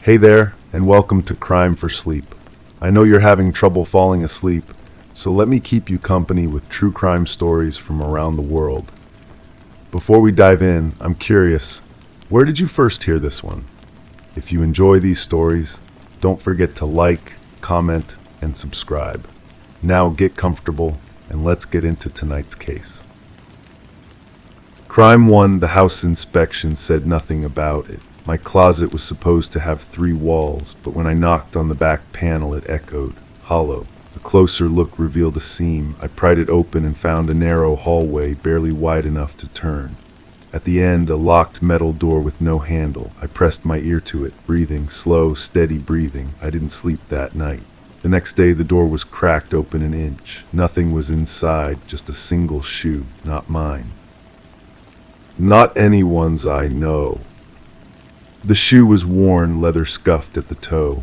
Hey there, and welcome to Crime for Sleep. I know you're having trouble falling asleep, so let me keep you company with true crime stories from around the world. Before we dive in, I'm curious, where did you first hear this one? If you enjoy these stories, don't forget to like, comment, and subscribe. Now get comfortable, and let's get into tonight's case. Crime 1, the house inspection said nothing about it. My closet was supposed to have 3 walls, but when I knocked on the back panel it echoed, hollow. A closer look revealed a seam. I pried it open and found a narrow hallway barely wide enough to turn. At the end, a locked metal door with no handle. I pressed my ear to it, breathing, slow, steady breathing. I didn't sleep that night. The next day the door was cracked open an inch. Nothing was inside, just a single shoe, not mine. Not anyone's I know. The shoe was worn, leather scuffed at the toe.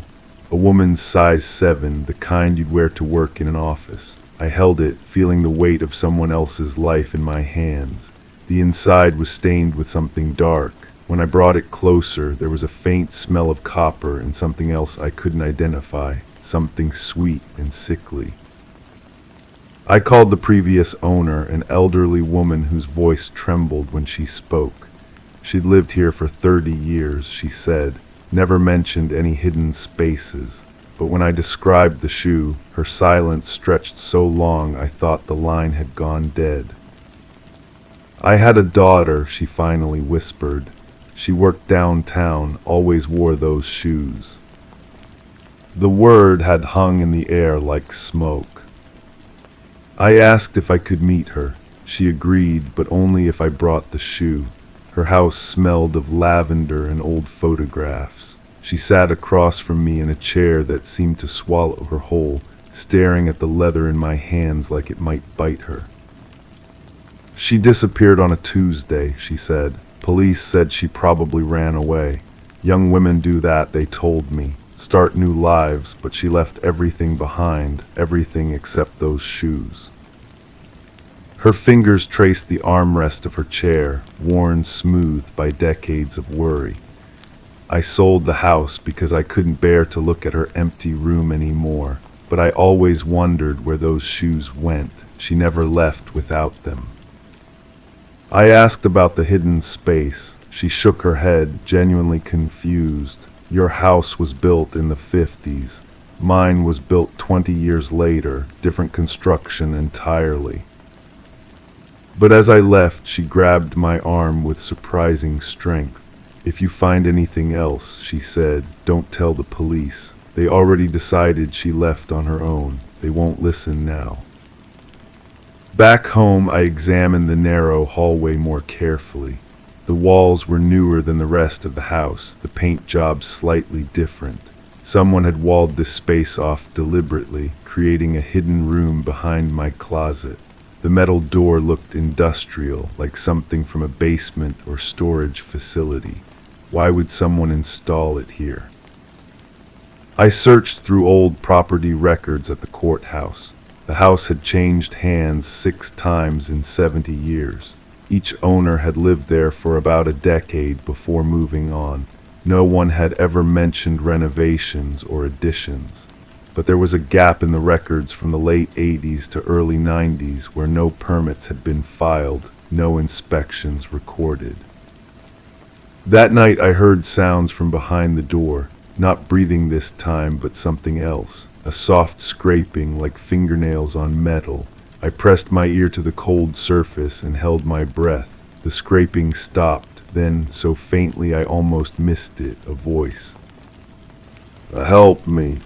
A woman's size 7, the kind you'd wear to work in an office. I held it, feeling the weight of someone else's life in my hands. The inside was stained with something dark. When I brought it closer, there was a faint smell of copper and something else I couldn't identify, something sweet and sickly. I called the previous owner, an elderly woman whose voice trembled when she spoke. She'd lived here for 30 years, she said, never mentioned any hidden spaces. But when I described the shoe, her silence stretched so long I thought the line had gone dead. I had a daughter, she finally whispered. She worked downtown, always wore those shoes. The word had hung in the air like smoke. I asked if I could meet her. She agreed, but only if I brought the shoe. Her house smelled of lavender and old photographs. She sat across from me in a chair that seemed to swallow her whole, staring at the leather in my hands like it might bite her. She disappeared on a Tuesday, she said. Police said she probably ran away. Young women do that, they told me. Start new lives, but she left everything behind, everything except those shoes. Her fingers traced the armrest of her chair, worn smooth by decades of worry. I sold the house because I couldn't bear to look at her empty room anymore, but I always wondered where those shoes went. She never left without them. I asked about the hidden space. She shook her head, genuinely confused. Your house was built in the 50s. Mine was built 20 years later, different construction entirely. But as I left, she grabbed my arm with surprising strength. If you find anything else, she said, don't tell the police. They already decided she left on her own. They won't listen now. Back home, I examined the narrow hallway more carefully. The walls were newer than the rest of the house, the paint job slightly different. Someone had walled this space off deliberately, creating a hidden room behind my closet. The metal door looked industrial, like something from a basement or storage facility. Why would someone install it here? I searched through old property records at the courthouse. The house had changed hands 6 times in 70 years. Each owner had lived there for about a decade before moving on. No one had ever mentioned renovations or additions. But there was a gap in the records from the late 80s to early 90s where no permits had been filed, no inspections recorded. That night I heard sounds from behind the door, not breathing this time but something else, a soft scraping like fingernails on metal. I pressed my ear to the cold surface and held my breath. The scraping stopped, then, so faintly I almost missed it, a voice. Help me.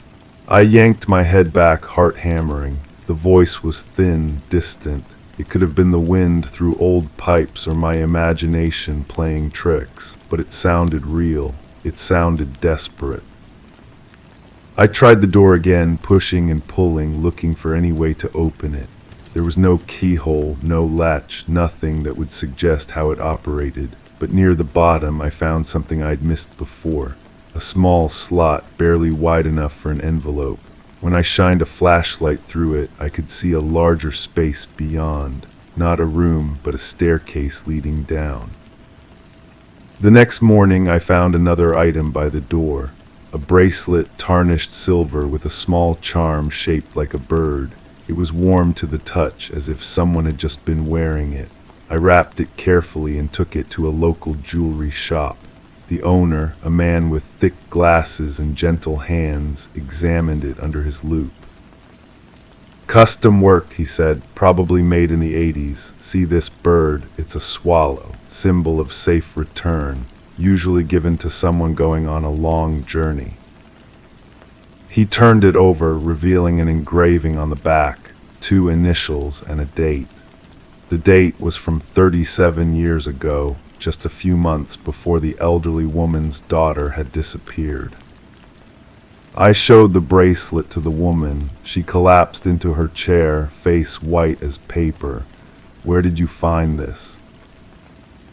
I yanked my head back, heart hammering. The voice was thin, distant. It could have been the wind through old pipes or my imagination playing tricks, but it sounded real. It sounded desperate. I tried the door again, pushing and pulling, looking for any way to open it. There was no keyhole, no latch, nothing that would suggest how it operated, but near the bottom I found something I'd missed before. A small slot, barely wide enough for an envelope. When I shined a flashlight through it, I could see a larger space beyond. Not a room, but a staircase leading down. The next morning I found another item by the door. a bracelet tarnished silver with a small charm shaped like a bird. It was warm to the touch, as if someone had just been wearing it. I wrapped it carefully and took it to a local jewelry shop. The owner, a man with thick glasses and gentle hands, examined it under his loupe. "Custom work," he said, "probably made in the 80s. See this bird? It's a swallow, symbol of safe return, usually given to someone going on a long journey." He turned it over, revealing an engraving on the back, 2 initials and a date. The date was from 37 years ago, just a few months before the elderly woman's daughter had disappeared. I showed the bracelet to the woman. She collapsed into her chair, face white as paper. "Where did you find this?"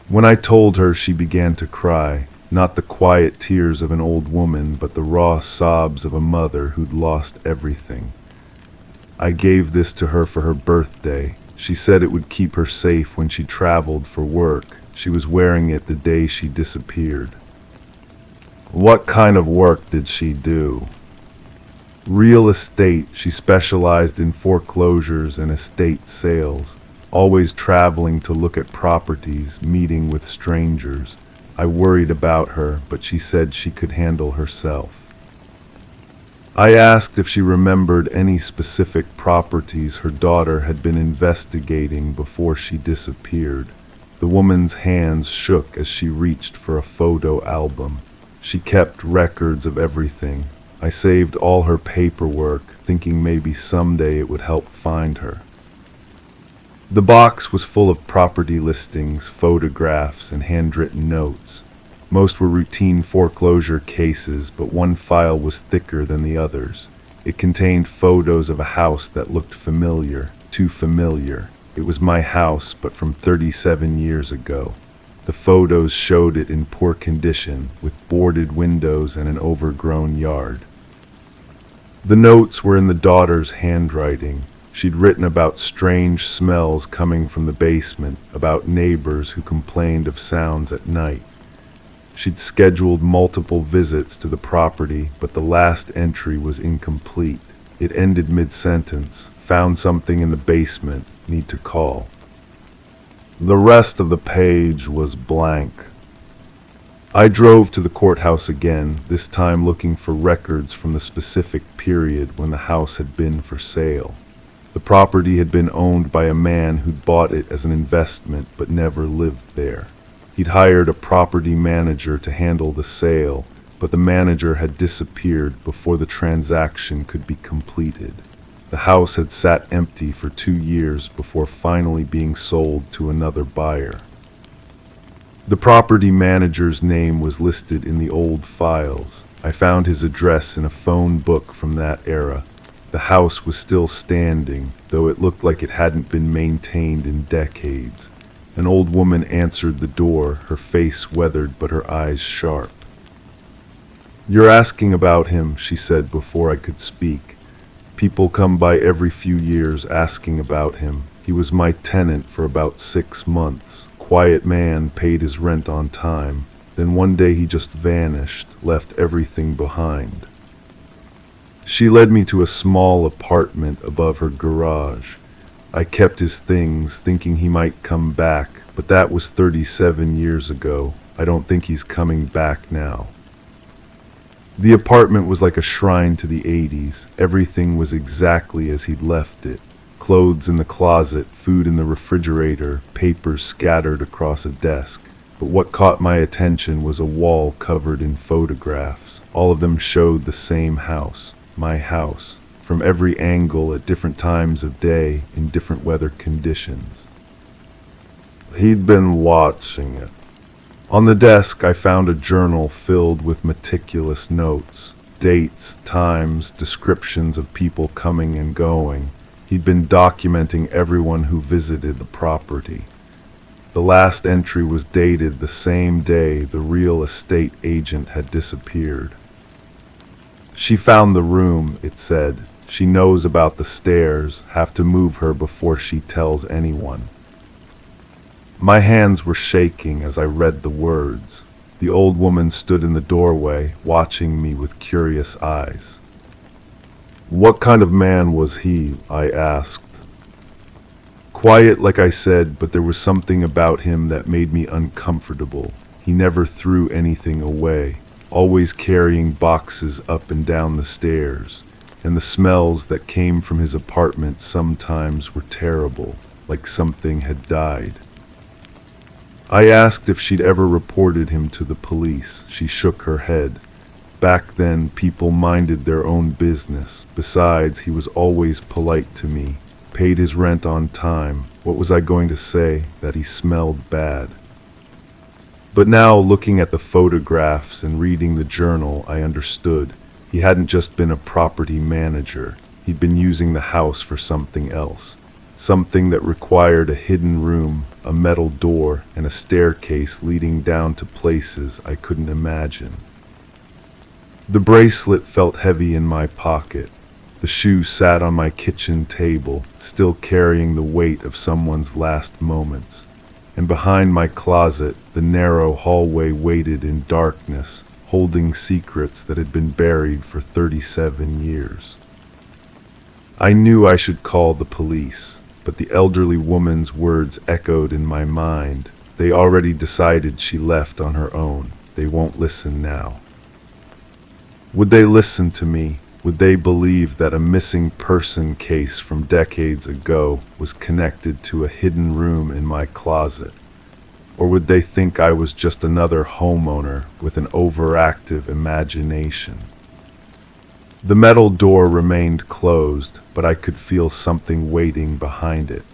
When I told her, she began to cry, not the quiet tears of an old woman, but the raw sobs of a mother who'd lost everything. "I gave this to her for her birthday. She said it would keep her safe when she traveled for work. She was wearing it the day she disappeared." "What kind of work did she do?" "Real estate. She specialized in foreclosures and estate sales, always traveling to look at properties, meeting with strangers. I worried about her, but she said she could handle herself." I asked if she remembered any specific properties her daughter had been investigating before she disappeared. The woman's hands shook as she reached for a photo album. She kept records of everything. I saved all her paperwork, thinking maybe someday it would help find her. The box was full of property listings, photographs, and handwritten notes. Most were routine foreclosure cases, but one file was thicker than the others. It contained photos of a house that looked familiar, too familiar. It was my house, but from 37 years ago. The photos showed it in poor condition, with boarded windows and an overgrown yard. The notes were in the daughter's handwriting. She'd written about strange smells coming from the basement, about neighbors who complained of sounds at night. She'd scheduled multiple visits to the property, but the last entry was incomplete. It ended mid-sentence. "Found something in the basement. Need to call." The rest of the page was blank. I drove to the courthouse again, this time looking for records from the specific period when the house had been for sale. The property had been owned by a man who'd bought it as an investment but never lived there. He'd hired a property manager to handle the sale, but the manager had disappeared before the transaction could be completed. The house had sat empty for 2 years before finally being sold to another buyer. The property manager's name was listed in the old files. I found his address in a phone book from that era. The house was still standing, though it looked like it hadn't been maintained in decades. An old woman answered the door, her face weathered but her eyes sharp. "You're asking about him," she said before I could speak. "People come by every few years asking about him. He was my tenant for about 6 months. Quiet man, paid his rent on time. Then one day he just vanished, left everything behind." She led me to a small apartment above her garage. I kept his things, thinking he might come back, but that was 37 years ago. I don't think he's coming back now. The apartment was like a shrine to the 80s. Everything was exactly as he'd left it. Clothes in the closet, food in the refrigerator, papers scattered across a desk. But what caught my attention was a wall covered in photographs. All of them showed the same house, my house, from every angle at different times of day in different weather conditions. He'd been watching it. On the desk, I found a journal filled with meticulous notes, dates, times, descriptions of people coming and going. He'd been documenting everyone who visited the property. The last entry was dated the same day the real estate agent had disappeared. "She found the room," it said. "She knows about the stairs, have to move her before she tells anyone." My hands were shaking as I read the words. The old woman stood in the doorway, watching me with curious eyes. "What kind of man was he?" I asked. Quiet, like I said, but there was something about him that made me uncomfortable. He never threw anything away, always carrying boxes up and down the stairs, and the smells that came from his apartment sometimes were terrible, like something had died. I asked if she'd ever reported him to the police. She shook her head. Back then, people minded their own business. Besides, he was always polite to me, paid his rent on time. What was I going to say? That he smelled bad? But now, looking at the photographs and reading the journal, I understood. He hadn't just been a property manager. He'd been using the house for something else. Something that required a hidden room, a metal door, and a staircase leading down to places I couldn't imagine. The bracelet felt heavy in my pocket. The shoe sat on my kitchen table, still carrying the weight of someone's last moments. And behind my closet, the narrow hallway waited in darkness, holding secrets that had been buried for 37 years. I knew I should call the police, but the elderly woman's words echoed in my mind. They already decided she left on her own. They won't listen now. Would they listen to me? Would they believe that a missing person case from decades ago was connected to a hidden room in my closet? Or would they think I was just another homeowner with an overactive imagination? The metal door remained closed, but I could feel something waiting behind it.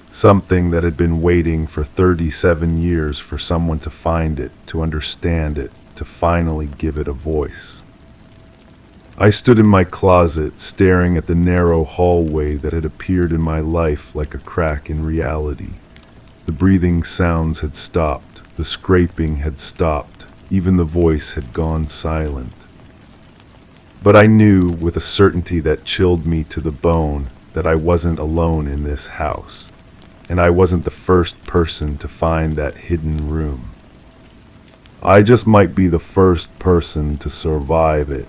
Something that had been waiting for 37 years for someone to find it, to understand it, to finally give it a voice. I stood in my closet, staring at the narrow hallway that had appeared in my life like a crack in reality. The breathing sounds had stopped, the scraping had stopped, even the voice had gone silent. But I knew, with a certainty that chilled me to the bone, that I wasn't alone in this house, and I wasn't the first person to find that hidden room. I just might be the first person to survive it.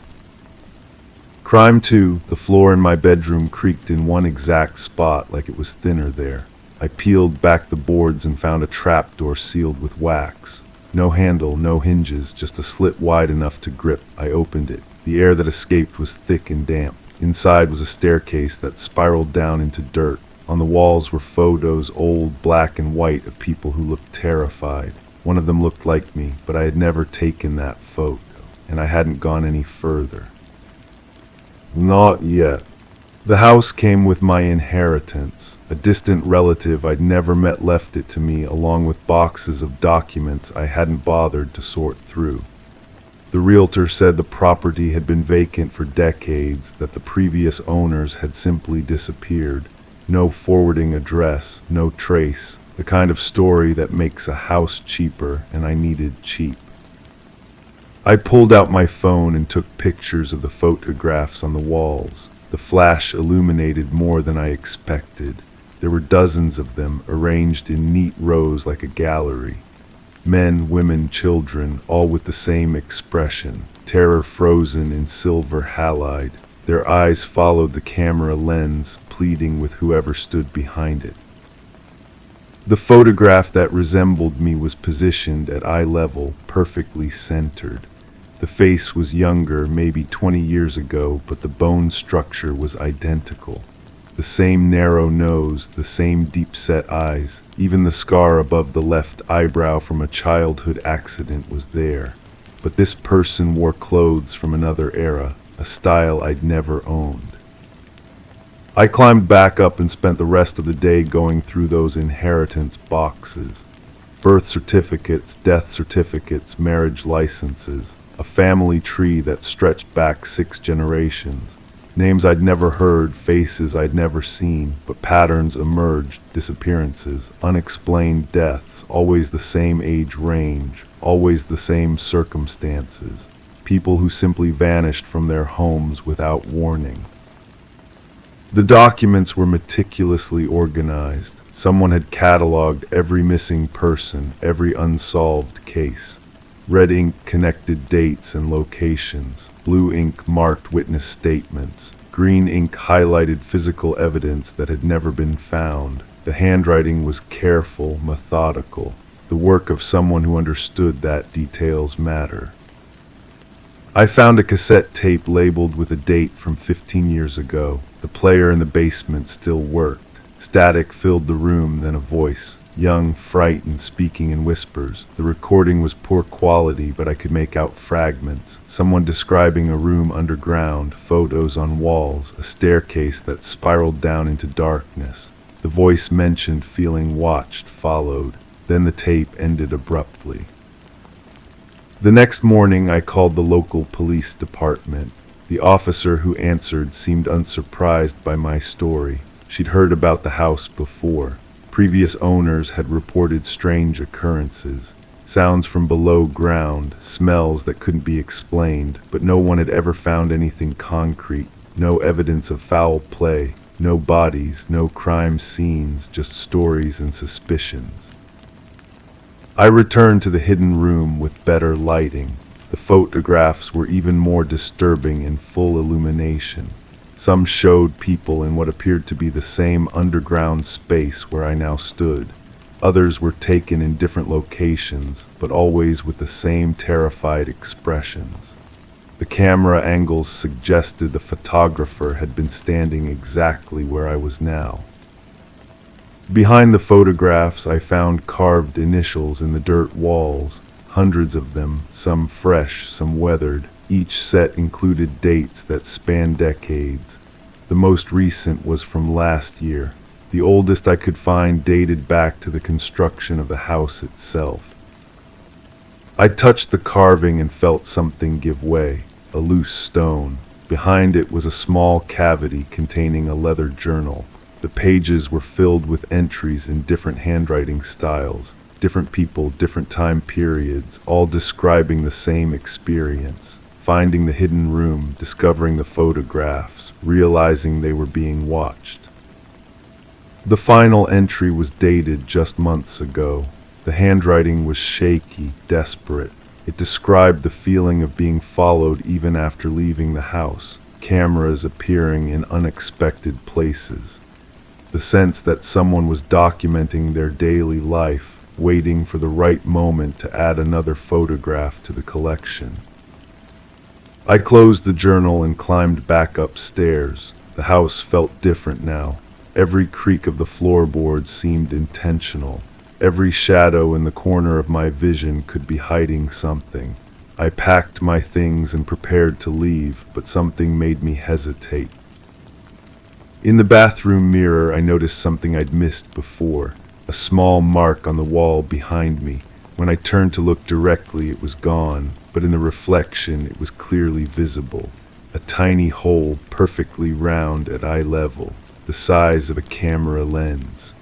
Crime 2, the floor in my bedroom creaked in one exact spot like it was thinner there. I peeled back the boards and found a trapdoor sealed with wax. No handle, no hinges, just a slit wide enough to grip. I opened it. The air that escaped was thick and damp. Inside was a staircase that spiraled down into dirt. On the walls were photos, old, black and white, of people who looked terrified. One of them looked like me, but I had never taken that photo, and I hadn't gone any further. Not yet. The house came with my inheritance. A distant relative I'd never met left it to me, along with boxes of documents I hadn't bothered to sort through. The realtor said the property had been vacant for decades, that the previous owners had simply disappeared. No forwarding address, no trace, the kind of story that makes a house cheaper, and I needed cheap. I pulled out my phone and took pictures of the photographs on the walls. The flash illuminated more than I expected. There were dozens of them, arranged in neat rows like a gallery. Men, women, children, all with the same expression, terror frozen in silver halide. Their eyes followed the camera lens, pleading with whoever stood behind it. The photograph that resembled me was positioned at eye level, perfectly centered. The face was younger, maybe 20 years ago, but the bone structure was identical. The same narrow nose, the same deep-set eyes, even the scar above the left eyebrow from a childhood accident was there. But this person wore clothes from another era, a style I'd never owned. I climbed back up and spent the rest of the day going through those inheritance boxes. Birth certificates, death certificates, marriage licenses, a family tree that stretched back 6 generations. Names I'd never heard, faces I'd never seen, but patterns emerged, disappearances, unexplained deaths, always the same age range, always the same circumstances, people who simply vanished from their homes without warning. The documents were meticulously organized. Someone had cataloged every missing person, every unsolved case. Red ink connected dates and locations. Blue ink marked witness statements. Green ink highlighted physical evidence that had never been found. The handwriting was careful, methodical, the work of someone who understood that details matter. I found a cassette tape labeled with a date from 15 years ago. The player in the basement still worked. Static filled the room, then a voice, young, frightened, speaking in whispers. The recording was poor quality, but I could make out fragments. Someone describing a room underground, photos on walls, a staircase that spiraled down into darkness. The voice mentioned feeling watched, followed. Then the tape ended abruptly. The next morning, I called the local police department. The officer who answered seemed unsurprised by my story. She'd heard about the house before. Previous owners had reported strange occurrences, sounds from below ground, smells that couldn't be explained, but no one had ever found anything concrete, no evidence of foul play, no bodies, no crime scenes, just stories and suspicions. I returned to the hidden room with better lighting. The photographs were even more disturbing in full illumination. Some showed people in what appeared to be the same underground space where I now stood. Others were taken in different locations, but always with the same terrified expressions. The camera angles suggested the photographer had been standing exactly where I was now. Behind the photographs, I found carved initials in the dirt walls, hundreds of them, some fresh, some weathered. Each set included dates that spanned decades. The most recent was from last year. The oldest I could find dated back to the construction of the house itself. I touched the carving and felt something give way, a loose stone. Behind it was a small cavity containing a leather journal. The pages were filled with entries in different handwriting styles, different people, different time periods, all describing the same experience. Finding the hidden room, discovering the photographs, realizing they were being watched. The final entry was dated just months ago. The handwriting was shaky, desperate. It described the feeling of being followed even after leaving the house, cameras appearing in unexpected places. The sense that someone was documenting their daily life, waiting for the right moment to add another photograph to the collection. I closed the journal and climbed back upstairs. The house felt different now. Every creak of the floorboards seemed intentional. Every shadow in the corner of my vision could be hiding something. I packed my things and prepared to leave, but something made me hesitate. In the bathroom mirror, I noticed something I'd missed before, a small mark on the wall behind me. When I turned to look directly, it was gone, but in the reflection, it was clearly visible. A tiny hole, perfectly round at eye level, the size of a camera lens.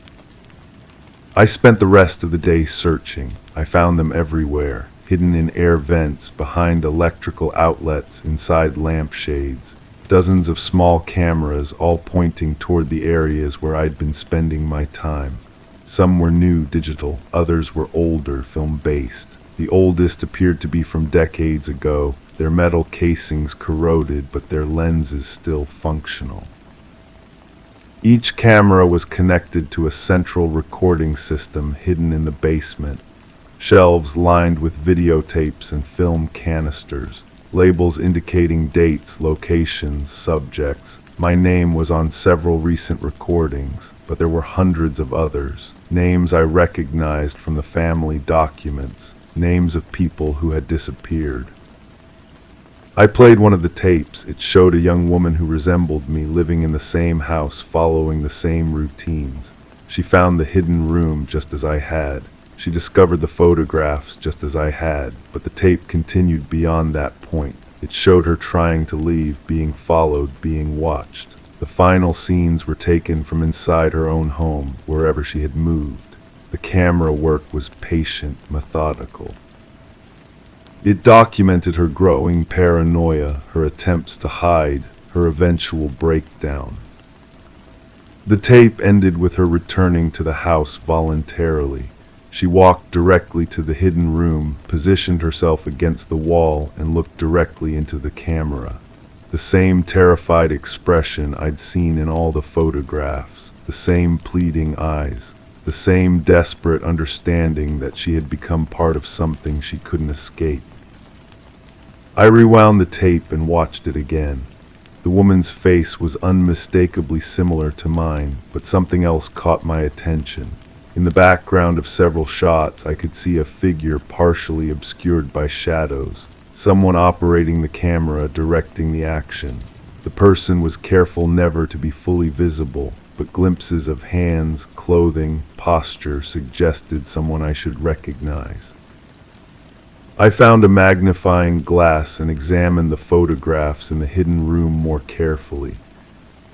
I spent the rest of the day searching. I found them everywhere, hidden in air vents, behind electrical outlets, inside lampshades. Dozens of small cameras, all pointing toward the areas where I'd been spending my time. Some were new, digital, others were older, film-based. The oldest appeared to be from decades ago, their metal casings corroded, but their lenses still functional. Each camera was connected to a central recording system hidden in the basement. Shelves lined with videotapes and film canisters. Labels indicating dates, locations, subjects. My name was on several recent recordings, but there were hundreds of others. Names I recognized from the family documents. Names of people who had disappeared. I played one of the tapes. It showed a young woman who resembled me, living in the same house, following the same routines. She found the hidden room just as I had. She discovered the photographs just as I had, but the tape continued beyond that point. It showed her trying to leave, being followed, being watched. The final scenes were taken from inside her own home, wherever she had moved. The camera work was patient, methodical. It documented her growing paranoia, her attempts to hide, her eventual breakdown. The tape ended with her returning to the house voluntarily. She walked directly to the hidden room, positioned herself against the wall, and looked directly into the camera. The same terrified expression I'd seen in all the photographs, the same pleading eyes, the same desperate understanding that she had become part of something she couldn't escape. I rewound the tape and watched it again. The woman's face was unmistakably similar to mine, but something else caught my attention. In the background of several shots, I could see a figure partially obscured by shadows, someone operating the camera, directing the action. The person was careful never to be fully visible, but glimpses of hands, clothing, posture suggested someone I should recognize. I found a magnifying glass and examined the photographs in the hidden room more carefully.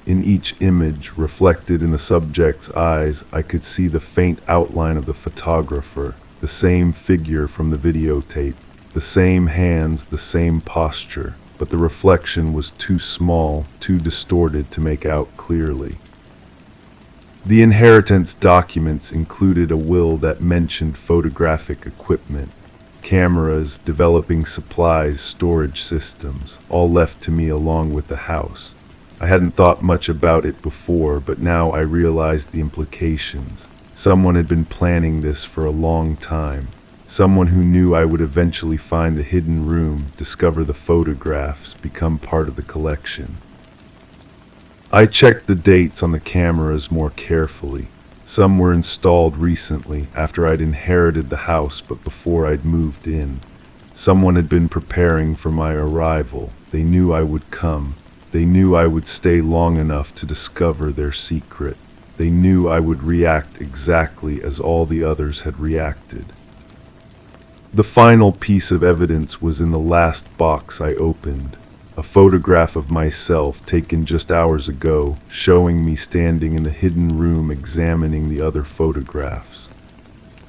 In each image, reflected in the subject's eyes, I could see the faint outline of the photographer, the same figure from the videotape, the same hands, the same posture, but the reflection was too small, too distorted to make out clearly. The inheritance documents included a will that mentioned photographic equipment, cameras, developing supplies, storage systems, all left to me along with the house. I hadn't thought much about it before, but now I realized the implications. Someone had been planning this for a long time. Someone who knew I would eventually find the hidden room, discover the photographs, become part of the collection. I checked the dates on the cameras more carefully. Some were installed recently, after I'd inherited the house but before I'd moved in. Someone had been preparing for my arrival. They knew I would come. They knew I would stay long enough to discover their secret. They knew I would react exactly as all the others had reacted. The final piece of evidence was in the last box I opened. A photograph of myself taken just hours ago, showing me standing in the hidden room examining the other photographs.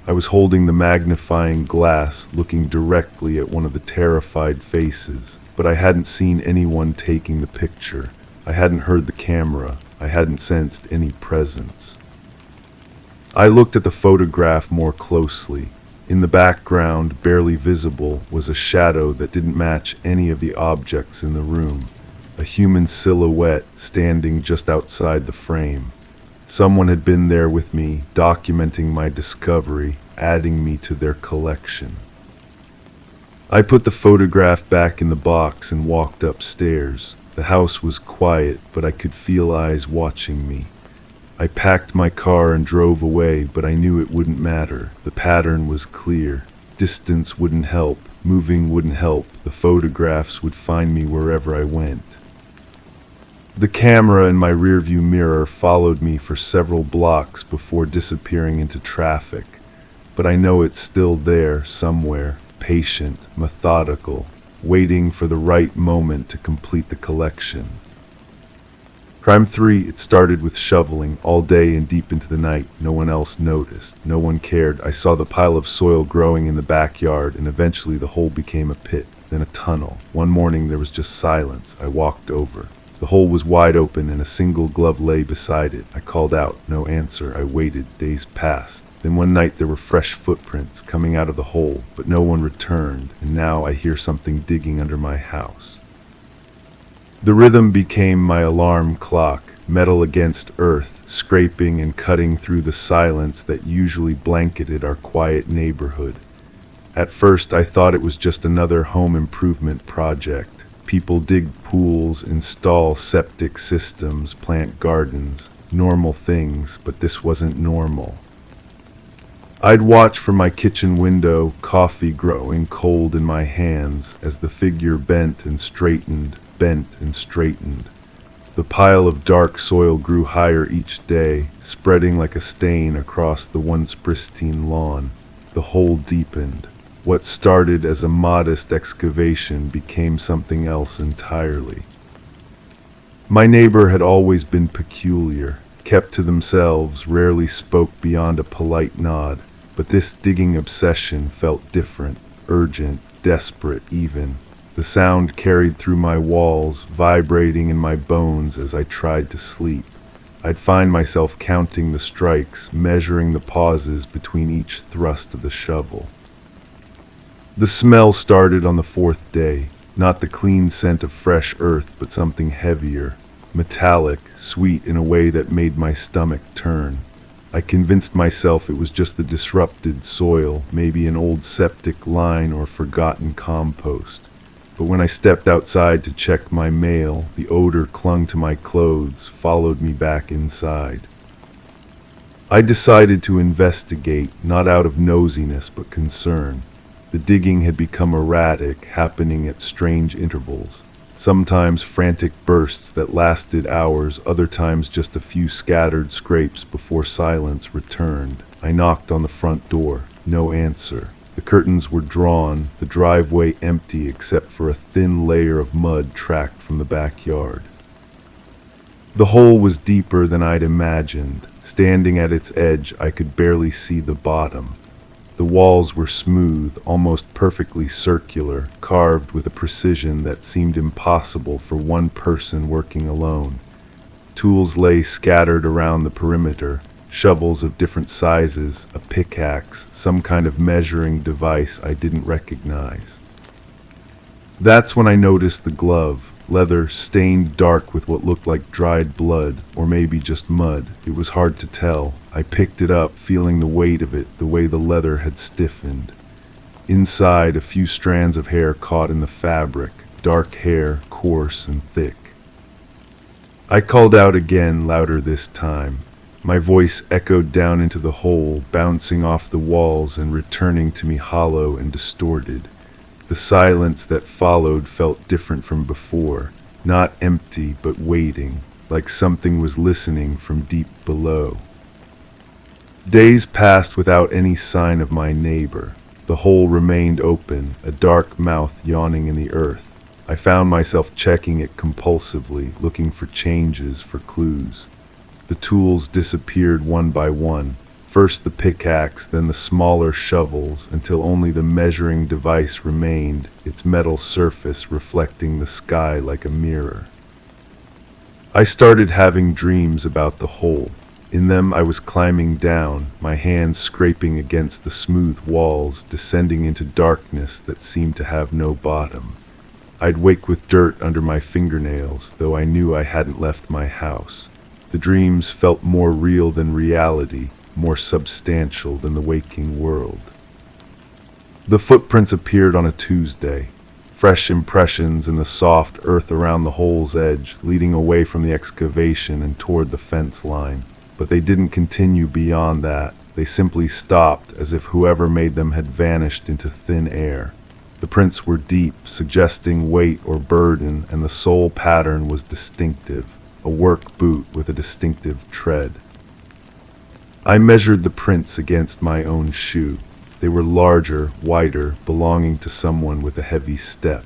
I was holding the magnifying glass, looking directly at one of the terrified faces, but I hadn't seen anyone taking the picture. I hadn't heard the camera. I hadn't sensed any presence. I looked at the photograph more closely. In the background, barely visible, was a shadow that didn't match any of the objects in the room. A human silhouette standing just outside the frame. Someone had been there with me, documenting my discovery, adding me to their collection. I put the photograph back in the box and walked upstairs. The house was quiet, but I could feel eyes watching me. I packed my car and drove away, but I knew it wouldn't matter. The pattern was clear. Distance wouldn't help. Moving wouldn't help. The photographs would find me wherever I went. The camera in my rearview mirror followed me for several blocks before disappearing into traffic. But I know it's still there somewhere, patient, methodical, waiting for the right moment to complete the collection. Crime 3, it started with shoveling, all day and deep into the night. No one else noticed. No one cared. I saw the pile of soil growing in the backyard, and eventually the hole became a pit, then a tunnel. One morning there was just silence. I walked over. The hole was wide open, and a single glove lay beside it. I called out. No answer. I waited. Days passed. Then one night there were fresh footprints coming out of the hole, but no one returned, and now I hear something digging under my house. The rhythm became my alarm clock, metal against earth, scraping and cutting through the silence that usually blanketed our quiet neighborhood. At first I thought it was just another home improvement project. People dig pools, install septic systems, plant gardens, normal things, but this wasn't normal. I'd watch from my kitchen window, coffee growing cold in my hands, as the figure bent and straightened. The pile of dark soil grew higher each day, spreading like a stain across the once pristine lawn. The hole deepened. What started as a modest excavation became something else entirely. My neighbor had always been peculiar, kept to themselves, rarely spoke beyond a polite nod, but this digging obsession felt different, urgent, desperate even. The sound carried through my walls, vibrating in my bones as I tried to sleep. I'd find myself counting the strikes, measuring the pauses between each thrust of the shovel. The smell started on the fourth day, not the clean scent of fresh earth, but something heavier, metallic, sweet in a way that made my stomach turn. I convinced myself it was just the disrupted soil, maybe an old septic line or forgotten compost. But when I stepped outside to check my mail, the odor clung to my clothes, followed me back inside. I decided to investigate, not out of nosiness but concern. The digging had become erratic, happening at strange intervals. Sometimes frantic bursts that lasted hours, other times just a few scattered scrapes before silence returned. I knocked on the front door. No answer. The curtains were drawn, the driveway empty except for a thin layer of mud tracked from the backyard. The hole was deeper than I'd imagined. Standing at its edge, I could barely see the bottom. The walls were smooth, almost perfectly circular, carved with a precision that seemed impossible for one person working alone. Tools lay scattered around the perimeter, shovels of different sizes, a pickaxe, some kind of measuring device I didn't recognize. That's when I noticed the glove, leather stained dark with what looked like dried blood, or maybe just mud. It was hard to tell. I picked it up, feeling the weight of it, the way the leather had stiffened. Inside, a few strands of hair caught in the fabric, dark hair, coarse and thick. I called out again, louder this time. My voice echoed down into the hole, bouncing off the walls and returning to me hollow and distorted. The silence that followed felt different from before, not empty but waiting, like something was listening from deep below. Days passed without any sign of my neighbor. The hole remained open, a dark mouth yawning in the earth. I found myself checking it compulsively, looking for changes, for clues. The tools disappeared one by one. First the pickaxe, then the smaller shovels, until only the measuring device remained, its metal surface reflecting the sky like a mirror. I started having dreams about the hole. In them I was climbing down, my hands scraping against the smooth walls, descending into darkness that seemed to have no bottom. I'd wake with dirt under my fingernails, though I knew I hadn't left my house. The dreams felt more real than reality, more substantial than the waking world. The footprints appeared on a Tuesday, fresh impressions in the soft earth around the hole's edge, leading away from the excavation and toward the fence line. But they didn't continue beyond that. They simply stopped, as if whoever made them had vanished into thin air. The prints were deep, suggesting weight or burden, and the sole pattern was distinctive, a work boot with a distinctive tread. I measured the prints against my own shoe. They were larger, wider, belonging to someone with a heavy step.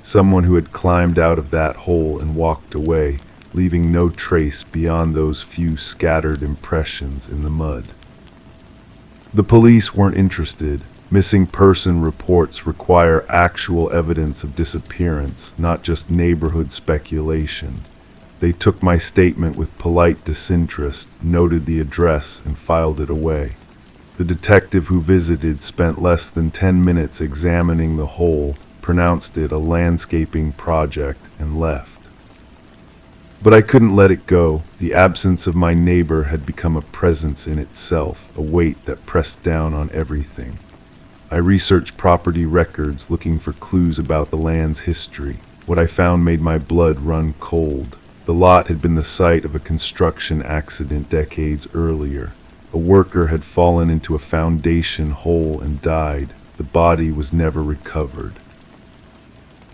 Someone who had climbed out of that hole and walked away, leaving no trace beyond those few scattered impressions in the mud. The police weren't interested. Missing person reports require actual evidence of disappearance, not just neighborhood speculation. They took my statement with polite disinterest, noted the address, and filed it away. The detective who visited spent less than 10 minutes examining the hole, pronounced it a landscaping project, and left. But I couldn't let it go. The absence of my neighbor had become a presence in itself, a weight that pressed down on everything. I researched property records, looking for clues about the land's history. What I found made my blood run cold. The lot had been the site of a construction accident decades earlier. A worker had fallen into a foundation hole and died. The body was never recovered.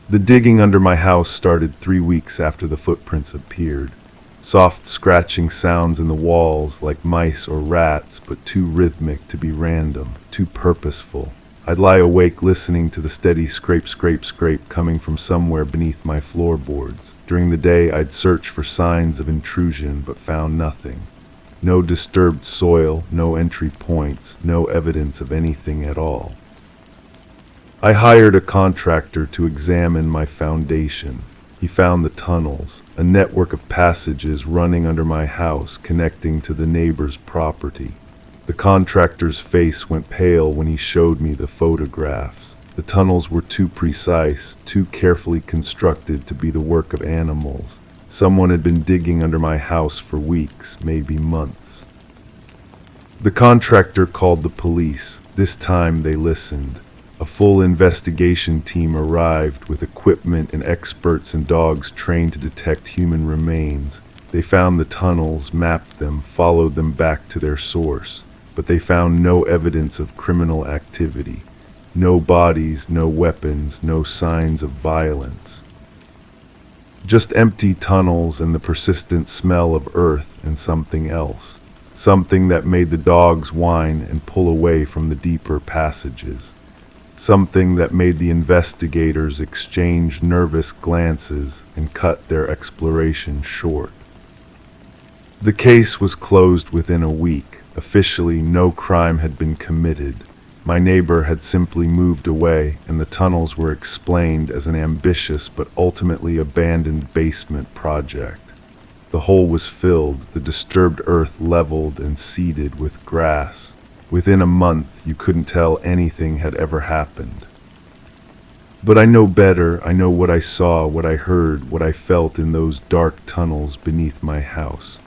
The digging under my house started 3 weeks after the footprints appeared. Soft scratching sounds in the walls, like mice or rats, but too rhythmic to be random, too purposeful. I'd lie awake listening to the steady scrape, scrape, scrape coming from somewhere beneath my floorboards. During the day, I'd search for signs of intrusion, but found nothing. No disturbed soil, no entry points, no evidence of anything at all. I hired a contractor to examine my foundation. He found the tunnels, a network of passages running under my house connecting to the neighbor's property. The contractor's face went pale when he showed me the photographs. The tunnels were too precise, too carefully constructed to be the work of animals. Someone had been digging under my house for weeks, maybe months. The contractor called the police. This time they listened. A full investigation team arrived with equipment and experts and dogs trained to detect human remains. They found the tunnels, mapped them, followed them back to their source. But they found no evidence of criminal activity. No bodies, no weapons, no signs of violence. Just empty tunnels and the persistent smell of earth and something else. Something that made the dogs whine and pull away from the deeper passages. Something that made the investigators exchange nervous glances and cut their exploration short. The case was closed within a week. Officially, no crime had been committed. My neighbor had simply moved away, and the tunnels were explained as an ambitious but ultimately abandoned basement project. The hole was filled, the disturbed earth leveled and seeded with grass. Within a month, you couldn't tell anything had ever happened. But I know better. I know what I saw, what I heard, what I felt in those dark tunnels beneath my house.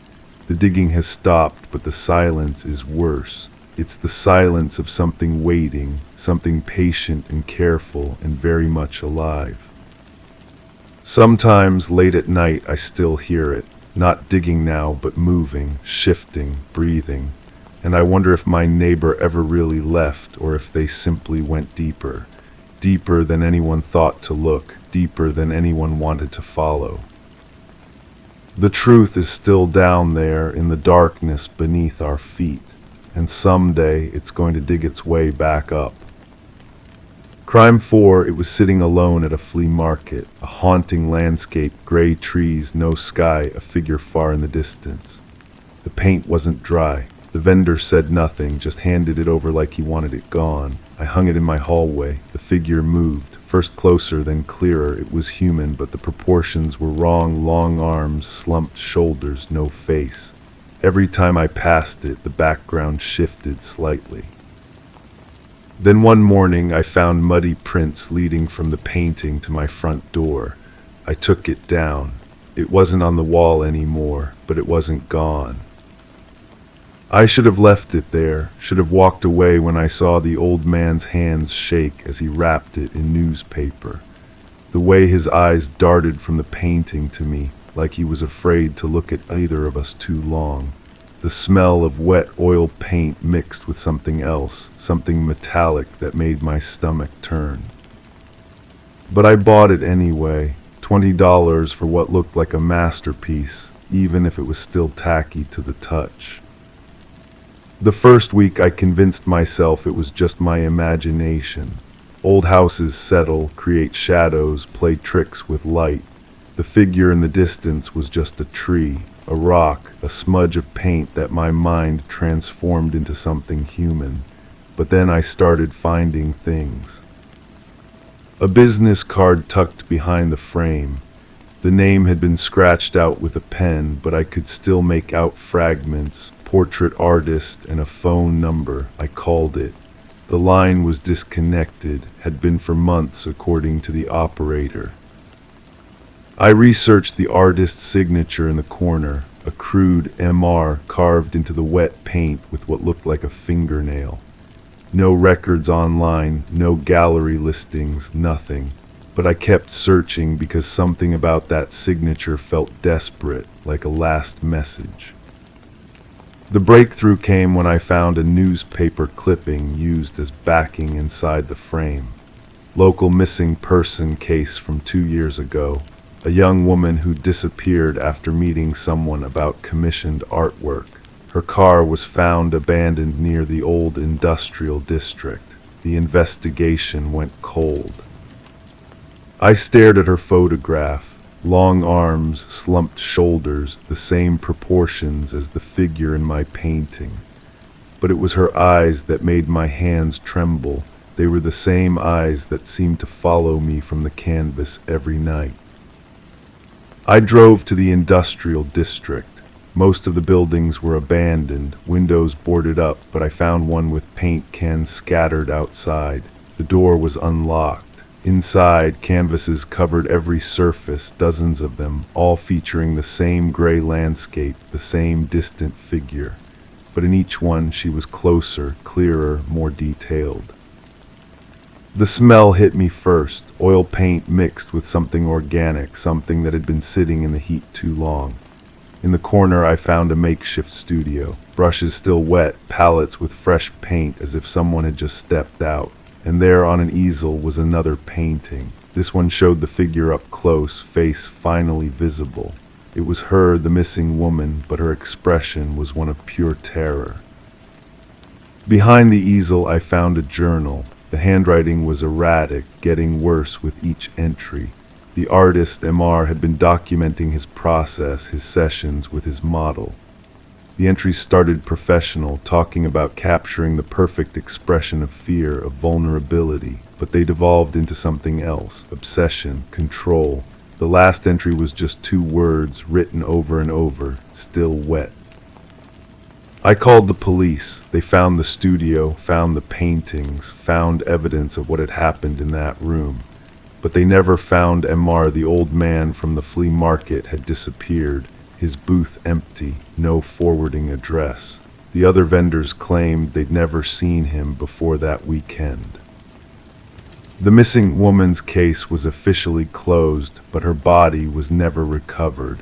The digging has stopped, but the silence is worse. It's the silence of something waiting, something patient and careful and very much alive. Sometimes late at night I still hear it, not digging now, but moving, shifting, breathing. And I wonder if my neighbor ever really left, or if they simply went deeper. Deeper than anyone thought to look, deeper than anyone wanted to follow. The truth is still down there in the darkness beneath our feet, and someday it's going to dig its way back up. Crime 4, it was sitting alone at a flea market, a haunting landscape, gray trees, no sky, a figure far in the distance. The paint wasn't dry. The vendor said nothing, just handed it over like he wanted it gone. I hung it in my hallway. The figure moved, first closer, then clearer. It was human, but the proportions were wrong. Long arms, slumped shoulders, no face. Every time I passed it, the background shifted slightly. Then one morning, I found muddy prints leading from the painting to my front door. I took it down. It wasn't on the wall anymore, but it wasn't gone. I should have left it there, should have walked away when I saw the old man's hands shake as he wrapped it in newspaper. The way his eyes darted from the painting to me, like he was afraid to look at either of us too long. The smell of wet oil paint mixed with something else, something metallic that made my stomach turn. But I bought it anyway, $20 for what looked like a masterpiece, even if it was still tacky to the touch. The first week I convinced myself it was just my imagination. Old houses settle, create shadows, play tricks with light. The figure in the distance was just a tree, a rock, a smudge of paint that my mind transformed into something human. But then I started finding things. A business card tucked behind the frame. The name had been scratched out with a pen, but I could still make out fragments. Portrait artist and a phone number. I called it. The line was disconnected, had been for months according to the operator. I researched the artist's signature in the corner, a crude MR carved into the wet paint with what looked like a fingernail. No records online, no gallery listings, nothing. But I kept searching because something about that signature felt desperate, like a last message. The breakthrough came when I found a newspaper clipping used as backing inside the frame. Local missing person case from 2 years ago. A young woman who disappeared after meeting someone about commissioned artwork. Her car was found abandoned near the old industrial district. The investigation went cold. I stared at her photograph. Long arms, slumped shoulders, the same proportions as the figure in my painting. But it was her eyes that made my hands tremble. They were the same eyes that seemed to follow me from the canvas every night. I drove to the industrial district. Most of the buildings were abandoned, windows boarded up, but I found one with paint cans scattered outside. The door was unlocked. Inside, canvases covered every surface, dozens of them, all featuring the same gray landscape, the same distant figure. But in each one she was closer, clearer, more detailed. The smell hit me first, oil paint mixed with something organic, something that had been sitting in the heat too long. In the corner I found a makeshift studio, brushes still wet, palettes with fresh paint as if someone had just stepped out. And there on an easel was another painting. This one showed the figure up close, face finally visible. It was her, the missing woman, but her expression was one of pure terror. Behind the easel I found a journal. The handwriting was erratic, getting worse with each entry. The artist, Embark, had been documenting his process, his sessions with his model. The entries started professional, talking about capturing the perfect expression of fear, of vulnerability, but they devolved into something else: obsession, control. The last entry was just 2 words, written over and over, still wet. I called the police. They found the studio, found the paintings, found evidence of what had happened in that room. But they never found Embark. The old man from the flea market had disappeared. His booth empty, no forwarding address. The other vendors claimed they'd never seen him before that weekend. The missing woman's case was officially closed, but her body was never recovered.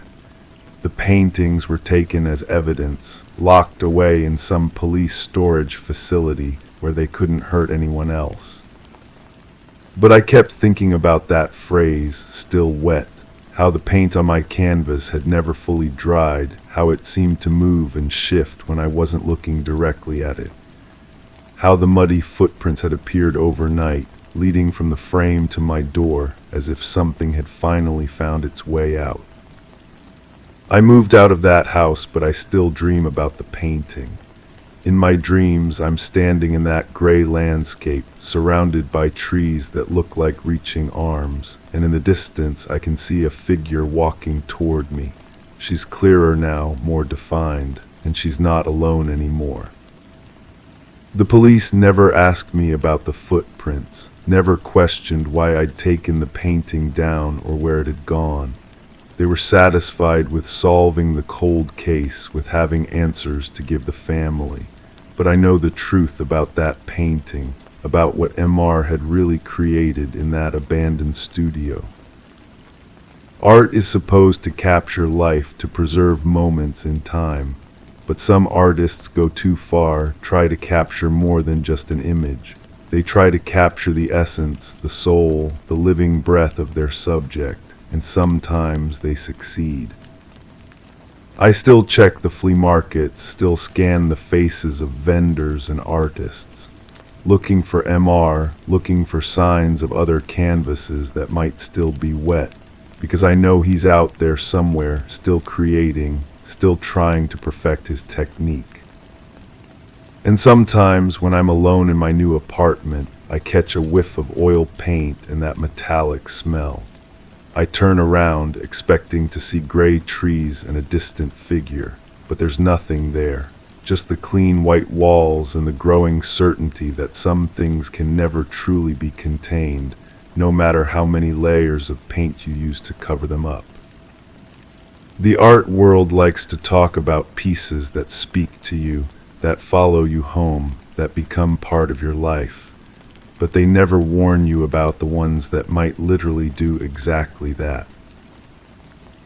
The paintings were taken as evidence, locked away in some police storage facility where they couldn't hurt anyone else. But I kept thinking about that phrase, still wet. How the paint on my canvas had never fully dried, how it seemed to move and shift when I wasn't looking directly at it. How the muddy footprints had appeared overnight, leading from the frame to my door, as if something had finally found its way out. I moved out of that house, but I still dream about the painting. In my dreams, I'm standing in that gray landscape, surrounded by trees that look like reaching arms, and in the distance I can see a figure walking toward me. She's clearer now, more defined, and she's not alone anymore. The police never asked me about the footprints, never questioned why I'd taken the painting down or where it had gone. They were satisfied with solving the cold case, with having answers to give the family. But I know the truth about that painting, about what Embark had really created in that abandoned studio. Art is supposed to capture life, to preserve moments in time, but some artists go too far, try to capture more than just an image. They try to capture the essence, the soul, the living breath of their subject, and sometimes they succeed. I still check the flea markets, still scan the faces of vendors and artists, looking for MR, looking for signs of other canvases that might still be wet, because I know he's out there somewhere, still creating, still trying to perfect his technique. And sometimes when I'm alone in my new apartment, I catch a whiff of oil paint and that metallic smell. I turn around, expecting to see gray trees and a distant figure, but there's nothing there. Just the clean white walls and the growing certainty that some things can never truly be contained, no matter how many layers of paint you use to cover them up. The art world likes to talk about pieces that speak to you, that follow you home, that become part of your life. But they never warn you about the ones that might literally do exactly that.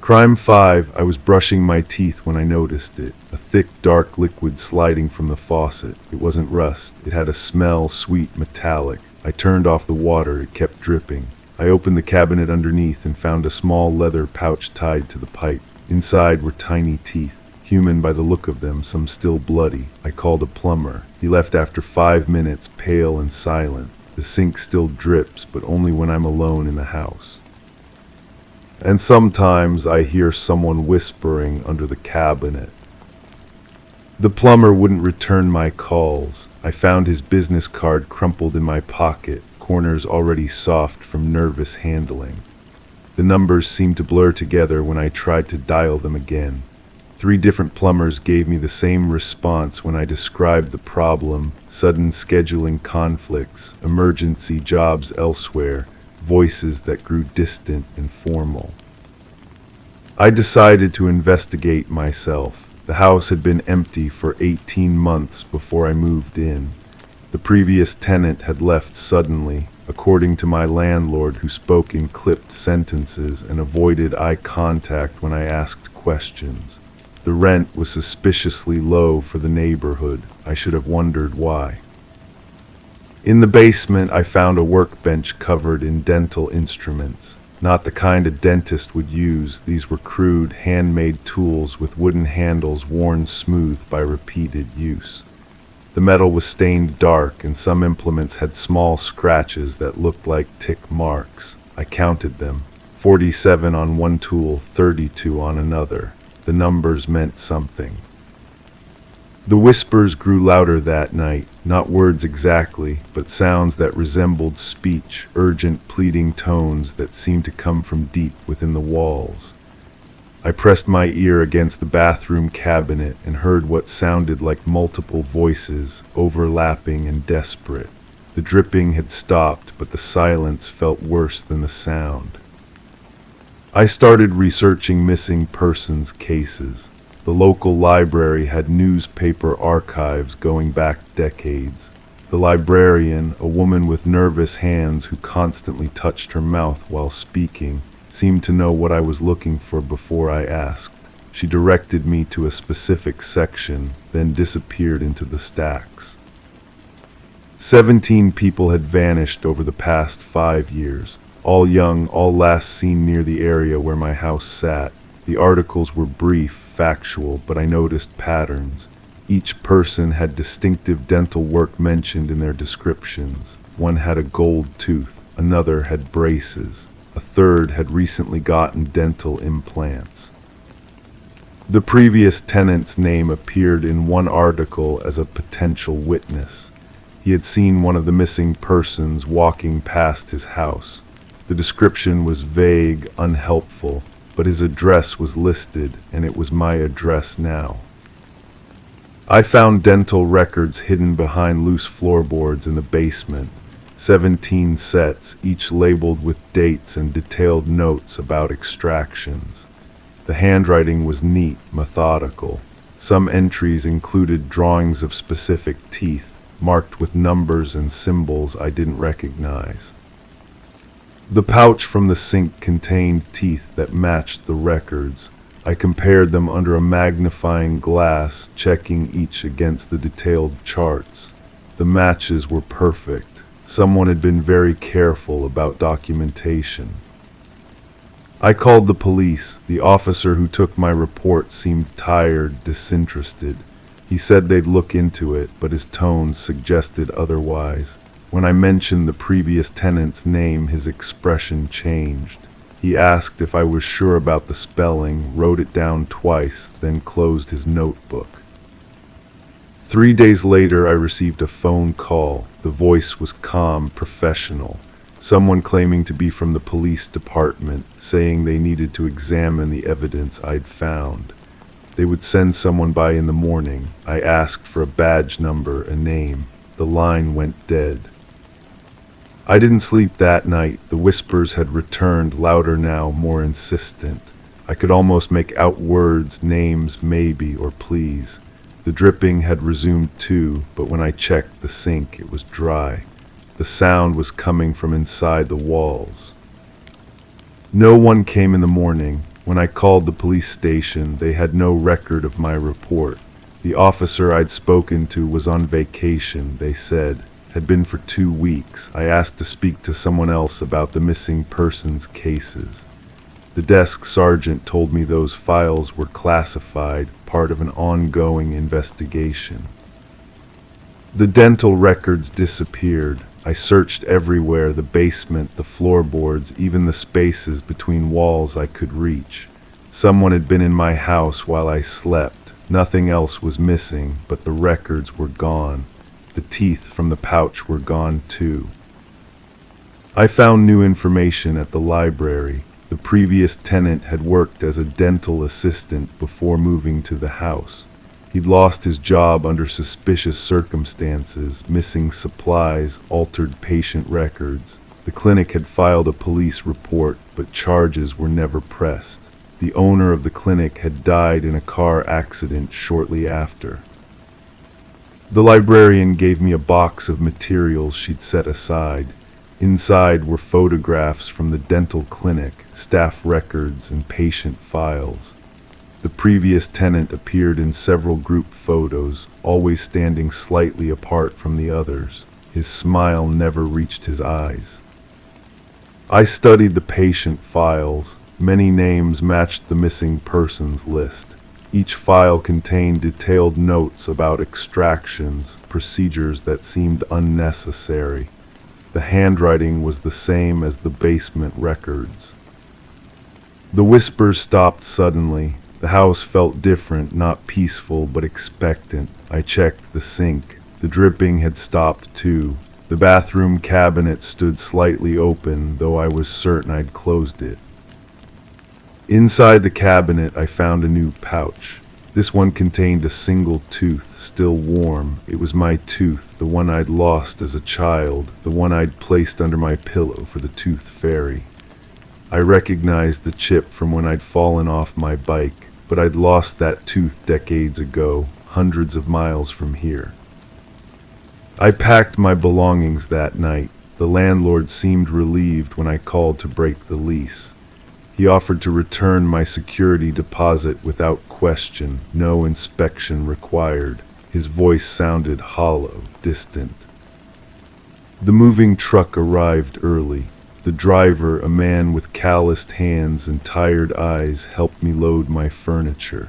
Crime 5, I was brushing my teeth when I noticed it. A thick, dark liquid sliding from the faucet. It wasn't rust. It had a smell, sweet, metallic. I turned off the water. It kept dripping. I opened the cabinet underneath and found a small leather pouch tied to the pipe. Inside were tiny teeth. Human by the look of them, some still bloody. I called a plumber. He left after 5 minutes, pale and silent. The sink still drips, but only when I'm alone in the house. And sometimes I hear someone whispering under the cabinet. The plumber wouldn't return my calls. I found his business card crumpled in my pocket, corners already soft from nervous handling. The numbers seemed to blur together when I tried to dial them again. 3 different plumbers gave me the same response when I described the problem: sudden scheduling conflicts, emergency jobs elsewhere, voices that grew distant and formal. I decided to investigate myself. The house had been empty for 18 months before I moved in. The previous tenant had left suddenly, according to my landlord, who spoke in clipped sentences and avoided eye contact when I asked questions. The rent was suspiciously low for the neighborhood. I should have wondered why. In the basement, I found a workbench covered in dental instruments. Not the kind a dentist would use. These were crude, handmade tools with wooden handles worn smooth by repeated use. The metal was stained dark, and some implements had small scratches that looked like tick marks. I counted them: 47 on one tool, 32 on another. The numbers meant something. The whispers grew louder that night, not words exactly, but sounds that resembled speech, urgent, pleading tones that seemed to come from deep within the walls. I pressed my ear against the bathroom cabinet and heard what sounded like multiple voices, overlapping and desperate. The dripping had stopped, but the silence felt worse than the sound. I started researching missing persons cases. The local library had newspaper archives going back decades. The librarian, a woman with nervous hands who constantly touched her mouth while speaking, seemed to know what I was looking for before I asked. She directed me to a specific section, then disappeared into the stacks. 17 people had vanished over the past 5 years. All young, all last seen near the area where my house sat. The articles were brief, factual, but I noticed patterns. Each person had distinctive dental work mentioned in their descriptions. One had a gold tooth, another had braces, a third had recently gotten dental implants. The previous tenant's name appeared in one article as a potential witness. He had seen one of the missing persons walking past his house. The description was vague, unhelpful, but his address was listed, and it was my address now. I found dental records hidden behind loose floorboards in the basement. 17 sets, each labeled with dates and detailed notes about extractions. The handwriting was neat, methodical. Some entries included drawings of specific teeth, marked with numbers and symbols I didn't recognize. The pouch from the sink contained teeth that matched the records. I compared them under a magnifying glass, checking each against the detailed charts. The matches were perfect. Someone had been very careful about documentation. I called the police. The officer who took my report seemed tired, disinterested. He said they'd look into it, but his tone suggested otherwise. When I mentioned the previous tenant's name, his expression changed. He asked if I was sure about the spelling, wrote it down twice, then closed his notebook. 3 days later, I received a phone call. The voice was calm, professional. Someone claiming to be from the police department, saying they needed to examine the evidence I'd found. They would send someone by in the morning. I asked for a badge number, a name. The line went dead. I didn't sleep that night. The whispers had returned, louder now, more insistent. I could almost make out words, names, maybe, or please. The dripping had resumed too, but when I checked the sink, it was dry. The sound was coming from inside the walls. No one came in the morning. When I called the police station, they had no record of my report. The officer I'd spoken to was on vacation, they said. Had been for 2 weeks. I asked to speak to someone else about the missing persons cases. The desk sergeant told me those files were classified, part of an ongoing investigation. The dental records disappeared. I searched everywhere, the basement, the floorboards, even the spaces between walls I could reach. Someone had been in my house while I slept. Nothing else was missing, but the records were gone. The teeth from the pouch were gone too. I found new information at the library. The previous tenant had worked as a dental assistant before moving to the house. He'd lost his job under suspicious circumstances, missing supplies, altered patient records. The clinic had filed a police report, but charges were never pressed. The owner of the clinic had died in a car accident shortly after. The librarian gave me a box of materials she'd set aside. Inside were photographs from the dental clinic, staff records, and patient files. The previous tenant appeared in several group photos, always standing slightly apart from the others. His smile never reached his eyes. I studied the patient files. Many names matched the missing persons list. Each file contained detailed notes about extractions, procedures that seemed unnecessary. The handwriting was the same as the basement records. The whispers stopped suddenly. The house felt different, not peaceful, but expectant. I checked the sink. The dripping had stopped too. The bathroom cabinet stood slightly open, though I was certain I'd closed it. Inside the cabinet, I found a new pouch. This one contained a single tooth, still warm. It was my tooth, the one I'd lost as a child, the one I'd placed under my pillow for the tooth fairy. I recognized the chip from when I'd fallen off my bike, but I'd lost that tooth decades ago, hundreds of miles from here. I packed my belongings that night. The landlord seemed relieved when I called to break the lease. He offered to return my security deposit without question, no inspection required. His voice sounded hollow, distant. The moving truck arrived early. The driver, a man with calloused hands and tired eyes, helped me load my furniture.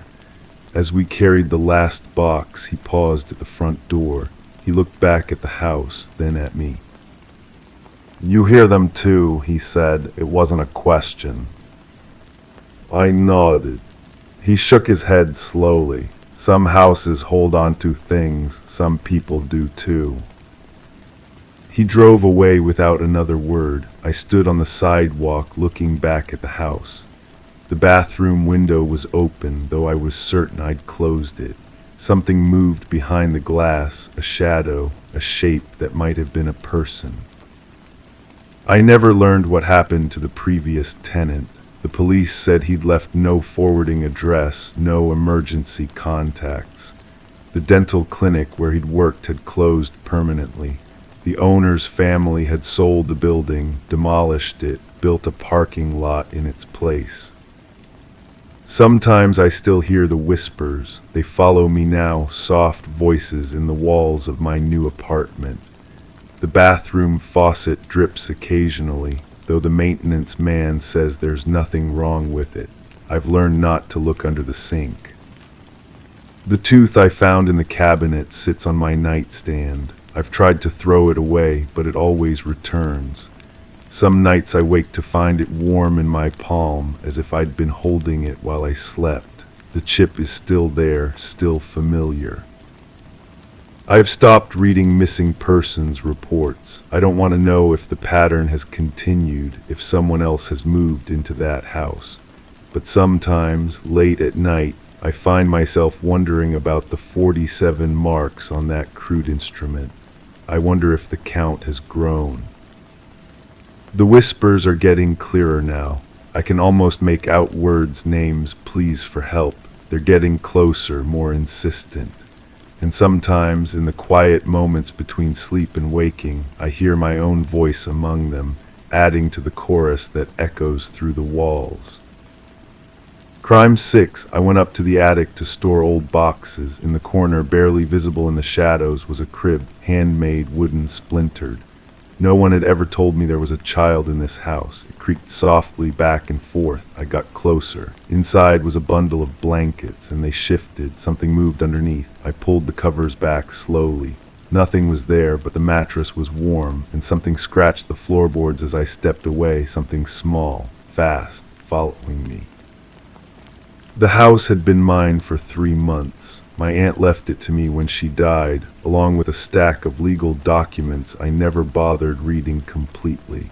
As we carried the last box, he paused at the front door. He looked back at the house, then at me. "You hear them too," he said. It wasn't a question. I nodded. He shook his head slowly. Some houses hold on to things, some people do too. He drove away without another word. I stood on the sidewalk looking back at the house. The bathroom window was open, though I was certain I'd closed it. Something moved behind the glass, a shadow, a shape that might have been a person. I never learned what happened to the previous tenant. The police said he'd left no forwarding address, no emergency contacts. The dental clinic where he'd worked had closed permanently. The owner's family had sold the building, demolished it, built a parking lot in its place. Sometimes I still hear the whispers. They follow me now, soft voices in the walls of my new apartment. The bathroom faucet drips occasionally, though the maintenance man says there's nothing wrong with it. I've learned not to look under the sink. The tooth I found in the cabinet sits on my nightstand. I've tried to throw it away, but it always returns. Some nights I wake to find it warm in my palm, as if I'd been holding it while I slept. The chip is still there, still familiar. I have stopped reading missing persons reports. I don't want to know if the pattern has continued, if someone else has moved into that house. But sometimes, late at night, I find myself wondering about the 47 marks on that crude instrument. I wonder if the count has grown. The whispers are getting clearer now. I can almost make out words, names, pleas for help. They're getting closer, more insistent. And sometimes, in the quiet moments between sleep and waking, I hear my own voice among them, adding to the chorus that echoes through the walls. Crime 6, I went up to the attic to store old boxes. In the corner, barely visible in the shadows, was a crib, handmade, wooden, splintered. No one had ever told me there was a child in this house. It creaked softly back and forth. I got closer. Inside was a bundle of blankets, and they shifted. Something moved underneath. I pulled the covers back slowly. Nothing was there, but the mattress was warm, and something scratched the floorboards as I stepped away, something small, fast, following me. The house had been mine for 3 months. My aunt left it to me when she died, along with a stack of legal documents I never bothered reading completely.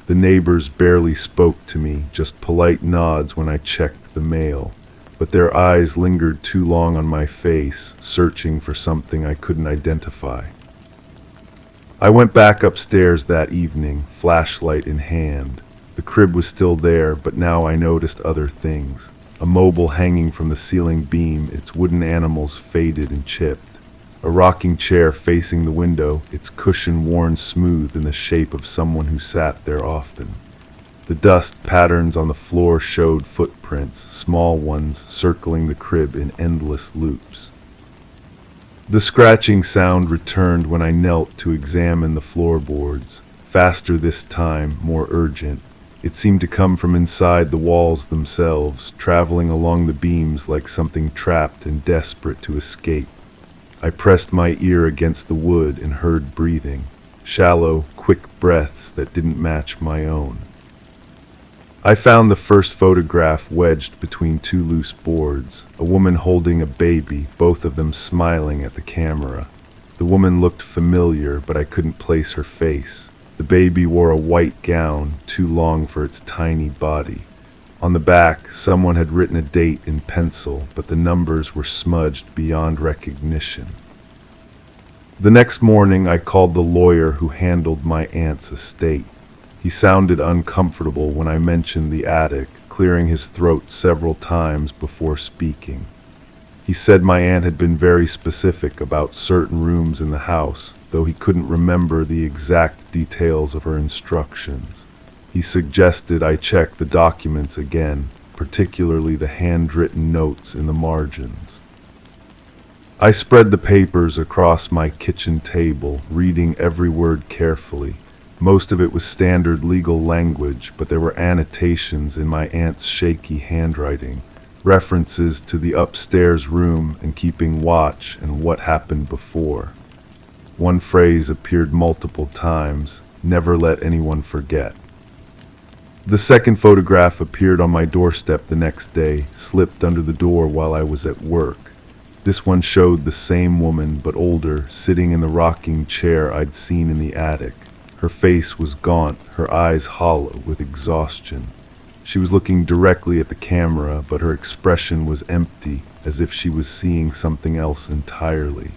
The neighbors barely spoke to me, just polite nods when I checked the mail, but their eyes lingered too long on my face, searching for something I couldn't identify. I went back upstairs that evening, flashlight in hand. The crib was still there, but now I noticed other things. A mobile hanging from the ceiling beam, its wooden animals faded and chipped. A rocking chair facing the window, its cushion worn smooth in the shape of someone who sat there often. The dust patterns on the floor showed footprints, small ones circling the crib in endless loops. The scratching sound returned when I knelt to examine the floorboards. Faster this time, more urgent. It seemed to come from inside the walls themselves, traveling along the beams like something trapped and desperate to escape. I pressed my ear against the wood and heard breathing, shallow, quick breaths that didn't match my own. I found the first photograph wedged between two loose boards, a woman holding a baby, both of them smiling at the camera. The woman looked familiar, but I couldn't place her face. The baby wore a white gown, too long for its tiny body. On the back, someone had written a date in pencil, but the numbers were smudged beyond recognition. The next morning, I called the lawyer who handled my aunt's estate. He sounded uncomfortable when I mentioned the attic, clearing his throat several times before speaking. He said my aunt had been very specific about certain rooms in the house, though he couldn't remember the exact details of her instructions. He suggested I check the documents again, particularly the handwritten notes in the margins. I spread the papers across my kitchen table, reading every word carefully. Most of it was standard legal language, but there were annotations in my aunt's shaky handwriting, references to the upstairs room and keeping watch and what happened before. One phrase appeared multiple times, never let anyone forget. The second photograph appeared on my doorstep the next day, slipped under the door while I was at work. This one showed the same woman, but older, sitting in the rocking chair I'd seen in the attic. Her face was gaunt, her eyes hollow with exhaustion. She was looking directly at the camera, but her expression was empty, as if she was seeing something else entirely.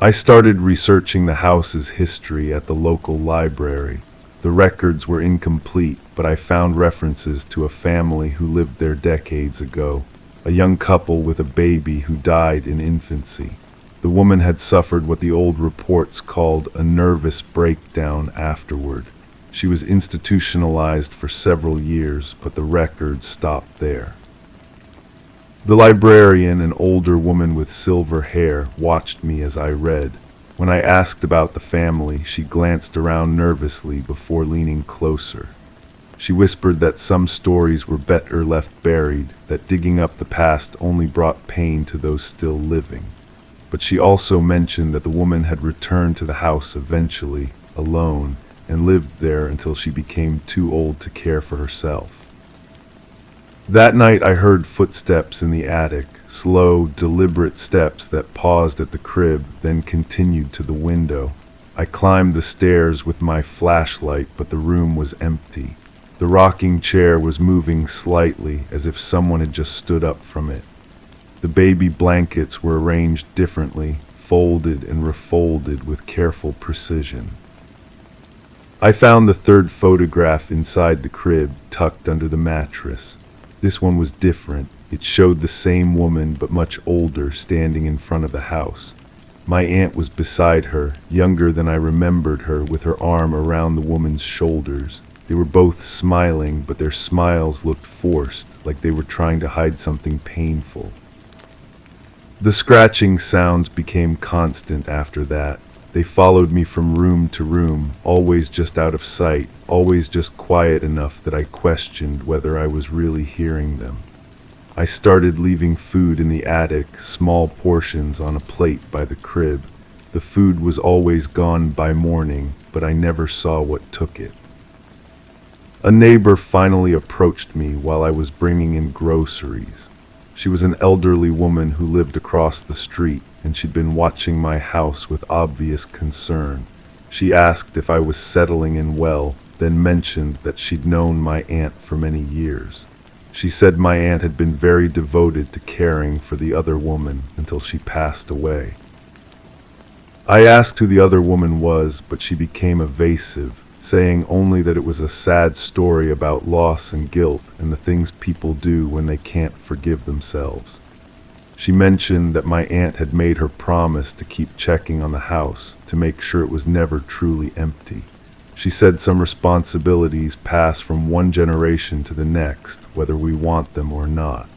I started researching the house's history at the local library. The records were incomplete, but I found references to a family who lived there decades ago, a young couple with a baby who died in infancy. The woman had suffered what the old reports called a nervous breakdown afterward. She was institutionalized for several years, but the records stopped there. The librarian, an older woman with silver hair, watched me as I read. When I asked about the family, she glanced around nervously before leaning closer. She whispered that some stories were better left buried, that digging up the past only brought pain to those still living. But she also mentioned that the woman had returned to the house eventually, alone, and lived there until she became too old to care for herself. That night I heard footsteps in the attic, slow, deliberate steps that paused at the crib, then continued to the window. I climbed the stairs with my flashlight, but the room was empty. The rocking chair was moving slightly, as if someone had just stood up from it. The baby blankets were arranged differently, folded and refolded with careful precision. I found the third photograph inside the crib, tucked under the mattress. This one was different. It showed the same woman, but much older, standing in front of the house. My aunt was beside her, younger than I remembered her, with her arm around the woman's shoulders. They were both smiling, but their smiles looked forced, like they were trying to hide something painful. The scratching sounds became constant after that. They followed me from room to room, always just out of sight, always just quiet enough that I questioned whether I was really hearing them. I started leaving food in the attic, small portions on a plate by the crib. The food was always gone by morning, but I never saw what took it. A neighbor finally approached me while I was bringing in groceries. She was an elderly woman who lived across the street, and she'd been watching my house with obvious concern. She asked if I was settling in well, then mentioned that she'd known my aunt for many years. She said my aunt had been very devoted to caring for the other woman until she passed away. I asked who the other woman was, but she became evasive, saying only that it was a sad story about loss and guilt and the things people do when they can't forgive themselves. She mentioned that my aunt had made her promise to keep checking on the house to make sure it was never truly empty. She said some responsibilities pass from one generation to the next, whether we want them or not.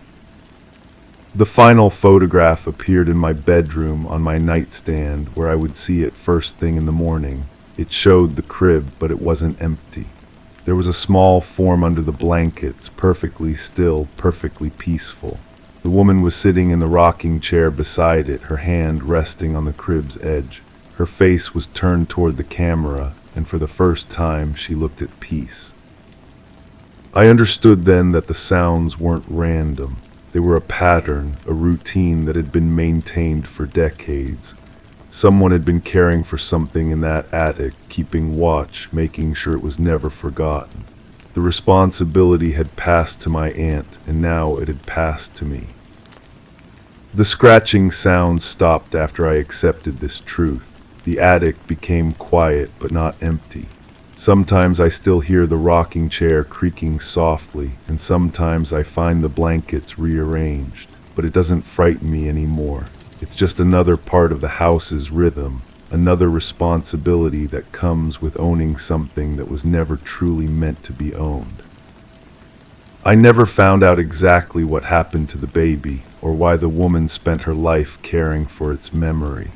The final photograph appeared in my bedroom on my nightstand, where I would see it first thing in the morning. It showed the crib, but it wasn't empty. There was a small form under the blankets, perfectly still, perfectly peaceful. The woman was sitting in the rocking chair beside it, her hand resting on the crib's edge. Her face was turned toward the camera, and for the first time she looked at peace. I understood then that the sounds weren't random. They were a pattern, a routine that had been maintained for decades. Someone had been caring for something in that attic, keeping watch, making sure it was never forgotten. The responsibility had passed to my aunt, and now it had passed to me. The scratching sound stopped after I accepted this truth. The attic became quiet, but not empty. Sometimes I still hear the rocking chair creaking softly, and sometimes I find the blankets rearranged, but it doesn't frighten me anymore. It's just another part of the house's rhythm, another responsibility that comes with owning something that was never truly meant to be owned. I never found out exactly what happened to the baby, or why the woman spent her life caring for its memory.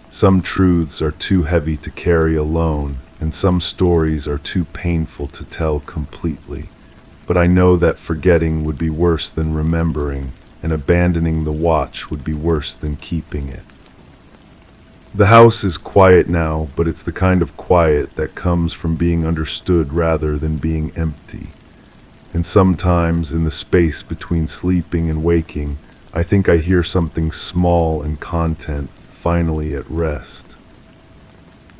Some truths are too heavy to carry alone, and some stories are too painful to tell completely. But I know that forgetting would be worse than remembering, and abandoning the watch would be worse than keeping it. The house is quiet now, but it's the kind of quiet that comes from being understood rather than being empty. And sometimes, in the space between sleeping and waking, I think I hear something small and content finally at rest.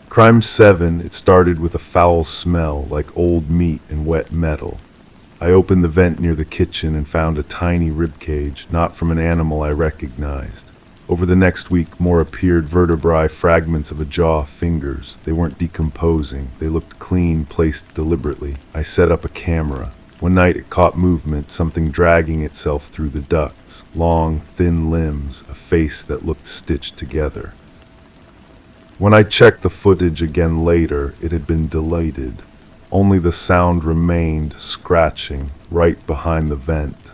Crime 7, it started with a foul smell like old meat and wet metal. I opened the vent near the kitchen and found a tiny ribcage, not from an animal I recognized. Over the next week, more appeared: vertebrae, fragments of a jaw, fingers. They weren't decomposing. They looked clean, placed deliberately. I set up a camera. One night it caught movement, something dragging itself through the ducts. Long, thin limbs, a face that looked stitched together. When I checked the footage again later, it had been deleted. Only the sound remained, scratching, right behind the vent.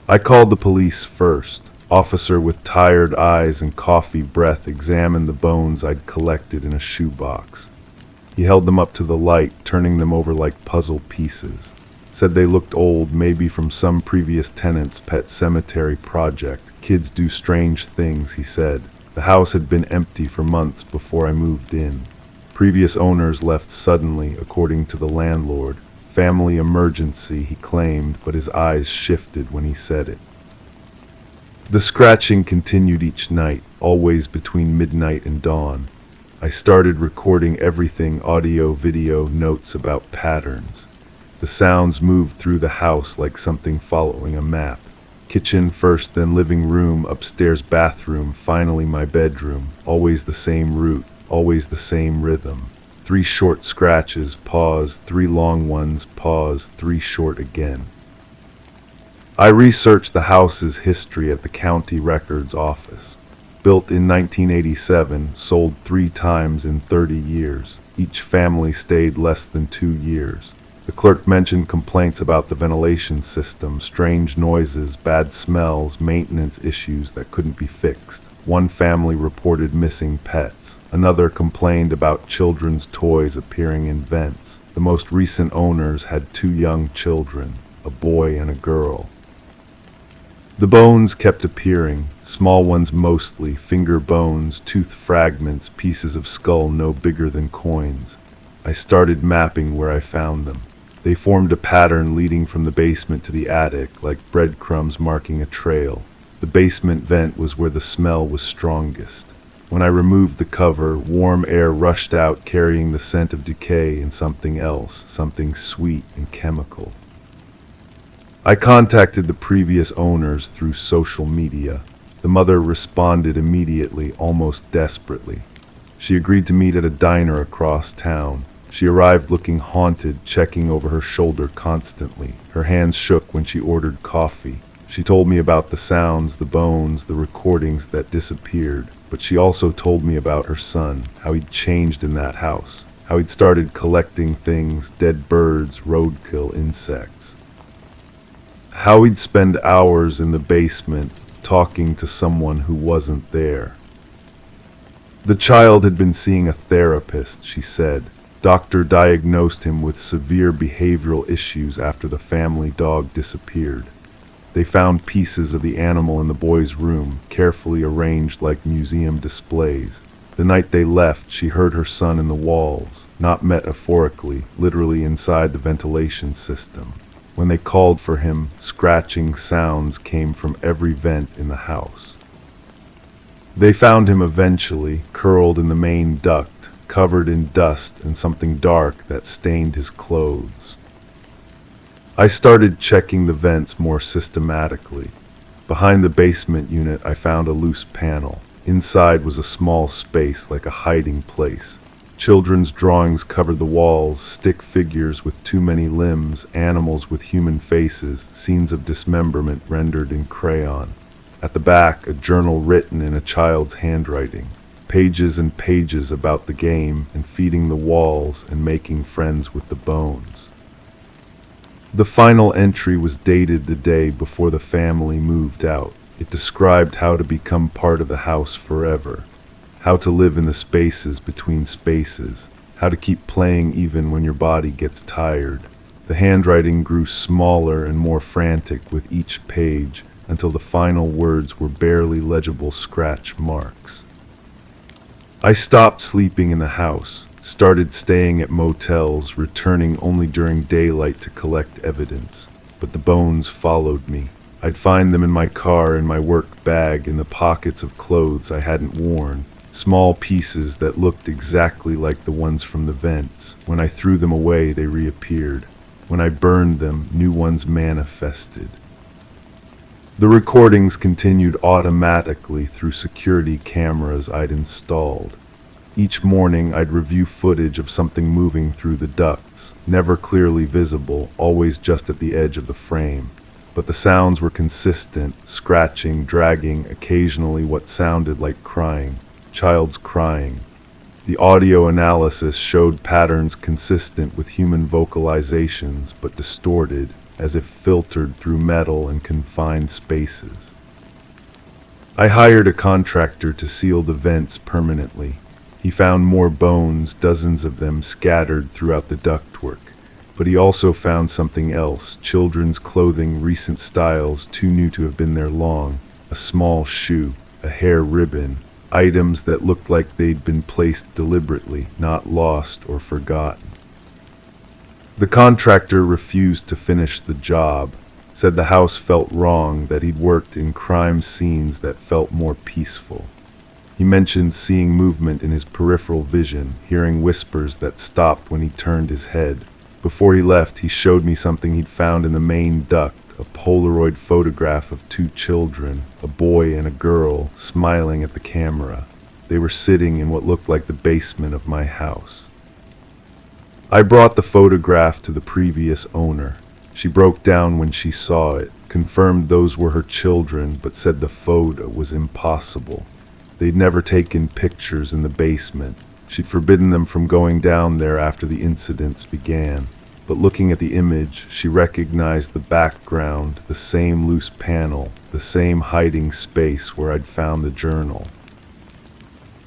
I called the police first. Officer with tired eyes and coffee breath examined the bones I'd collected in a shoebox. He held them up to the light, turning them over like puzzle pieces. Said they looked old, maybe from some previous tenant's pet cemetery project. Kids do strange things, he said. The house had been empty for months before I moved in. Previous owners left suddenly, according to the landlord. Family emergency, he claimed, but his eyes shifted when he said it. The scratching continued each night, always between midnight and dawn. I started recording everything: audio, video, notes about patterns. The sounds moved through the house like something following a map. Kitchen first, then living room, upstairs bathroom, finally my bedroom. Always the same route, always the same rhythm. 3 short scratches, pause, 3 long ones, pause, 3 short again. I researched the house's history at the county records office. Built in 1987, sold 3 times in 30 years. Each family stayed less than 2 years. The clerk mentioned complaints about the ventilation system, strange noises, bad smells, maintenance issues that couldn't be fixed. One family reported missing pets. Another complained about children's toys appearing in vents. The most recent owners had 2 young children, a boy and a girl. The bones kept appearing, small ones mostly, finger bones, tooth fragments, pieces of skull no bigger than coins. I started mapping where I found them. They formed a pattern leading from the basement to the attic, like breadcrumbs marking a trail. The basement vent was where the smell was strongest. When I removed the cover, warm air rushed out carrying the scent of decay and something else, something sweet and chemical. I contacted the previous owners through social media. The mother responded immediately, almost desperately. She agreed to meet at a diner across town. She arrived looking haunted, checking over her shoulder constantly. Her hands shook when she ordered coffee. She told me about the sounds, the bones, the recordings that disappeared. But she also told me about her son, how he'd changed in that house, how he'd started collecting things, dead birds, roadkill, insects. How he'd spend hours in the basement talking to someone who wasn't there. The child had been seeing a therapist, she said. Doctor diagnosed him with severe behavioral issues after the family dog disappeared. They found pieces of the animal in the boy's room, carefully arranged like museum displays. The night they left, she heard her son in the walls, not metaphorically, literally inside the ventilation system. When they called for him, scratching sounds came from every vent in the house. They found him eventually, curled in the main duct, covered in dust and something dark that stained his clothes. I started checking the vents more systematically. Behind the basement unit, I found a loose panel. Inside was a small space like a hiding place. Children's drawings covered the walls, stick figures with too many limbs, animals with human faces, scenes of dismemberment rendered in crayon. At the back, a journal written in a child's handwriting. Pages and pages about the game and feeding the walls and making friends with the bones. The final entry was dated the day before the family moved out. It described how to become part of the house forever, how to live in the spaces between spaces, how to keep playing even when your body gets tired. The handwriting grew smaller and more frantic with each page until the final words were barely legible scratch marks. I stopped sleeping in the house. Started staying at motels, returning only during daylight to collect evidence. But the bones followed me. I'd find them in my car, in my work bag, in the pockets of clothes I hadn't worn. Small pieces that looked exactly like the ones from the vents. When I threw them away, they reappeared. When I burned them, new ones manifested. The recordings continued automatically through security cameras I'd installed. Each morning, I'd review footage of something moving through the ducts, never clearly visible, always just at the edge of the frame. But the sounds were consistent, scratching, dragging, occasionally what sounded like crying, child's crying. The audio analysis showed patterns consistent with human vocalizations, but distorted, as if filtered through metal and confined spaces. I hired a contractor to seal the vents permanently. He found more bones, dozens of them scattered throughout the ductwork. But he also found something else, children's clothing, recent styles, too new to have been there long, a small shoe, a hair ribbon, items that looked like they'd been placed deliberately, not lost or forgotten. The contractor refused to finish the job, said the house felt wrong, that he'd worked in crime scenes that felt more peaceful. He mentioned seeing movement in his peripheral vision, hearing whispers that stopped when he turned his head. Before he left, he showed me something he'd found in the main duct, a Polaroid photograph of two children, a boy and a girl, smiling at the camera. They were sitting in what looked like the basement of my house. I brought the photograph to the previous owner. She broke down when she saw it, confirmed those were her children, but said the photo was impossible. They'd never taken pictures in the basement. She'd forbidden them from going down there after the incidents began. But looking at the image, she recognized the background, the same loose panel, the same hiding space where I'd found the journal.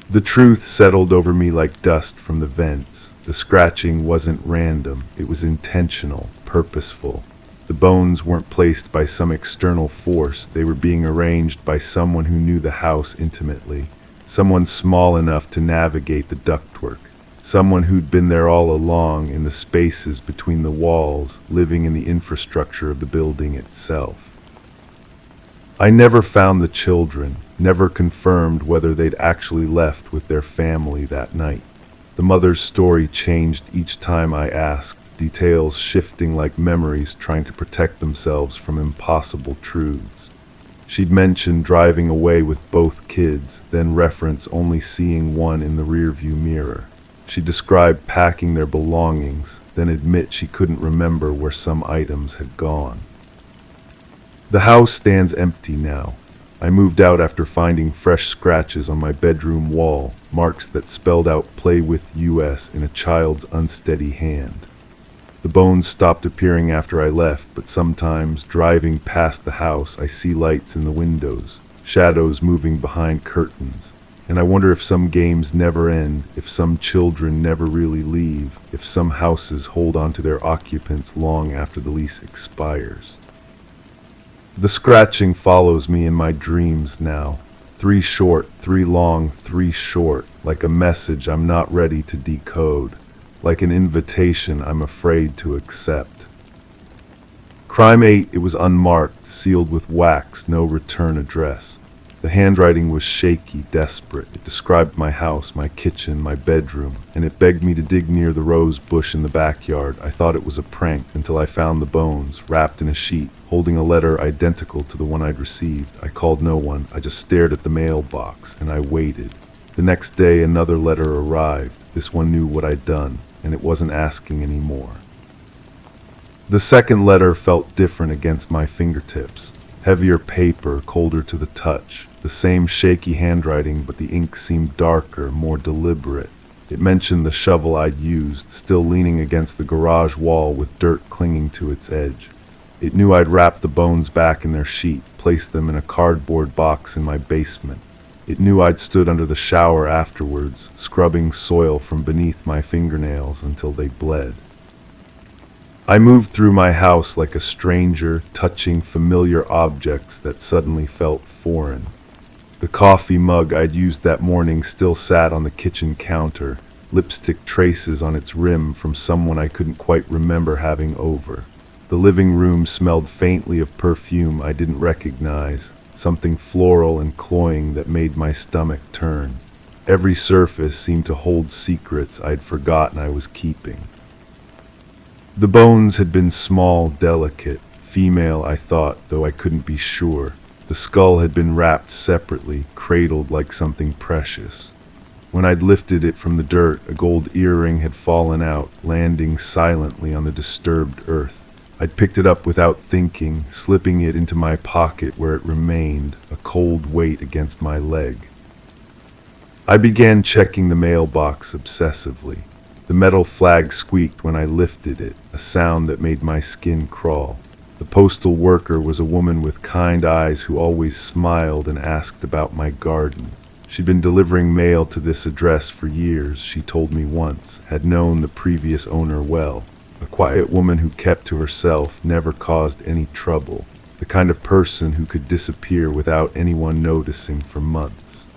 The truth settled over me like dust from the vents. The scratching wasn't random. It was intentional, purposeful. The bones weren't placed by some external force. They were being arranged by someone who knew the house intimately, someone small enough to navigate the ductwork, someone who'd been there all along in the spaces between the walls, living in the infrastructure of the building itself. I never found the children, never confirmed whether they'd actually left with their family that night. The mother's story changed each time I asked, details shifting like memories trying to protect themselves from impossible truths. She'd mention driving away with both kids, then reference only seeing one in the rearview mirror. She described packing their belongings, then admit she couldn't remember where some items had gone. The house stands empty now. I moved out after finding fresh scratches on my bedroom wall, marks that spelled out "Play with US" in a child's unsteady hand. The bones stopped appearing after I left, but sometimes, driving past the house, I see lights in the windows, shadows moving behind curtains. And I wonder if some games never end, if some children never really leave, if some houses hold on to their occupants long after the lease expires. The scratching follows me in my dreams now. 3 short, 3 long, 3 short, like a message I'm not ready to decode, like an invitation I'm afraid to accept. Crime 8, it was unmarked, sealed with wax, no return address. The handwriting was shaky, desperate. It described my house, my kitchen, my bedroom, and it begged me to dig near the rose bush in the backyard. I thought it was a prank until I found the bones, wrapped in a sheet, holding a letter identical to the one I'd received. I called no one. I just stared at the mailbox, and I waited. The next day, another letter arrived. This one knew what I'd done, and it wasn't asking anymore. The second letter felt different against my fingertips. Heavier paper, colder to the touch. The same shaky handwriting, but the ink seemed darker, more deliberate. It mentioned the shovel I'd used, still leaning against the garage wall with dirt clinging to its edge. It knew I'd wrapped the bones back in their sheet, placed them in a cardboard box in my basement. It knew I'd stood under the shower afterwards, scrubbing soil from beneath my fingernails until they bled. I moved through my house like a stranger, touching familiar objects that suddenly felt foreign. The coffee mug I'd used that morning still sat on the kitchen counter, lipstick traces on its rim from someone I couldn't quite remember having over. The living room smelled faintly of perfume I didn't recognize, something floral and cloying that made my stomach turn. Every surface seemed to hold secrets I'd forgotten I was keeping. The bones had been small, delicate, female I thought, though I couldn't be sure. The skull had been wrapped separately, cradled like something precious. When I'd lifted it from the dirt, a gold earring had fallen out, landing silently on the disturbed earth. I'd picked it up without thinking, slipping it into my pocket where it remained, a cold weight against my leg. I began checking the mailbox obsessively. The metal flag squeaked when I lifted it, a sound that made my skin crawl. The postal worker was a woman with kind eyes who always smiled and asked about my garden. She'd been delivering mail to this address for years, she told me once, had known the previous owner well. A quiet woman who kept to herself, never caused any trouble. The kind of person who could disappear without anyone noticing for months.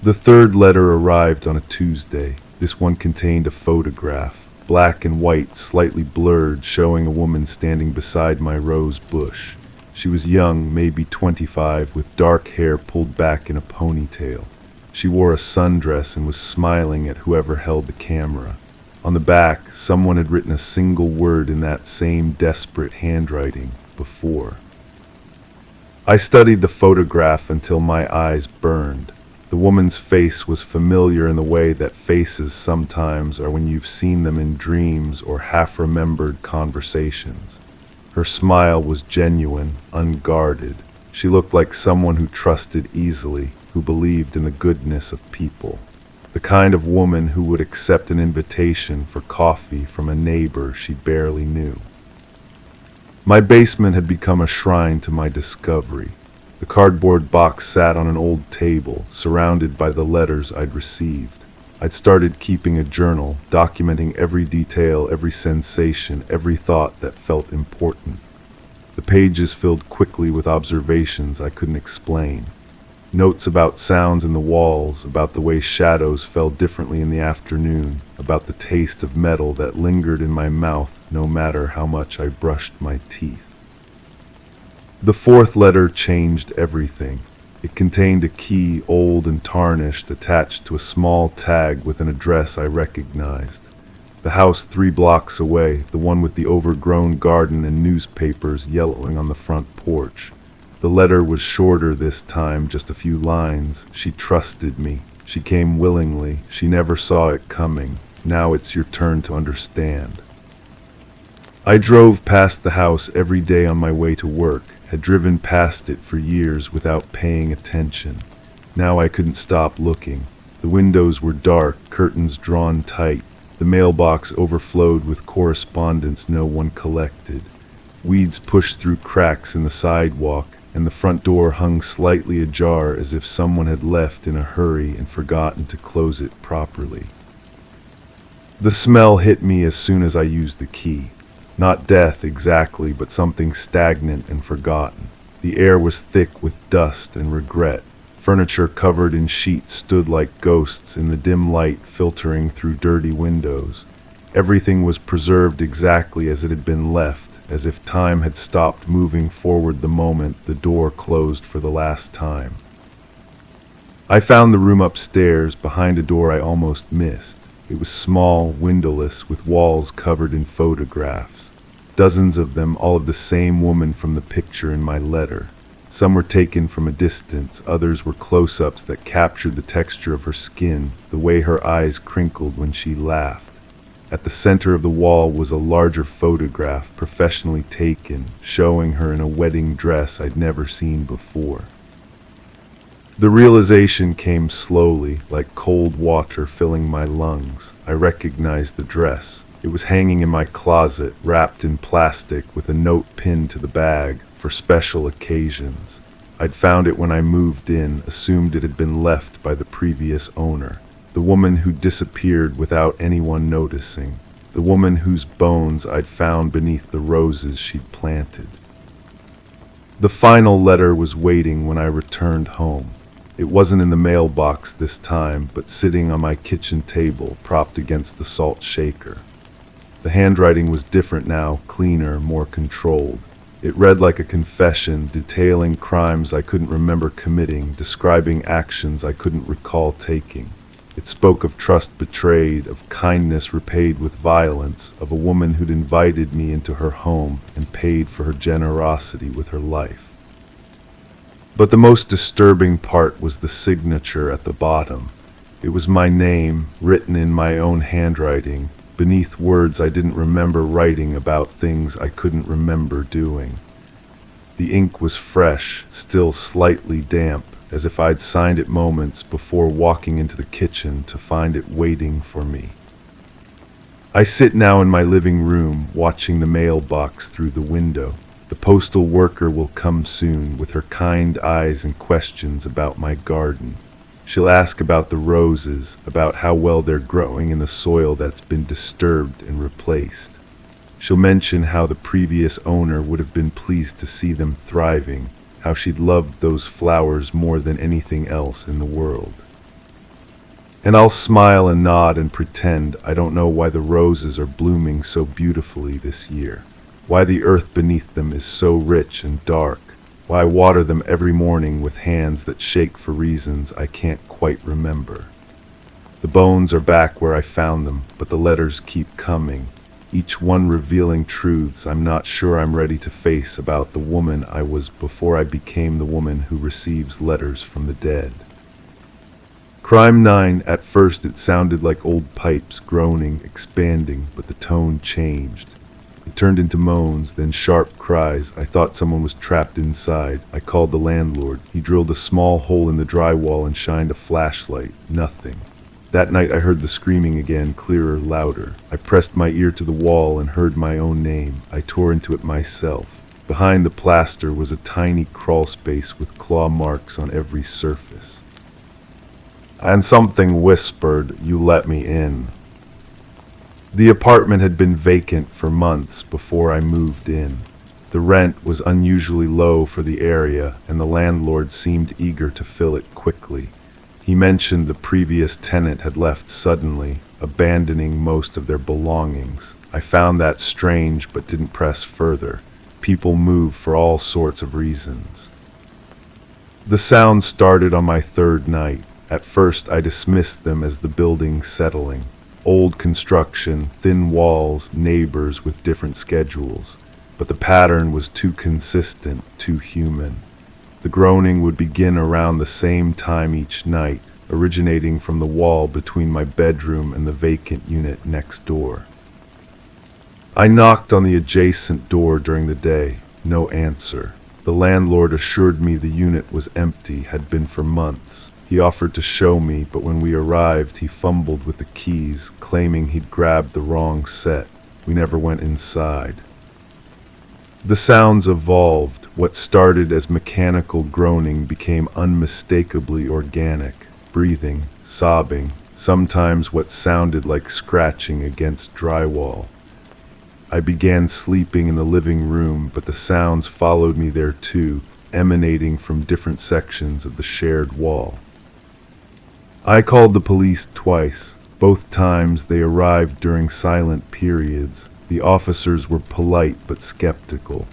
The third letter arrived on a Tuesday. This one contained a photograph. Black and white, slightly blurred, showing a woman standing beside my rose bush. She was young, maybe 25, with dark hair pulled back in a ponytail. She wore a sundress and was smiling at whoever held the camera. On the back, someone had written a single word in that same desperate handwriting, before. I studied the photograph until my eyes burned. The woman's face was familiar in the way that faces sometimes are when you've seen them in dreams or half-remembered conversations. Her smile was genuine, unguarded. She looked like someone who trusted easily, who believed in the goodness of people. The kind of woman who would accept an invitation for coffee from a neighbor she barely knew. My basement had become a shrine to my discovery. The cardboard box sat on an old table, surrounded by the letters I'd received. I'd started keeping a journal, documenting every detail, every sensation, every thought that felt important. The pages filled quickly with observations I couldn't explain. Notes about sounds in the walls, about the way shadows fell differently in the afternoon, about the taste of metal that lingered in my mouth no matter how much I brushed my teeth. The fourth letter changed everything. It contained a key, old and tarnished, attached to a small tag with an address I recognized. The house 3 blocks away, the one with the overgrown garden and newspapers yellowing on the front porch. The letter was shorter this time, just a few lines. She trusted me. She came willingly. She never saw it coming. Now it's your turn to understand. I drove past the house every day on my way to work, had driven past it for years without paying attention. Now I couldn't stop looking. The windows were dark, curtains drawn tight. The mailbox overflowed with correspondence no one collected. Weeds pushed through cracks in the sidewalk, and the front door hung slightly ajar as if someone had left in a hurry and forgotten to close it properly. The smell hit me as soon as I used the key. Not death exactly, but something stagnant and forgotten. The air was thick with dust and regret. Furniture covered in sheets stood like ghosts in the dim light filtering through dirty windows. Everything was preserved exactly as it had been left, as if time had stopped moving forward the moment the door closed for the last time. I found the room upstairs, behind a door I almost missed. It was small, windowless, with walls covered in photographs. Dozens of them, all of the same woman from the picture in my letter. Some were taken from a distance, others were close-ups that captured the texture of her skin, the way her eyes crinkled when she laughed. At the center of the wall was a larger photograph, professionally taken, showing her in a wedding dress I'd never seen before. The realization came slowly, like cold water filling my lungs. I recognized the dress. It was hanging in my closet, wrapped in plastic, with a note pinned to the bag, for special occasions. I'd found it when I moved in, assumed it had been left by the previous owner. The woman who disappeared without anyone noticing. The woman whose bones I'd found beneath the roses she'd planted. The final letter was waiting when I returned home. It wasn't in the mailbox this time, but sitting on my kitchen table, propped against the salt shaker. The handwriting was different now, cleaner, more controlled. It read like a confession, detailing crimes I couldn't remember committing, describing actions I couldn't recall taking. It spoke of trust betrayed, of kindness repaid with violence, of a woman who'd invited me into her home and paid for her generosity with her life. But the most disturbing part was the signature at the bottom. It was my name, written in my own handwriting, beneath words I didn't remember writing about things I couldn't remember doing. The ink was fresh, still slightly damp, as if I'd signed it moments before walking into the kitchen to find it waiting for me. I sit now in my living room, watching the mailbox through the window. The postal worker will come soon, with her kind eyes and questions about my garden. She'll ask about the roses, about how well they're growing in the soil that's been disturbed and replaced. She'll mention how the previous owner would have been pleased to see them thriving, how she'd loved those flowers more than anything else in the world. And I'll smile and nod and pretend I don't know why the roses are blooming so beautifully this year, why the earth beneath them is so rich and dark, why I water them every morning with hands that shake for reasons I can't quite remember. The bones are back where I found them, but the letters keep coming, each one revealing truths I'm not sure I'm ready to face about the woman I was before I became the woman who receives letters from the dead. Crime 9, at first it sounded like old pipes groaning, expanding, but the tone changed. It turned into moans, then sharp cries. I thought someone was trapped inside. I called the landlord. He drilled a small hole in the drywall and shined a flashlight. Nothing. That night I heard the screaming again, clearer, louder. I pressed my ear to the wall and heard my own name. I tore into it myself. Behind the plaster was a tiny crawl space with claw marks on every surface. And something whispered, "You let me in." The apartment had been vacant for months before I moved in. The rent was unusually low for the area, and the landlord seemed eager to fill it quickly. He mentioned the previous tenant had left suddenly, abandoning most of their belongings. I found that strange but didn't press further. People move for all sorts of reasons. The sounds started on my third night. At first, I dismissed them as the building settling. Old construction, thin walls, neighbors with different schedules. But the pattern was too consistent, too human. The groaning would begin around the same time each night, originating from the wall between my bedroom and the vacant unit next door. I knocked on the adjacent door during the day. No answer. The landlord assured me the unit was empty, had been for months. He offered to show me, but when we arrived, he fumbled with the keys, claiming he'd grabbed the wrong set. We never went inside. The sounds evolved. What started as mechanical groaning became unmistakably organic. Breathing, sobbing, sometimes what sounded like scratching against drywall. I began sleeping in the living room, but the sounds followed me there too, emanating from different sections of the shared wall. I called the police twice. Both times they arrived during silent periods. The officers were polite but skeptical.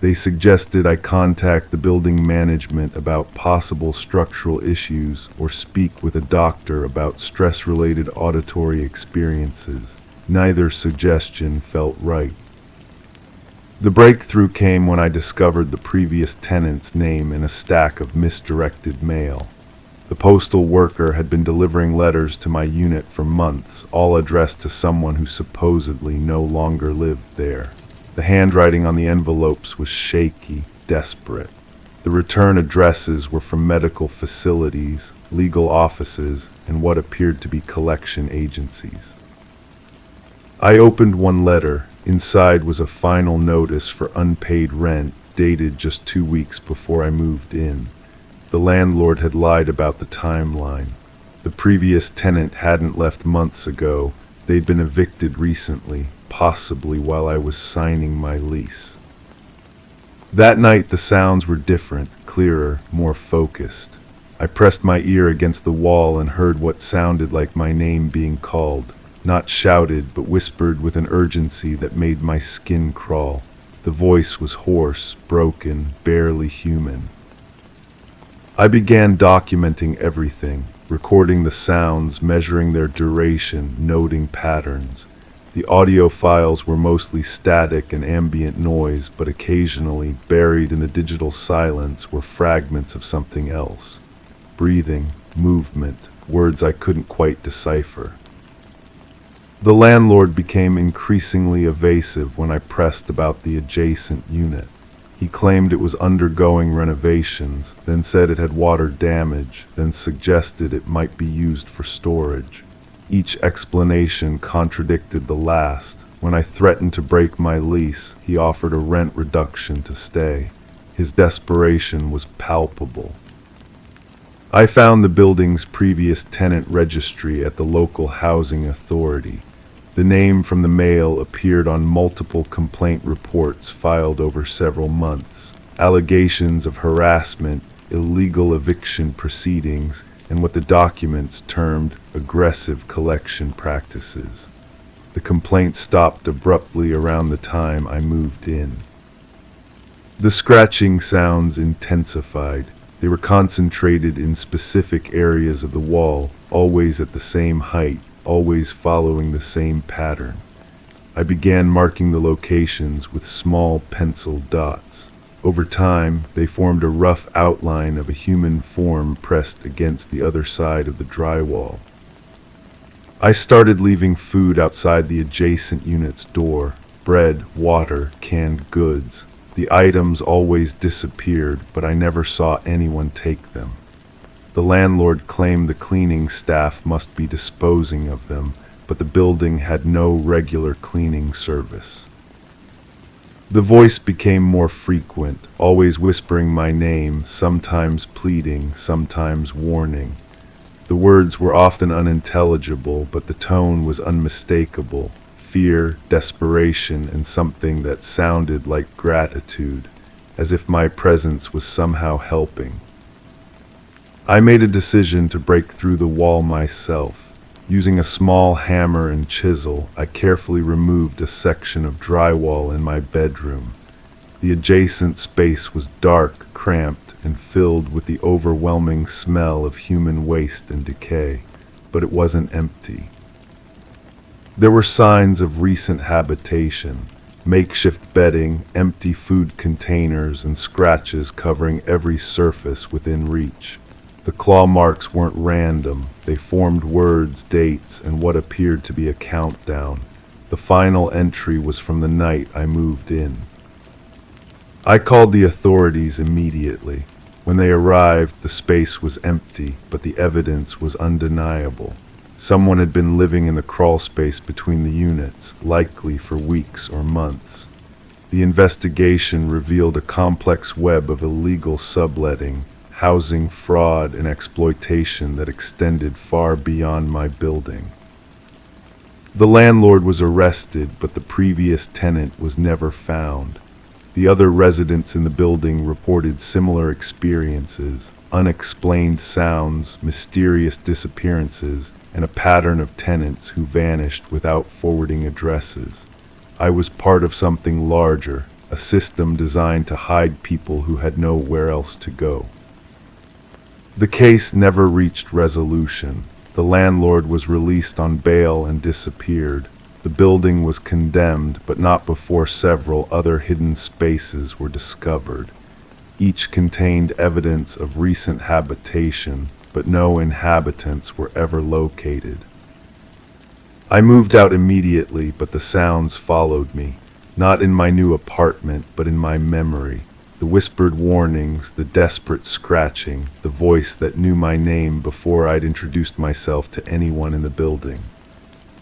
They suggested I contact the building management about possible structural issues or speak with a doctor about stress-related auditory experiences. Neither suggestion felt right. The breakthrough came when I discovered the previous tenant's name in a stack of misdirected mail. The postal worker had been delivering letters to my unit for months, all addressed to someone who supposedly no longer lived there. The handwriting on the envelopes was shaky, desperate. The return addresses were from medical facilities, legal offices, and what appeared to be collection agencies. I opened one letter. Inside was a final notice for unpaid rent, dated just 2 weeks before I moved in. The landlord had lied about the timeline. The previous tenant hadn't left months ago. They'd been evicted recently, possibly while I was signing my lease. That night the sounds were different, clearer, more focused. I pressed my ear against the wall and heard what sounded like my name being called. Not shouted, but whispered with an urgency that made my skin crawl. The voice was hoarse, broken, barely human. I began documenting everything, recording the sounds, measuring their duration, noting patterns. The audio files were mostly static and ambient noise, but occasionally, buried in the digital silence, were fragments of something else. Breathing, movement, words I couldn't quite decipher. The landlord became increasingly evasive when I pressed about the adjacent unit. He claimed it was undergoing renovations, then said it had water damage, then suggested it might be used for storage. Each explanation contradicted the last. When I threatened to break my lease, he offered a rent reduction to stay. His desperation was palpable. I found the building's previous tenant registry at the local housing authority. The name from the mail appeared on multiple complaint reports filed over several months. Allegations of harassment, illegal eviction proceedings, and what the documents termed aggressive collection practices. The complaint stopped abruptly around the time I moved in. The scratching sounds intensified. They were concentrated in specific areas of the wall, always at the same height, always following the same pattern. I began marking the locations with small pencil dots. Over time, they formed a rough outline of a human form pressed against the other side of the drywall. I started leaving food outside the adjacent unit's door: bread, water, canned goods. The items always disappeared, but I never saw anyone take them. The landlord claimed the cleaning staff must be disposing of them, but the building had no regular cleaning service. The voice became more frequent, always whispering my name, sometimes pleading, sometimes warning. The words were often unintelligible, but the tone was unmistakable. Fear, desperation, and something that sounded like gratitude, as if my presence was somehow helping. I made a decision to break through the wall myself. Using a small hammer and chisel, I carefully removed a section of drywall in my bedroom. The adjacent space was dark, cramped, and filled with the overwhelming smell of human waste and decay, but it wasn't empty. There were signs of recent habitation, makeshift bedding, empty food containers, and scratches covering every surface within reach. The claw marks weren't random, they formed words, dates, and what appeared to be a countdown. The final entry was from the night I moved in. I called the authorities immediately. When they arrived, the space was empty, but the evidence was undeniable. Someone had been living in the crawl space between the units, likely for weeks or months. The investigation revealed a complex web of illegal subletting, housing fraud, and exploitation that extended far beyond my building. The landlord was arrested, but the previous tenant was never found. The other residents in the building reported similar experiences, unexplained sounds, mysterious disappearances, and a pattern of tenants who vanished without forwarding addresses. I was part of something larger, a system designed to hide people who had nowhere else to go. The case never reached resolution. The landlord was released on bail and disappeared. The building was condemned, but not before several other hidden spaces were discovered. Each contained evidence of recent habitation, but no inhabitants were ever located. I moved out immediately, but the sounds followed me, not in my new apartment, but in my memory. The whispered warnings, the desperate scratching, the voice that knew my name before I'd introduced myself to anyone in the building.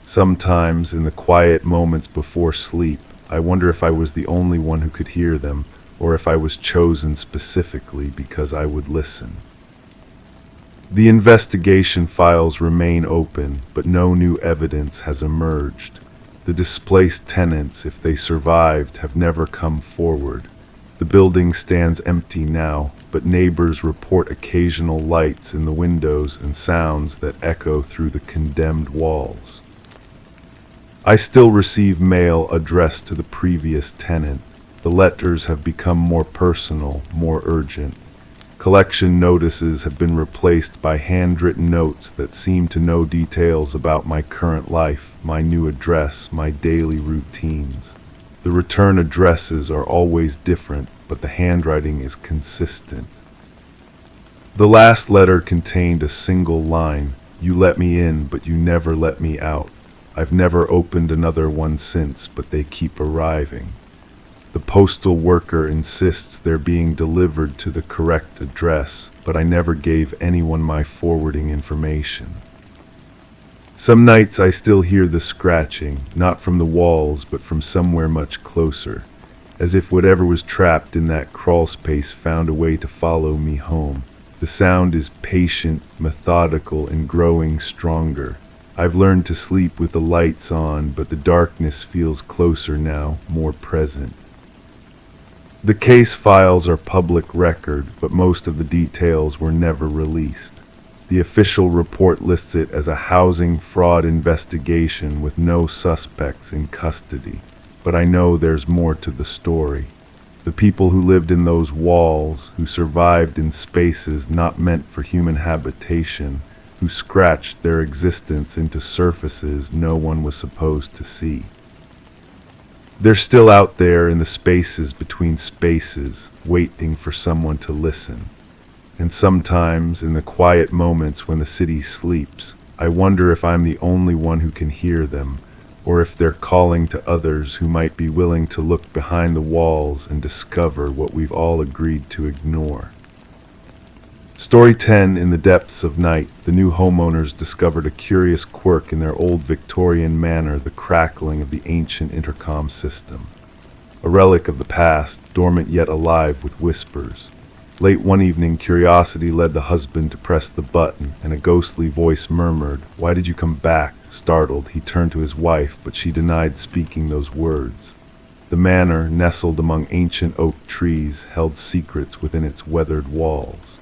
Sometimes, in the quiet moments before sleep, I wonder if I was the only one who could hear them, or if I was chosen specifically because I would listen. The investigation files remain open, but no new evidence has emerged. The displaced tenants, if they survived, have never come forward. The building stands empty now, but neighbors report occasional lights in the windows and sounds that echo through the condemned walls. I still receive mail addressed to the previous tenant. The letters have become more personal, more urgent. Collection notices have been replaced by handwritten notes that seem to know details about my current life, my new address, my daily routines. The return addresses are always different, but the handwriting is consistent. The last letter contained a single line, "You let me in, but you never let me out." I've never opened another one since, but they keep arriving. The postal worker insists they're being delivered to the correct address, but I never gave anyone my forwarding information. Some nights I still hear the scratching, not from the walls, but from somewhere much closer, as if whatever was trapped in that crawl space found a way to follow me home. The sound is patient, methodical, and growing stronger. I've learned to sleep with the lights on, but the darkness feels closer now, more present. The case files are public record, but most of the details were never released. The official report lists it as a housing fraud investigation with no suspects in custody, but I know there's more to the story. The people who lived in those walls, who survived in spaces not meant for human habitation, who scratched their existence into surfaces no one was supposed to see. They're still out there in the spaces between spaces, waiting for someone to listen. And sometimes, in the quiet moments when the city sleeps, I wonder if I'm the only one who can hear them, or if they're calling to others who might be willing to look behind the walls and discover what we've all agreed to ignore. Story 10. In the depths of night, the new homeowners discovered a curious quirk in their old Victorian manor, the crackling of the ancient intercom system. A relic of the past, dormant yet alive with whispers. Late one evening, curiosity led the husband to press the button, and a ghostly voice murmured, "Why did you come back?" Startled, he turned to his wife, but she denied speaking those words. The manor, nestled among ancient oak trees, held secrets within its weathered walls.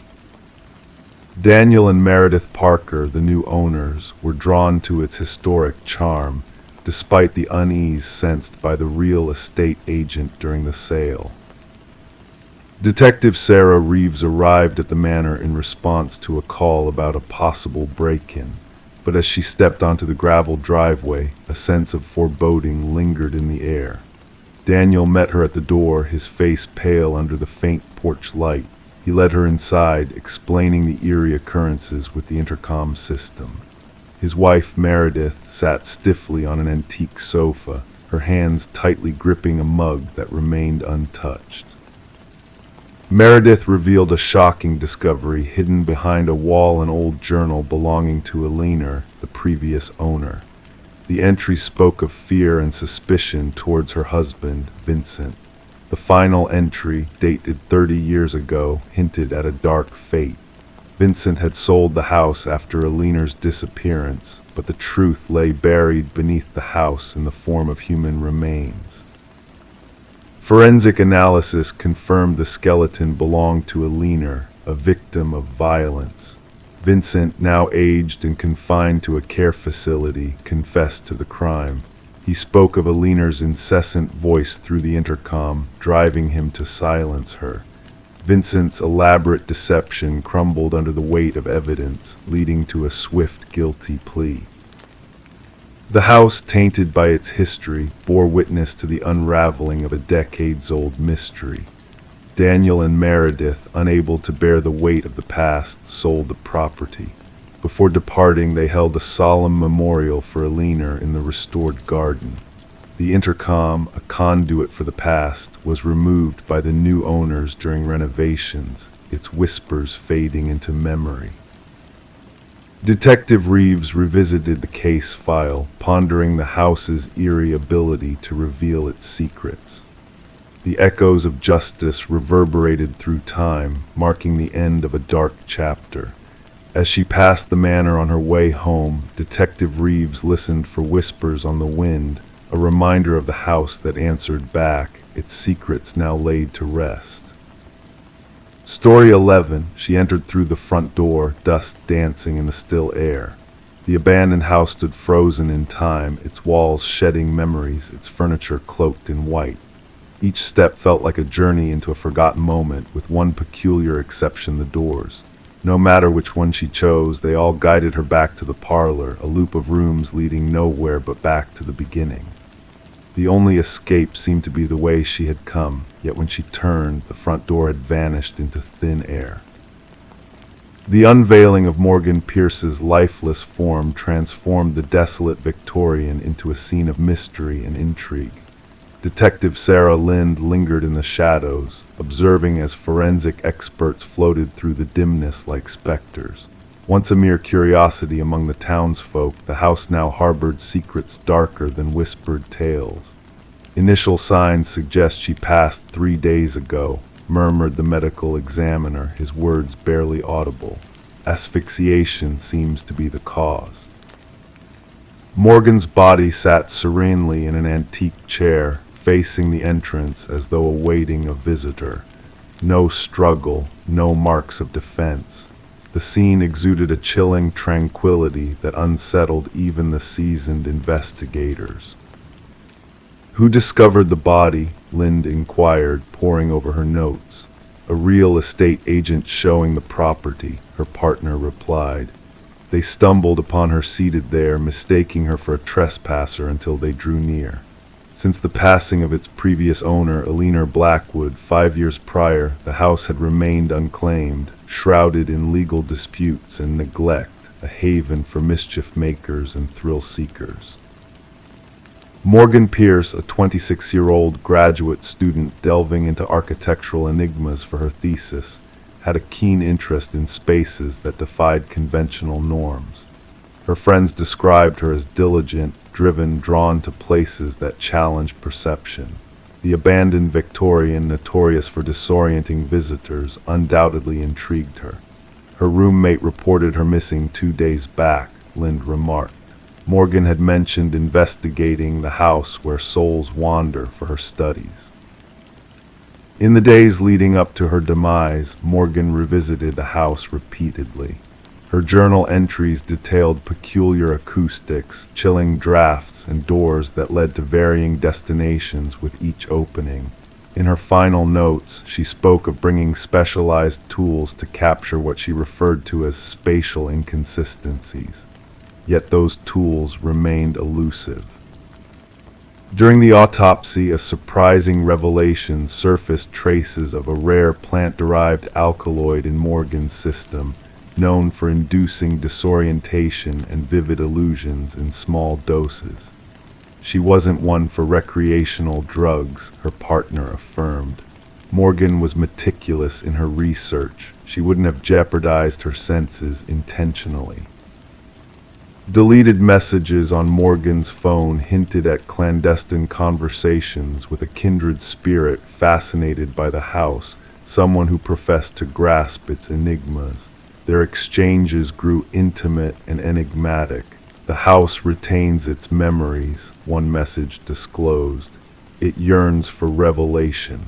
Daniel and Meredith Parker, the new owners, were drawn to its historic charm, despite the unease sensed by the real estate agent during the sale. Detective Sarah Reeves arrived at the manor in response to a call about a possible break-in, but as she stepped onto the gravel driveway, a sense of foreboding lingered in the air. Daniel met her at the door, his face pale under the faint porch light. He led her inside, explaining the eerie occurrences with the intercom system. His wife, Meredith, sat stiffly on an antique sofa, her hands tightly gripping a mug that remained untouched. Meredith revealed a shocking discovery. Hidden behind a wall, an old journal belonging to Alina, the previous owner. The entry spoke of fear and suspicion towards her husband, Vincent. The final entry, dated 30 years ago, hinted at a dark fate. Vincent had sold the house after Alina's disappearance, but the truth lay buried beneath the house in the form of human remains. Forensic analysis confirmed the skeleton belonged to Alina, a victim of violence. Vincent, now aged and confined to a care facility, confessed to the crime. He spoke of Alina's incessant voice through the intercom, driving him to silence her. Vincent's elaborate deception crumbled under the weight of evidence, leading to a swift guilty plea. The house, tainted by its history, bore witness to the unraveling of a decades-old mystery. Daniel and Meredith, unable to bear the weight of the past, sold the property. Before departing, they held a solemn memorial for Alina in the restored garden. The intercom, a conduit for the past, was removed by the new owners during renovations, its whispers fading into memory. Detective Reeves revisited the case file, pondering the house's eerie ability to reveal its secrets. The echoes of justice reverberated through time, marking the end of a dark chapter. As she passed the manor on her way home, Detective Reeves listened for whispers on the wind, a reminder of the house that answered back, its secrets now laid to rest. Story 11. She entered through the front door, dust dancing in the still air. The abandoned house stood frozen in time, its walls shedding memories, its furniture cloaked in white. Each step felt like a journey into a forgotten moment, with one peculiar exception: the doors. No matter which one she chose, they all guided her back to the parlor, a loop of rooms leading nowhere but back to the beginning. The only escape seemed to be the way she had come, yet when she turned, the front door had vanished into thin air. The unveiling of Morgan Pierce's lifeless form transformed the desolate Victorian into a scene of mystery and intrigue. Detective Sarah Lind lingered in the shadows, observing as forensic experts floated through the dimness like specters. Once a mere curiosity among the townsfolk, the house now harbored secrets darker than whispered tales. Initial signs suggest she passed 3 days ago, murmured the medical examiner, his words barely audible. Asphyxiation seems to be the cause. Morgan's body sat serenely in an antique chair, facing the entrance as though awaiting a visitor. No struggle, no marks of defense. The scene exuded a chilling tranquility that unsettled even the seasoned investigators. "Who discovered the body?" Lind inquired, poring over her notes. "A real estate agent showing the property," her partner replied. They stumbled upon her seated there, mistaking her for a trespasser until they drew near. Since the passing of its previous owner, Alina Blackwood, 5 years prior, the house had remained unclaimed, shrouded in legal disputes and neglect, a haven for mischief makers and thrill seekers. Morgan Pierce, a 26-year-old graduate student delving into architectural enigmas for her thesis, had a keen interest in spaces that defied conventional norms. Her friends described her as diligent, driven, drawn to places that challenge perception. The abandoned Victorian, notorious for disorienting visitors, undoubtedly intrigued her. Her roommate reported her missing 2 days back, Lind remarked. Morgan had mentioned investigating the house where souls wander for her studies. In the days leading up to her demise, Morgan revisited the house repeatedly. Her journal entries detailed peculiar acoustics, chilling drafts, and doors that led to varying destinations with each opening. In her final notes, she spoke of bringing specialized tools to capture what she referred to as spatial inconsistencies. Yet those tools remained elusive. During the autopsy, a surprising revelation surfaced: traces of a rare plant-derived alkaloid in Morgan's system, known for inducing disorientation and vivid illusions in small doses. She wasn't one for recreational drugs, her partner affirmed. Morgan was meticulous in her research. She wouldn't have jeopardized her senses intentionally. Deleted messages on Morgan's phone hinted at clandestine conversations with a kindred spirit fascinated by the house, someone who professed to grasp its enigmas. Their exchanges grew intimate and enigmatic. The house retains its memories, one message disclosed. It yearns for revelation.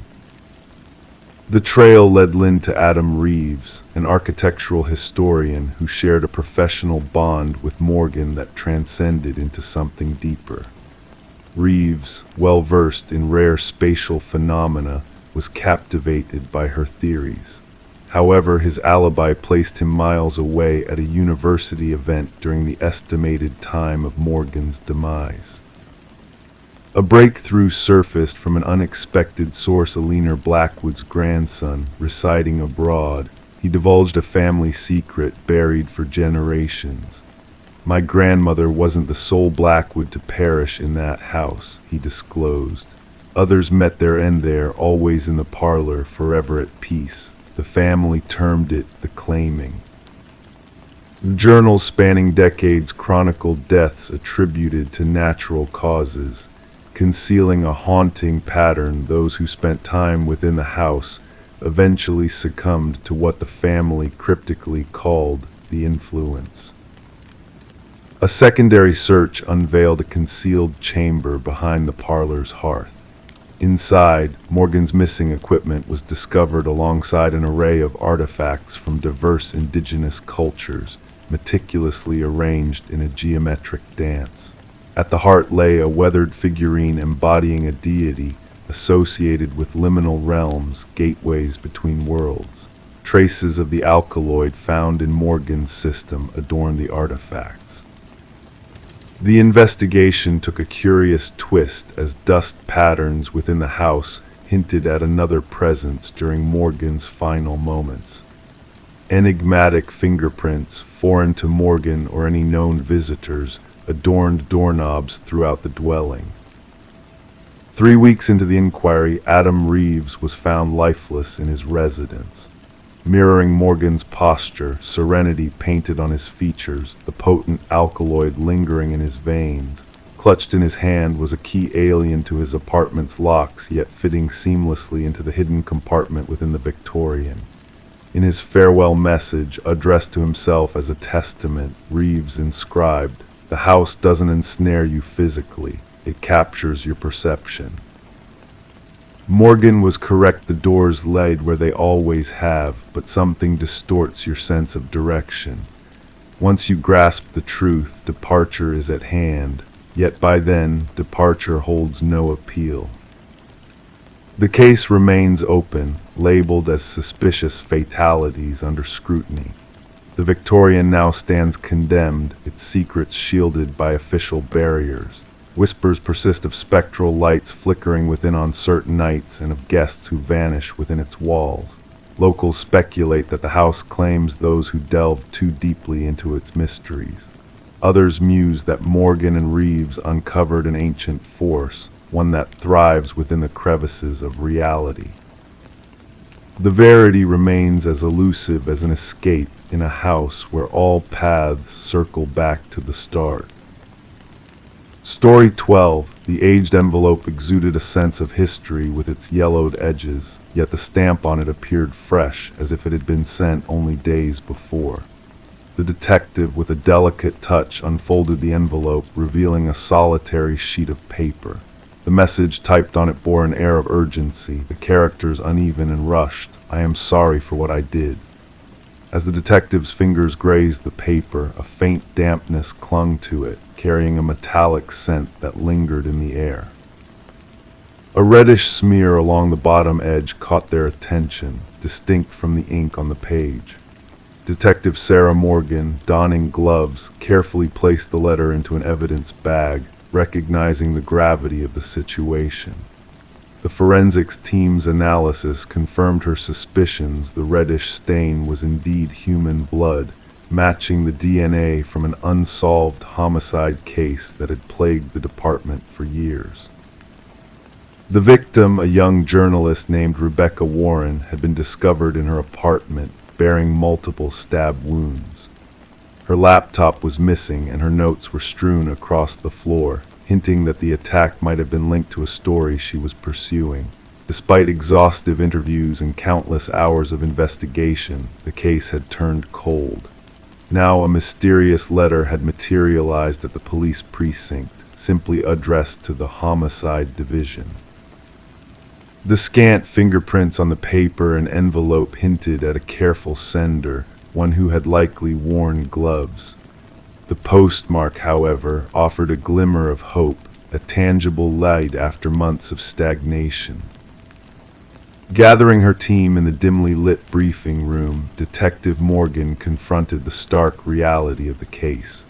The trail led Lynn to Adam Reeves, an architectural historian who shared a professional bond with Morgan that transcended into something deeper. Reeves, well versed in rare spatial phenomena, was captivated by her theories. However, his alibi placed him miles away at a university event during the estimated time of Morgan's demise. A breakthrough surfaced from an unexpected source: Alina Blackwood's grandson, residing abroad. He divulged a family secret buried for generations. "My grandmother wasn't the sole Blackwood to perish in that house," he disclosed. "Others met their end there, always in the parlor, forever at peace. The family termed it the claiming." Journals spanning decades chronicled deaths attributed to natural causes, concealing a haunting pattern. Those who spent time within the house eventually succumbed to what the family cryptically called the influence. A secondary search unveiled a concealed chamber behind the parlor's hearth. Inside, Morgan's missing equipment was discovered alongside an array of artifacts from diverse indigenous cultures, meticulously arranged in a geometric dance. At the heart lay a weathered figurine embodying a deity associated with liminal realms, gateways between worlds. Traces of the alkaloid found in Morgan's system adorned the artifacts. The investigation took a curious twist as dust patterns within the house hinted at another presence during Morgan's final moments. Enigmatic fingerprints, foreign to Morgan or any known visitors, adorned doorknobs throughout the dwelling. 3 weeks into the inquiry, Adam Reeves was found lifeless in his residence. Mirroring Morgan's posture, serenity painted on his features, the potent alkaloid lingering in his veins. Clutched in his hand was a key alien to his apartment's locks, yet fitting seamlessly into the hidden compartment within the Victorian. In his farewell message, addressed to himself as a testament, Reeves inscribed, "The house doesn't ensnare you physically, it captures your perception." Morgan was correct. The doors laid where they always have, but something distorts your sense of direction. Once you grasp the truth, departure is at hand, yet by then, departure holds no appeal. The case remains open, labeled as suspicious fatalities under scrutiny. The Victorian now stands condemned, its secrets shielded by official barriers. Whispers persist of spectral lights flickering within on certain nights and of guests who vanish within its walls. Locals speculate that the house claims those who delve too deeply into its mysteries. Others muse that Morgan and Reeves uncovered an ancient force, one that thrives within the crevices of reality. The verity remains as elusive as an escape in a house where all paths circle back to the start. Story 12. The aged envelope exuded a sense of history with its yellowed edges, yet the stamp on it appeared fresh, as if it had been sent only days before. The detective, with a delicate touch, unfolded the envelope, revealing a solitary sheet of paper. The message typed on it bore an air of urgency, the characters uneven and rushed. "I am sorry for what I did." As the detective's fingers grazed the paper, a faint dampness clung to it, carrying a metallic scent that lingered in the air. A reddish smear along the bottom edge caught their attention, distinct from the ink on the page. Detective Sarah Morgan, donning gloves, carefully placed the letter into an evidence bag, recognizing the gravity of the situation. The forensics team's analysis confirmed her suspicions the reddish stain was indeed human blood, matching the DNA from an unsolved homicide case that had plagued the department for years. The victim, a young journalist named Rebecca Warren, had been discovered in her apartment, bearing multiple stab wounds. Her laptop was missing and her notes were strewn across the floor, hinting that the attack might have been linked to a story she was pursuing. Despite exhaustive interviews and countless hours of investigation, the case had turned cold. Now a mysterious letter had materialized at the police precinct, simply addressed to the Homicide Division. The scant fingerprints on the paper and envelope hinted at a careful sender, one who had likely worn gloves. The postmark, however, offered a glimmer of hope, a tangible light after months of stagnation. Gathering her team in the dimly lit briefing room, Detective Morgan confronted the stark reality of the case.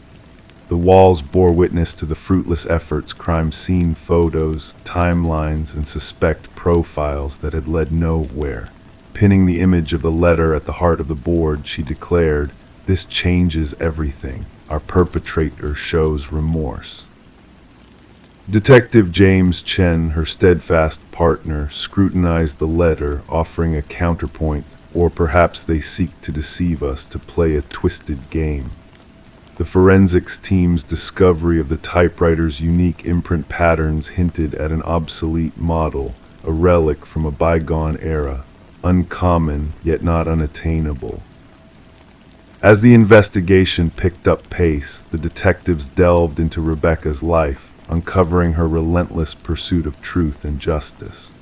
The walls bore witness to the fruitless efforts, crime scene photos, timelines, and suspect profiles that had led nowhere. Pinning the image of the letter at the heart of the board, she declared, "This changes everything. Our perpetrator shows remorse." Detective James Chen, her steadfast partner, scrutinized the letter, offering a counterpoint, or perhaps they seek to deceive us to play a twisted game. The forensics team's discovery of the typewriter's unique imprint patterns hinted at an obsolete model, a relic from a bygone era, uncommon yet not unattainable. As the investigation picked up pace, the detectives delved into Rebecca's life, uncovering her relentless pursuit of truth and justice.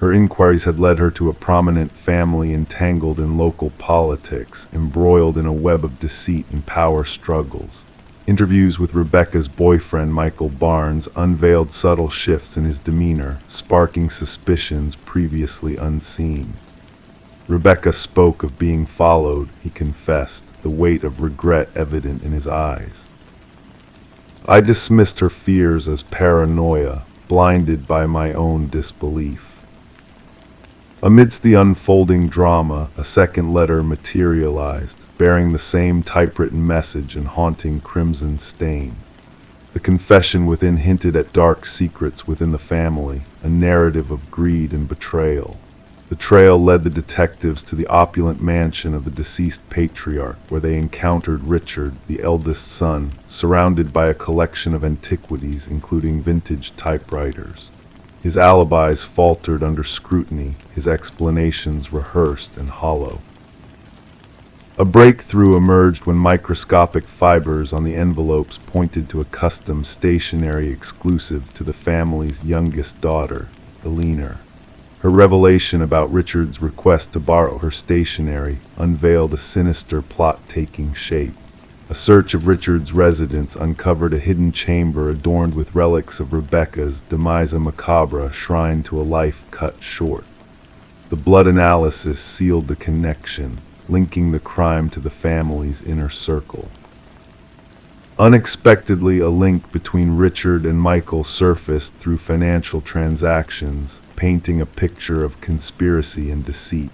Her inquiries had led her to a prominent family entangled in local politics, embroiled in a web of deceit and power struggles. Interviews with Rebecca's boyfriend, Michael Barnes, unveiled subtle shifts in his demeanor, sparking suspicions previously unseen. Rebecca spoke of being followed, he confessed, the weight of regret evident in his eyes. I dismissed her fears as paranoia, blinded by my own disbelief. Amidst the unfolding drama, a second letter materialized, bearing the same typewritten message and haunting crimson stain. The confession within hinted at dark secrets within the family, a narrative of greed and betrayal. The trail led the detectives to the opulent mansion of the deceased patriarch, where they encountered Richard, the eldest son, surrounded by a collection of antiquities, including vintage typewriters. His alibis faltered under scrutiny, his explanations rehearsed and hollow. A breakthrough emerged when microscopic fibers on the envelopes pointed to a custom stationery exclusive to the family's youngest daughter, Eleanor. Her revelation about Richard's request to borrow her stationery unveiled a sinister plot taking shape. A search of Richard's residence uncovered a hidden chamber adorned with relics of Rebecca's demise macabre, shrine to a life cut short. The blood analysis sealed the connection, linking the crime to the family's inner circle. Unexpectedly, a link between Richard and Michael surfaced through financial transactions, painting a picture of conspiracy and deceit.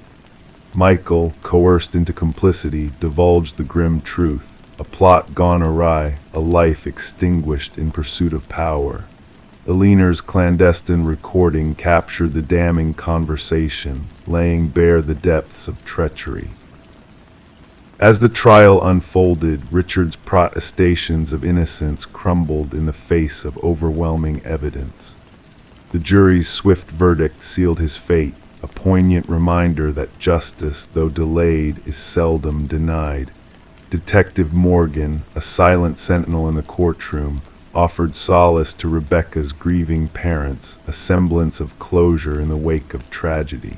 Michael, coerced into complicity, divulged the grim truth. A plot gone awry, a life extinguished in pursuit of power. Eleanor's clandestine recording captured the damning conversation, laying bare the depths of treachery. As the trial unfolded, Richard's protestations of innocence crumbled in the face of overwhelming evidence. The jury's swift verdict sealed his fate, a poignant reminder that justice, though delayed, is seldom denied. Detective Morgan, a silent sentinel in the courtroom, offered solace to Rebecca's grieving parents, a semblance of closure in the wake of tragedy.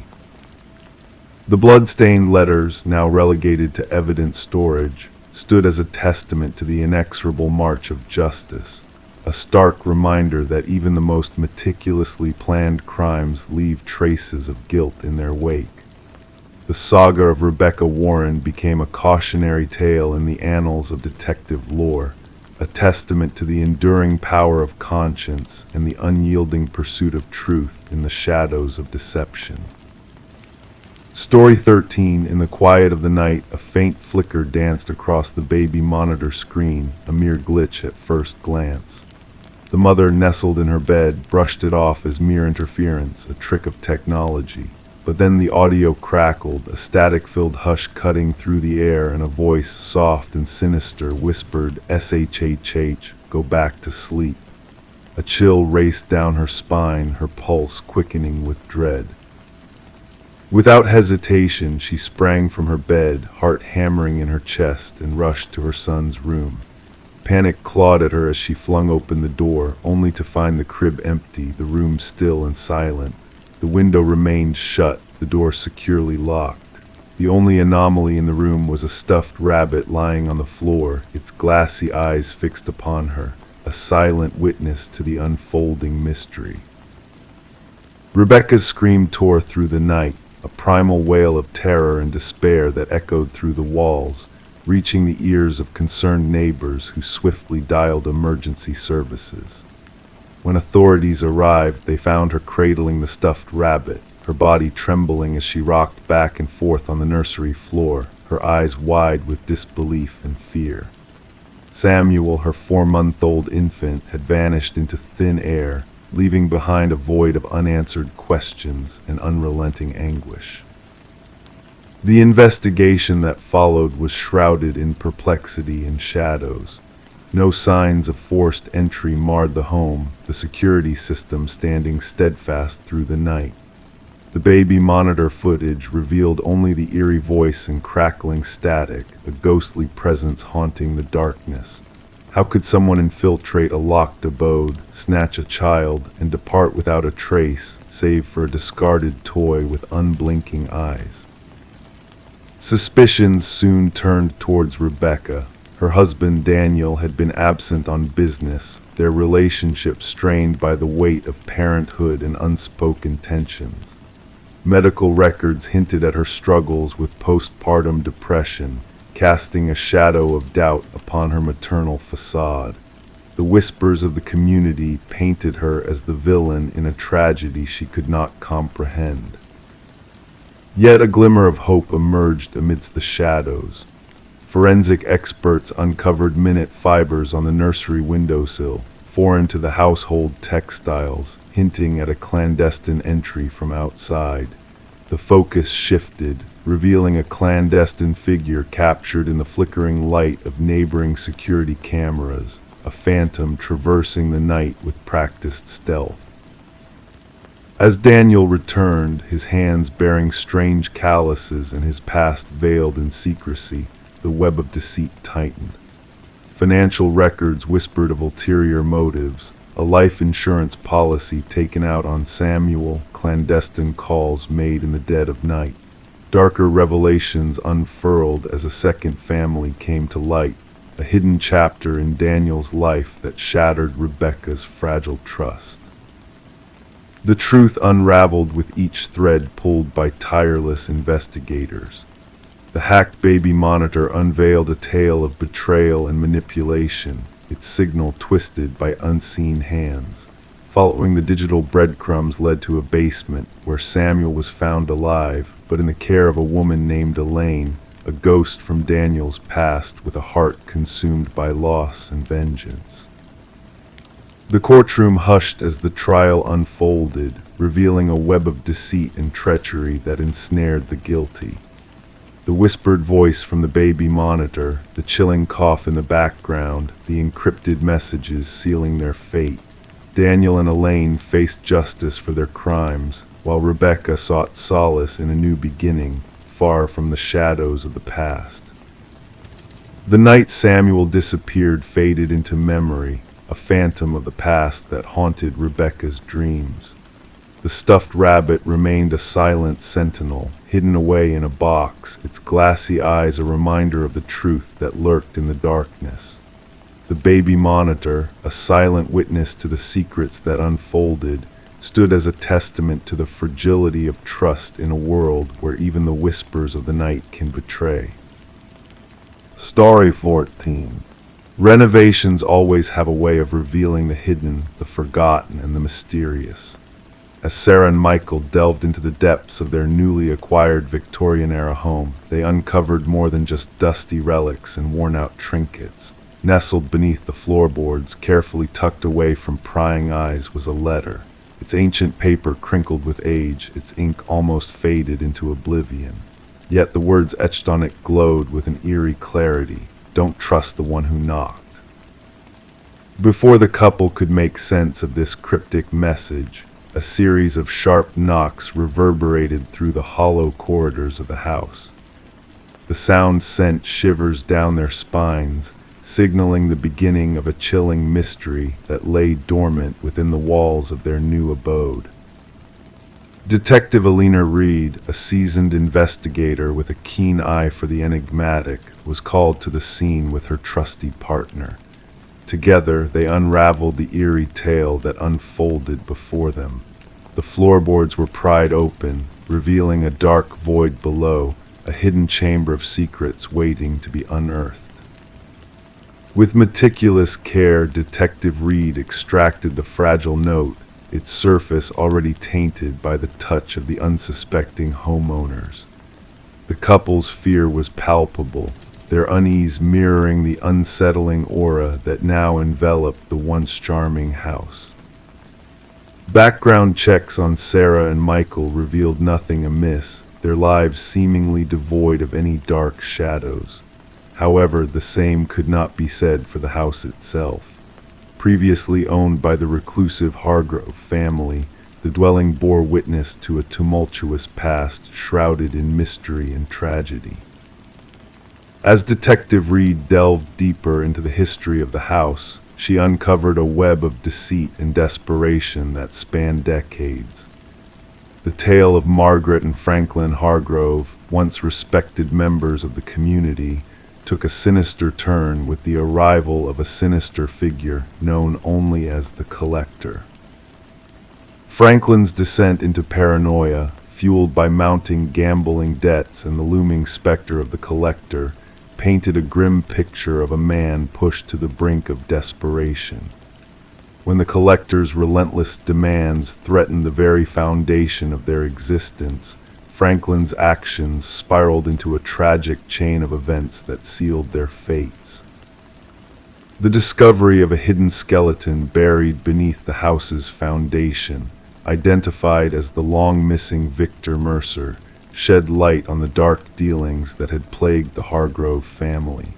The blood-stained letters, now relegated to evidence storage, stood as a testament to the inexorable march of justice. a stark reminder that even the most meticulously planned crimes leave traces of guilt in their wake. The saga of Rebecca Warren became a cautionary tale in the annals of detective lore, a testament to the enduring power of conscience and the unyielding pursuit of truth in the shadows of deception. Story 13. In the quiet of the night, a faint flicker danced across the baby monitor screen, a mere glitch at first glance. The mother, nestled in her bed, brushed it off as mere interference, a trick of technology. But then the audio crackled, a static-filled hush cutting through the air, and a voice, soft and sinister, whispered, "SHHH, go back to sleep." A chill raced down her spine, her pulse quickening with dread. Without hesitation, she sprang from her bed, heart hammering in her chest, and rushed to her son's room. Panic clawed at her as she flung open the door, only to find the crib empty, the room still and silent. The window remained shut, the door securely locked. The only anomaly in the room was a stuffed rabbit lying on the floor, its glassy eyes fixed upon her, a silent witness to the unfolding mystery. Rebecca's scream tore through the night, a primal wail of terror and despair that echoed through the walls, reaching the ears of concerned neighbors who swiftly dialed emergency services. When authorities arrived, they found her cradling the stuffed rabbit, her body trembling as she rocked back and forth on the nursery floor, her eyes wide with disbelief and fear. Samuel, her 4-month-old infant, had vanished into thin air, leaving behind a void of unanswered questions and unrelenting anguish. The investigation that followed was shrouded in perplexity and shadows. No signs of forced entry marred the home, the security system standing steadfast through the night. The baby monitor footage revealed only the eerie voice and crackling static, a ghostly presence haunting the darkness. How could someone infiltrate a locked abode, snatch a child, and depart without a trace, save for a discarded toy with unblinking eyes? Suspicions soon turned towards Rebecca. Her husband Daniel had been absent on business, their relationship strained by the weight of parenthood and unspoken tensions. Medical records hinted at her struggles with postpartum depression, casting a shadow of doubt upon her maternal facade. The whispers of the community painted her as the villain in a tragedy she could not comprehend. Yet a glimmer of hope emerged amidst the shadows. Forensic experts uncovered minute fibers on the nursery windowsill, foreign to the household textiles, hinting at a clandestine entry from outside. The focus shifted, revealing a clandestine figure captured in the flickering light of neighboring security cameras, a phantom traversing the night with practiced stealth. As Daniel returned, his hands bearing strange calluses and his past veiled in secrecy, the web of deceit tightened. Financial records whispered of ulterior motives, a life insurance policy taken out on Samuel, clandestine calls made in the dead of night. Darker revelations unfurled as a second family came to light, a hidden chapter in Daniel's life that shattered Rebecca's fragile trust. The truth unraveled with each thread pulled by tireless investigators. The hacked baby monitor unveiled a tale of betrayal and manipulation, its signal twisted by unseen hands. Following the digital breadcrumbs led to a basement where Samuel was found alive, but in the care of a woman named Elaine, a ghost from Daniel's past with a heart consumed by loss and vengeance. The courtroom hushed as the trial unfolded, revealing a web of deceit and treachery that ensnared the guilty. The whispered voice from the baby monitor, the chilling cough in the background, the encrypted messages sealing their fate. Daniel and Elaine faced justice for their crimes, while Rebecca sought solace in a new beginning, far from the shadows of the past. The night Samuel disappeared faded into memory, a phantom of the past that haunted Rebecca's dreams. The stuffed rabbit remained a silent sentinel, hidden away in a box, its glassy eyes a reminder of the truth that lurked in the darkness. The The baby monitor, a silent witness to the secrets that unfolded, stood as a testament to the fragility of trust in a world where even the whispers of the night can betray. Story 14. Renovations always have a way of revealing the hidden, the forgotten, and the mysterious. As Sarah and Michael delved into the depths of their newly acquired Victorian-era home, they uncovered more than just dusty relics and worn-out trinkets. Nestled beneath the floorboards, carefully tucked away from prying eyes, was a letter. Its ancient paper crinkled with age, its ink almost faded into oblivion. Yet the words etched on it glowed with an eerie clarity. Don't trust the one who knocked. Before the couple could make sense of this cryptic message, a series of sharp knocks reverberated through the hollow corridors of the house. The sound sent shivers down their spines, signaling the beginning of a chilling mystery that lay dormant within the walls of their new abode. Detective Alina Reed, a seasoned investigator with a keen eye for the enigmatic, was called to the scene with her trusty partner. Together, they unraveled the eerie tale that unfolded before them. The floorboards were pried open, revealing a dark void below, a hidden chamber of secrets waiting to be unearthed. With meticulous care, Detective Reed extracted the fragile note, its surface already tainted by the touch of the unsuspecting homeowners. The couple's fear was palpable, their unease mirroring the unsettling aura that now enveloped the once charming house. Background checks on Sarah and Michael revealed nothing amiss, their lives seemingly devoid of any dark shadows. However, the same could not be said for the house itself. Previously owned by the reclusive Hargrove family, the dwelling bore witness to a tumultuous past shrouded in mystery and tragedy. As Detective Reed delved deeper into the history of the house, she uncovered a web of deceit and desperation that spanned decades. The tale of Margaret and Franklin Hargrove, once respected members of the community, took a sinister turn with the arrival of a sinister figure known only as the Collector. Franklin's descent into paranoia, fueled by mounting gambling debts and the looming specter of the Collector, painted a grim picture of a man pushed to the brink of desperation. When the Collector's relentless demands threatened the very foundation of their existence, Franklin's actions spiraled into a tragic chain of events that sealed their fates. The discovery of a hidden skeleton buried beneath the house's foundation, identified as the long-missing Victor Mercer, shed light on the dark dealings that had plagued the Hargrove family.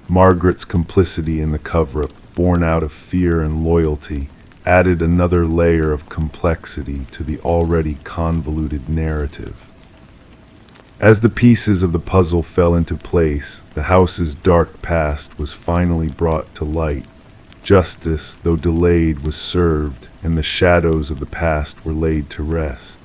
Margaret's complicity in the cover-up, born out of fear and loyalty, added another layer of complexity to the already convoluted narrative. As the pieces of the puzzle fell into place, the house's dark past was finally brought to light. Justice, though delayed, was served, and the shadows of the past were laid to rest.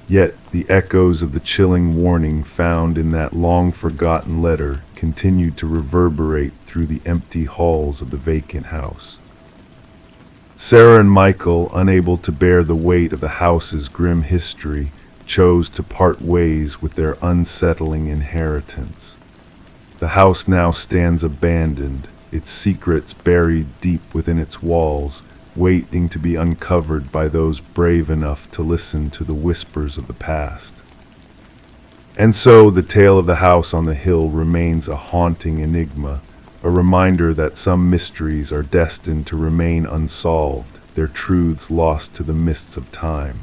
Yet the echoes of the chilling warning found in that long-forgotten letter continued to reverberate through the empty halls of the vacant house. Sarah and Michael, unable to bear the weight of the house's grim history, chose to part ways with their unsettling inheritance. The house now stands abandoned, its secrets buried deep within its walls, waiting to be uncovered by those brave enough to listen to the whispers of the past. And so the tale of the house on the hill remains a haunting enigma, a reminder that some mysteries are destined to remain unsolved, their truths lost to the mists of time.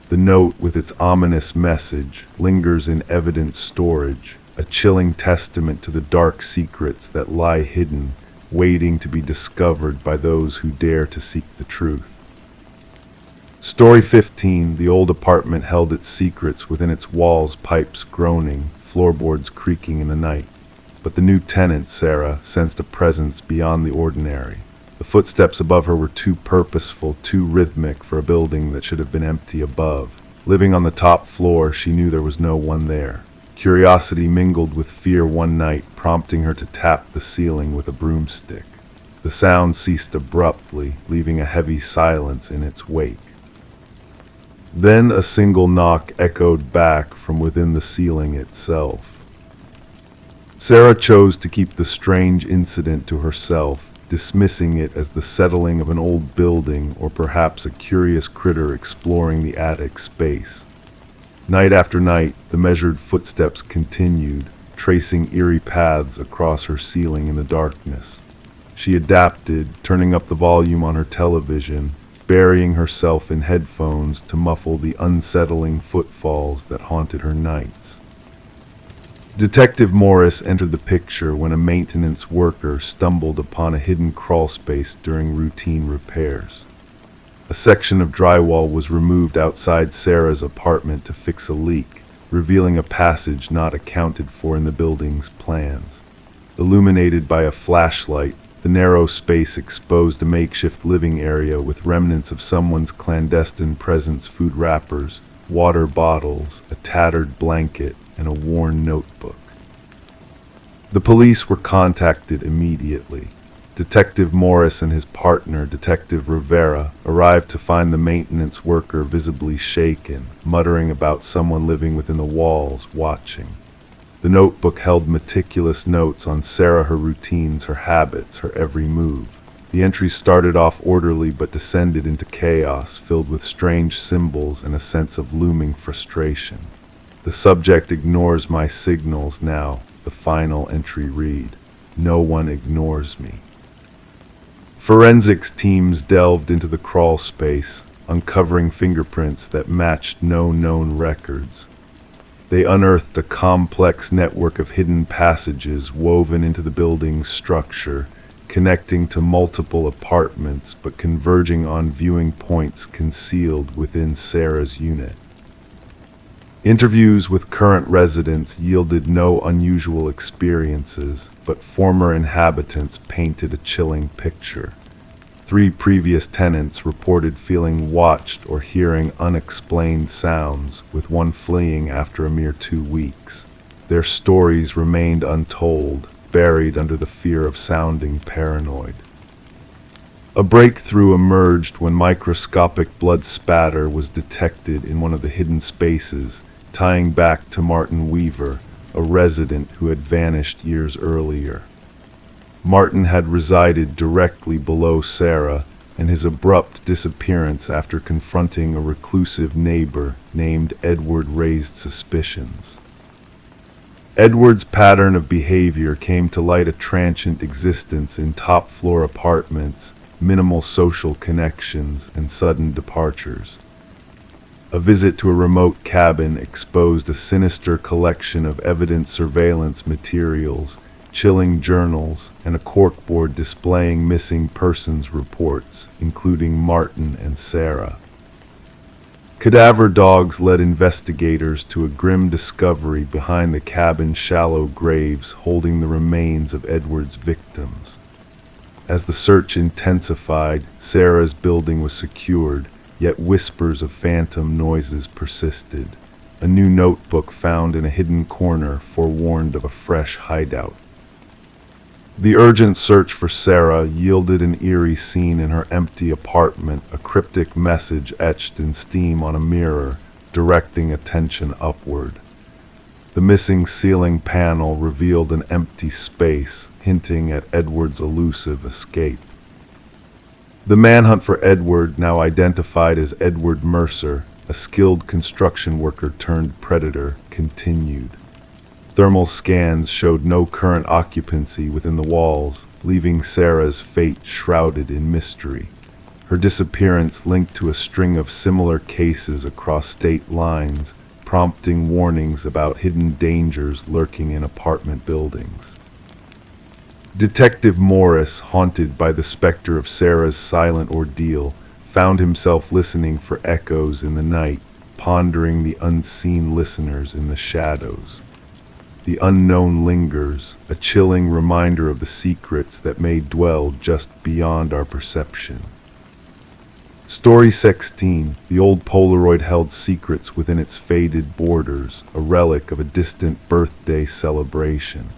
The note, with its ominous message, lingers in evidence storage, a chilling testament to the dark secrets that lie hidden, waiting to be discovered by those who dare to seek the truth. Story 15. The old apartment held its secrets within its walls, pipes groaning, floorboards creaking in the night. But the new tenant, Sarah, sensed a presence beyond the ordinary. The footsteps above her were too purposeful, too rhythmic for a building that should have been empty above. Living on the top floor, she knew there was no one there. Curiosity mingled with fear one night, prompting her to tap the ceiling with a broomstick. The sound ceased abruptly, leaving a heavy silence in its wake. Then a single knock echoed back from within the ceiling itself. Sarah chose to keep the strange incident to herself, dismissing it as the settling of an old building or perhaps a curious critter exploring the attic space. Night after night, the measured footsteps continued, tracing eerie paths across her ceiling in the darkness. She adapted, turning up the volume on her television, burying herself in headphones to muffle the unsettling footfalls that haunted her nights. Detective Morris entered the picture when a maintenance worker stumbled upon a hidden crawlspace during routine repairs. A section of drywall was removed outside Sarah's apartment to fix a leak, revealing a passage not accounted for in the building's plans. Illuminated by a flashlight, the narrow space exposed a makeshift living area with remnants of someone's clandestine presence: food wrappers, water bottles, a tattered blanket, and a worn notebook. The police were contacted immediately. Detective Morris and his partner, Detective Rivera, arrived to find the maintenance worker visibly shaken, muttering about someone living within the walls, watching. The notebook held meticulous notes on Sarah, her routines, her habits, her every move. The entries started off orderly but descended into chaos, filled with strange symbols and a sense of looming frustration. The subject ignores my signals now, the final entry read. No one ignores me. Forensics teams delved into the crawl space, uncovering fingerprints that matched no known records. They unearthed a complex network of hidden passages woven into the building's structure, connecting to multiple apartments but converging on viewing points concealed within Sarah's unit. Interviews with current residents yielded no unusual experiences, but former inhabitants painted a chilling picture. 3 previous tenants reported feeling watched or hearing unexplained sounds, with one fleeing after a mere 2 weeks. Their stories remained untold, buried under the fear of sounding paranoid. A breakthrough emerged when microscopic blood spatter was detected in one of the hidden spaces, tying back to Martin Weaver, a resident who had vanished years earlier. Martin had resided directly below Sarah, and his abrupt disappearance after confronting a reclusive neighbor named Edward raised suspicions. Edward's pattern of behavior came to light: a transient existence in top-floor apartments, minimal social connections, and sudden departures. A visit to a remote cabin exposed a sinister collection of evidence surveillance materials, chilling journals, and a corkboard displaying missing persons reports, including Martin and Sarah. Cadaver dogs led investigators to a grim discovery behind the cabin's shallow graves holding the remains of Edward's victims. As the search intensified, Sarah's building was secured, yet whispers of phantom noises persisted. A new notebook found in a hidden corner forewarned of a fresh hideout. The urgent search for Sarah yielded an eerie scene in her empty apartment, a cryptic message etched in steam on a mirror, directing attention upward. The missing ceiling panel revealed an empty space, hinting at Edward's elusive escape. The manhunt for Edward, now identified as Edward Mercer, a skilled construction worker turned predator, continued. Thermal scans showed no current occupancy within the walls, leaving Sarah's fate shrouded in mystery. Her disappearance linked to a string of similar cases across state lines, prompting warnings about hidden dangers lurking in apartment buildings. Detective Morris, haunted by the specter of Sarah's silent ordeal, found himself listening for echoes in the night, pondering the unseen listeners in the shadows. The unknown lingers, a chilling reminder of the secrets that may dwell just beyond our perception. Story 16. The old Polaroid held secrets within its faded borders, a relic of a distant birthday celebration.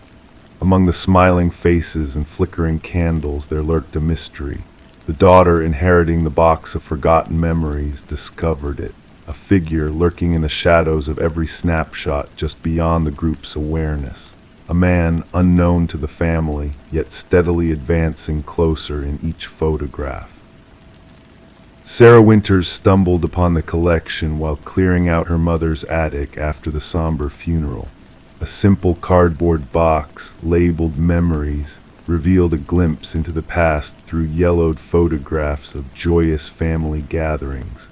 Among the smiling faces and flickering candles there lurked a mystery. The daughter, inheriting the box of forgotten memories, discovered it, a figure lurking in the shadows of every snapshot just beyond the group's awareness. A man unknown to the family, yet steadily advancing closer in each photograph. Sarah Winters stumbled upon the collection while clearing out her mother's attic after the somber funeral. A simple cardboard box, labeled Memories, revealed a glimpse into the past through yellowed photographs of joyous family gatherings.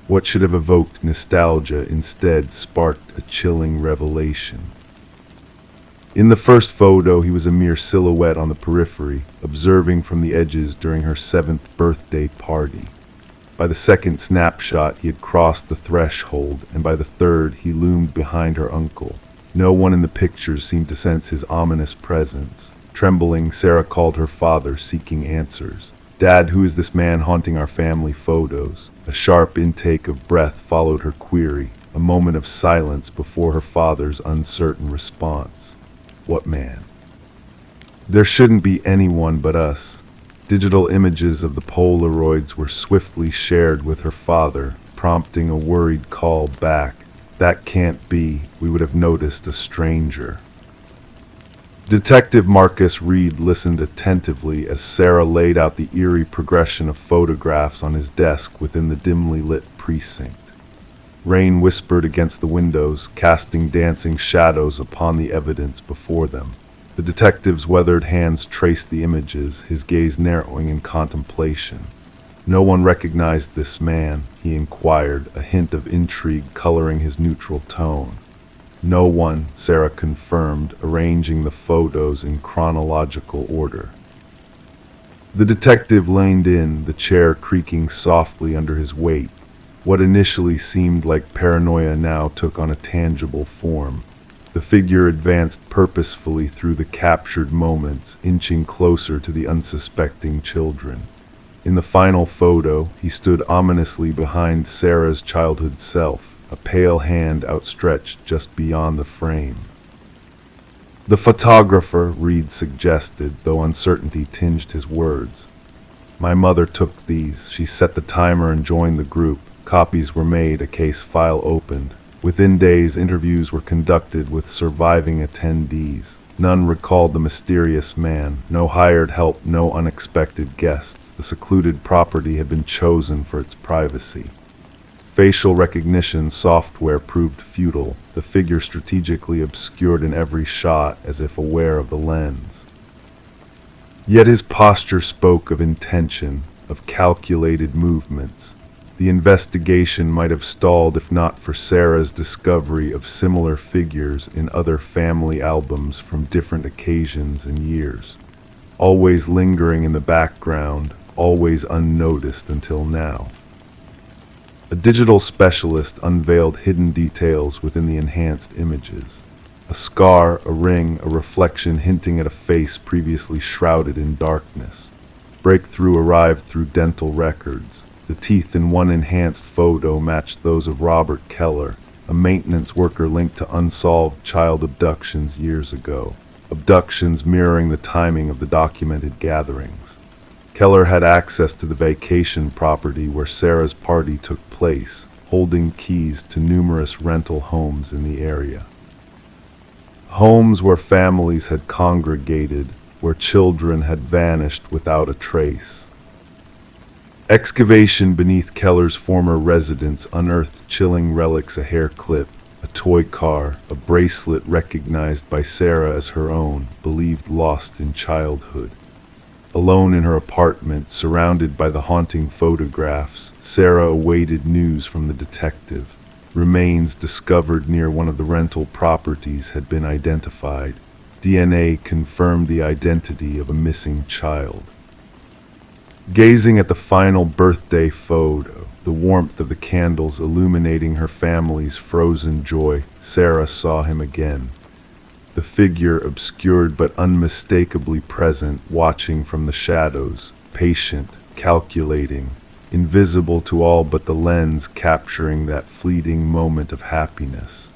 What should have evoked nostalgia instead sparked a chilling revelation. In the first photo, he was a mere silhouette on the periphery, observing from the edges during her 7th birthday party. By the second snapshot, he had crossed the threshold, and by the third, he loomed behind her uncle. No one in the pictures seemed to sense his ominous presence. Trembling, Sarah called her father, seeking answers. "Dad, who is this man haunting our family photos?" A sharp intake of breath followed her query, a moment of silence before her father's uncertain response. "What man?" "There shouldn't be anyone but us." Digital images of the Polaroids were swiftly shared with her father, prompting a worried call back. "That can't be. We would have noticed a stranger." Detective Marcus Reed listened attentively as Sarah laid out the eerie progression of photographs on his desk within the dimly lit precinct. Rain whispered against the windows, casting dancing shadows upon the evidence before them. The detective's weathered hands traced the images, his gaze narrowing in contemplation. "No one recognized this man?" he inquired, a hint of intrigue coloring his neutral tone. "No one," Sarah confirmed, arranging the photos in chronological order. The detective leaned in, the chair creaking softly under his weight. What initially seemed like paranoia now took on a tangible form. The figure advanced purposefully through the captured moments, inching closer to the unsuspecting children. In the final photo, he stood ominously behind Sarah's childhood self, a pale hand outstretched just beyond the frame. "The photographer," Reed suggested, though uncertainty tinged his words. "My mother took these." She set the timer and joined the group. Copies were made, a case file opened. Within days, interviews were conducted with surviving attendees. None recalled the mysterious man. No hired help, no unexpected guests. The secluded property had been chosen for its privacy. Facial recognition software proved futile, the figure strategically obscured in every shot as if aware of the lens. Yet his posture spoke of intention, of calculated movements. The investigation might have stalled if not for Sarah's discovery of similar figures in other family albums from different occasions and years, always lingering in the background, always unnoticed until now. A digital specialist unveiled hidden details within the enhanced images. A scar, a ring, a reflection hinting at a face previously shrouded in darkness. Breakthrough arrived through dental records. The teeth in one enhanced photo matched those of Robert Keller, a maintenance worker linked to unsolved child abductions years ago. Abductions mirroring the timing of the documented gatherings. Keller had access to the vacation property where Sarah's party took place, holding keys to numerous rental homes in the area. Homes where families had congregated, where children had vanished without a trace. Excavation beneath Keller's former residence unearthed chilling relics: a hair clip, a toy car, a bracelet recognized by Sarah as her own, believed lost in childhood. Alone in her apartment, surrounded by the haunting photographs, Sarah awaited news from the detective. Remains discovered near one of the rental properties had been identified. DNA confirmed the identity of a missing child. Gazing at the final birthday photo, the warmth of the candles illuminating her family's frozen joy, Sarah saw him again. The figure obscured but unmistakably present, watching from the shadows, patient, calculating, invisible to all but the lens capturing that fleeting moment of happiness.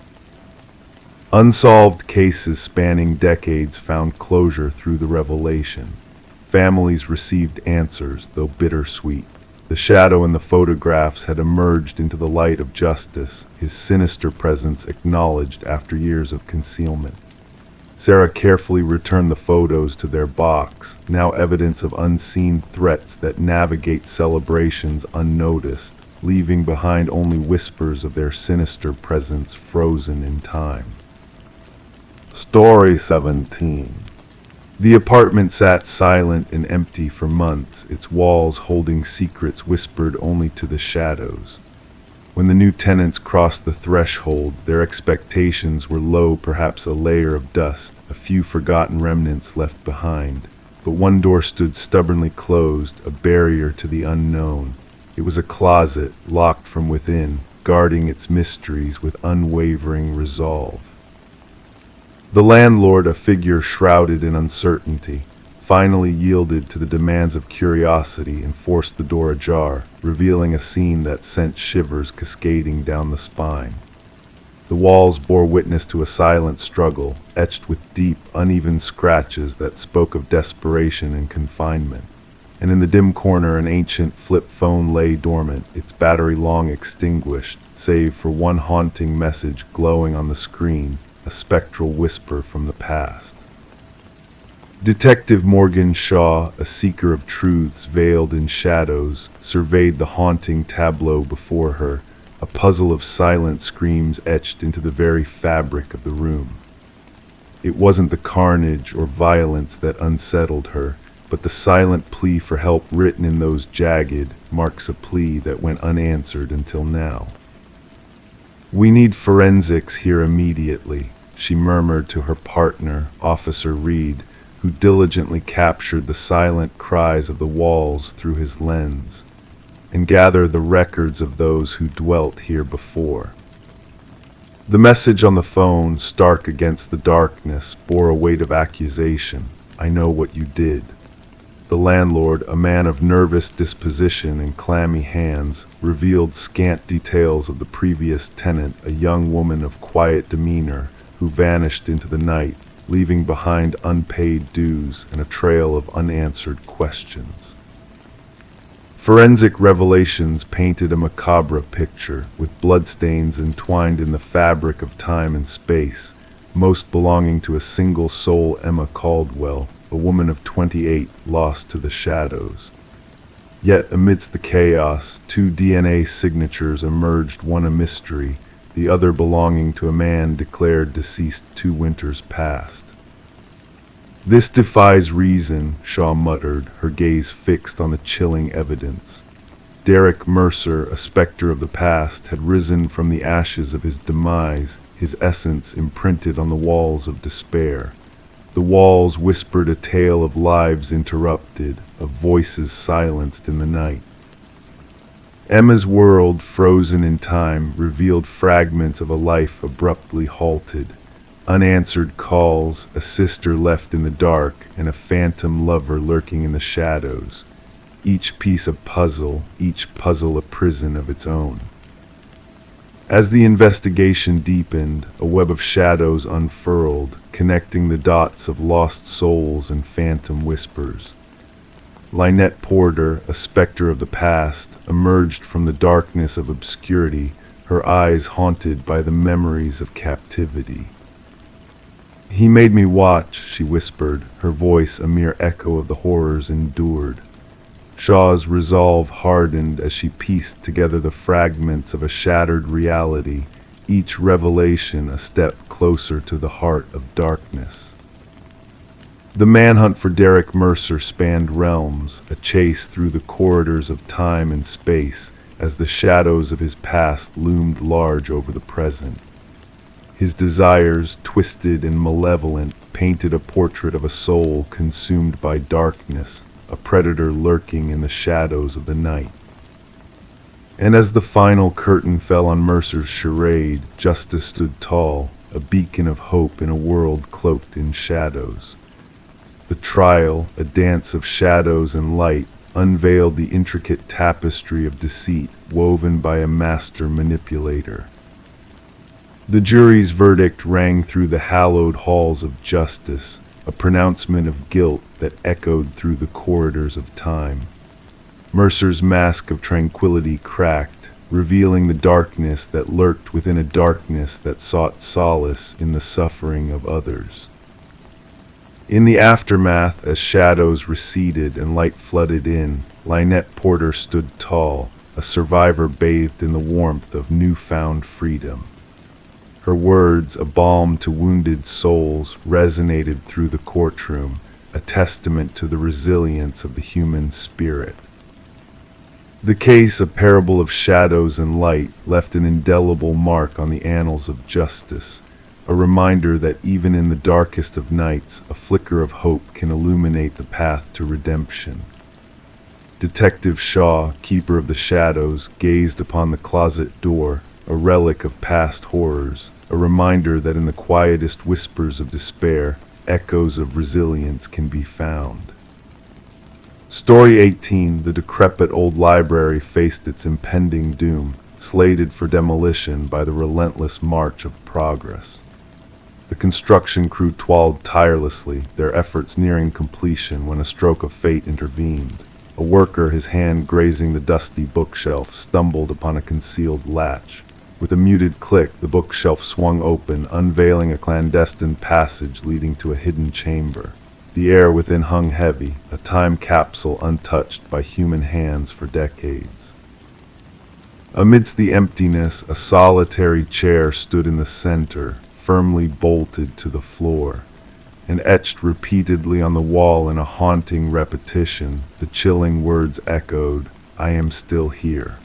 Unsolved cases spanning decades found closure through the revelation. Families received answers, though bittersweet. The shadow in the photographs had emerged into the light of justice, his sinister presence acknowledged after years of concealment. Sarah carefully returned the photos to their box, now evidence of unseen threats that navigate celebrations unnoticed, leaving behind only whispers of their sinister presence frozen in time. Story 17. The apartment sat silent and empty for months, its walls holding secrets whispered only to the shadows. When the new tenants crossed the threshold, their expectations were low, perhaps a layer of dust, a few forgotten remnants left behind. But one door stood stubbornly closed, a barrier to the unknown. It was a closet, locked from within, guarding its mysteries with unwavering resolve. The landlord, a figure shrouded in uncertainty, finally yielded to the demands of curiosity and forced the door ajar, revealing a scene that sent shivers cascading down the spine. The walls bore witness to a silent struggle, etched with deep, uneven scratches that spoke of desperation and confinement. And in the dim corner, an ancient flip phone lay dormant, its battery long extinguished, save for one haunting message glowing on the screen, a spectral whisper from the past. Detective Morgan Shaw, a seeker of truths veiled in shadows, surveyed the haunting tableau before her, a puzzle of silent screams etched into the very fabric of the room. It wasn't the carnage or violence that unsettled her, but the silent plea for help written in those jagged marks, a plea that went unanswered until now. "We need forensics here immediately," she murmured to her partner, Officer Reed, who diligently captured the silent cries of the walls through his lens, and gather the records of those who dwelt here before. The message on the phone, stark against the darkness, bore a weight of accusation. "I know what you did." The landlord, a man of nervous disposition and clammy hands, revealed scant details of the previous tenant, a young woman of quiet demeanor who vanished into the night, leaving behind unpaid dues and a trail of unanswered questions. Forensic revelations painted a macabre picture, with bloodstains entwined in the fabric of time and space, most belonging to a single soul, Emma Caldwell, a woman of 28 lost to the shadows. Yet amidst the chaos, 2 DNA signatures emerged, one a mystery, the other belonging to a man declared deceased 2 winters past. "This defies reason," Shaw muttered, her gaze fixed on the chilling evidence. Derek Mercer, a specter of the past, had risen from the ashes of his demise, his essence imprinted on the walls of despair. The walls whispered a tale of lives interrupted, of voices silenced in the night. Emma's world, frozen in time, revealed fragments of a life abruptly halted. Unanswered calls, a sister left in the dark, and a phantom lover lurking in the shadows. Each piece a puzzle, each puzzle a prison of its own. As the investigation deepened, a web of shadows unfurled, connecting the dots of lost souls and phantom whispers. Lynette Porter, a specter of the past, emerged from the darkness of obscurity, her eyes haunted by the memories of captivity. "He made me watch," she whispered, her voice a mere echo of the horrors endured. Shaw's resolve hardened as she pieced together the fragments of a shattered reality, each revelation a step closer to the heart of darkness. The manhunt for Derek Mercer spanned realms, a chase through the corridors of time and space, as the shadows of his past loomed large over the present. His desires, twisted and malevolent, painted a portrait of a soul consumed by darkness, a predator lurking in the shadows of the night. And as the final curtain fell on Mercer's charade, justice stood tall, a beacon of hope in a world cloaked in shadows. The trial, a dance of shadows and light, unveiled the intricate tapestry of deceit woven by a master manipulator. The jury's verdict rang through the hallowed halls of justice, a pronouncement of guilt that echoed through the corridors of time. Mercer's mask of tranquility cracked, revealing the darkness that lurked within a darkness that sought solace in the suffering of others. In the aftermath, as shadows receded and light flooded in, Lynette Porter stood tall, a survivor bathed in the warmth of newfound freedom. Her words, a balm to wounded souls, resonated through the courtroom, a testament to the resilience of the human spirit. The case, a parable of shadows and light, left an indelible mark on the annals of justice, a reminder that even in the darkest of nights, a flicker of hope can illuminate the path to redemption. Detective Shaw, keeper of the shadows, gazed upon the closet door, a relic of past horrors, a reminder that in the quietest whispers of despair, echoes of resilience can be found. Story 18, the decrepit old library faced its impending doom, slated for demolition by the relentless march of progress. The construction crew toiled tirelessly, their efforts nearing completion when a stroke of fate intervened. A worker, his hand grazing the dusty bookshelf, stumbled upon a concealed latch. With a muted click, the bookshelf swung open, unveiling a clandestine passage leading to a hidden chamber. The air within hung heavy, a time capsule untouched by human hands for decades. Amidst the emptiness, a solitary chair stood in the center, firmly bolted to the floor, and etched repeatedly on the wall in a haunting repetition, the chilling words echoed, "I am still here."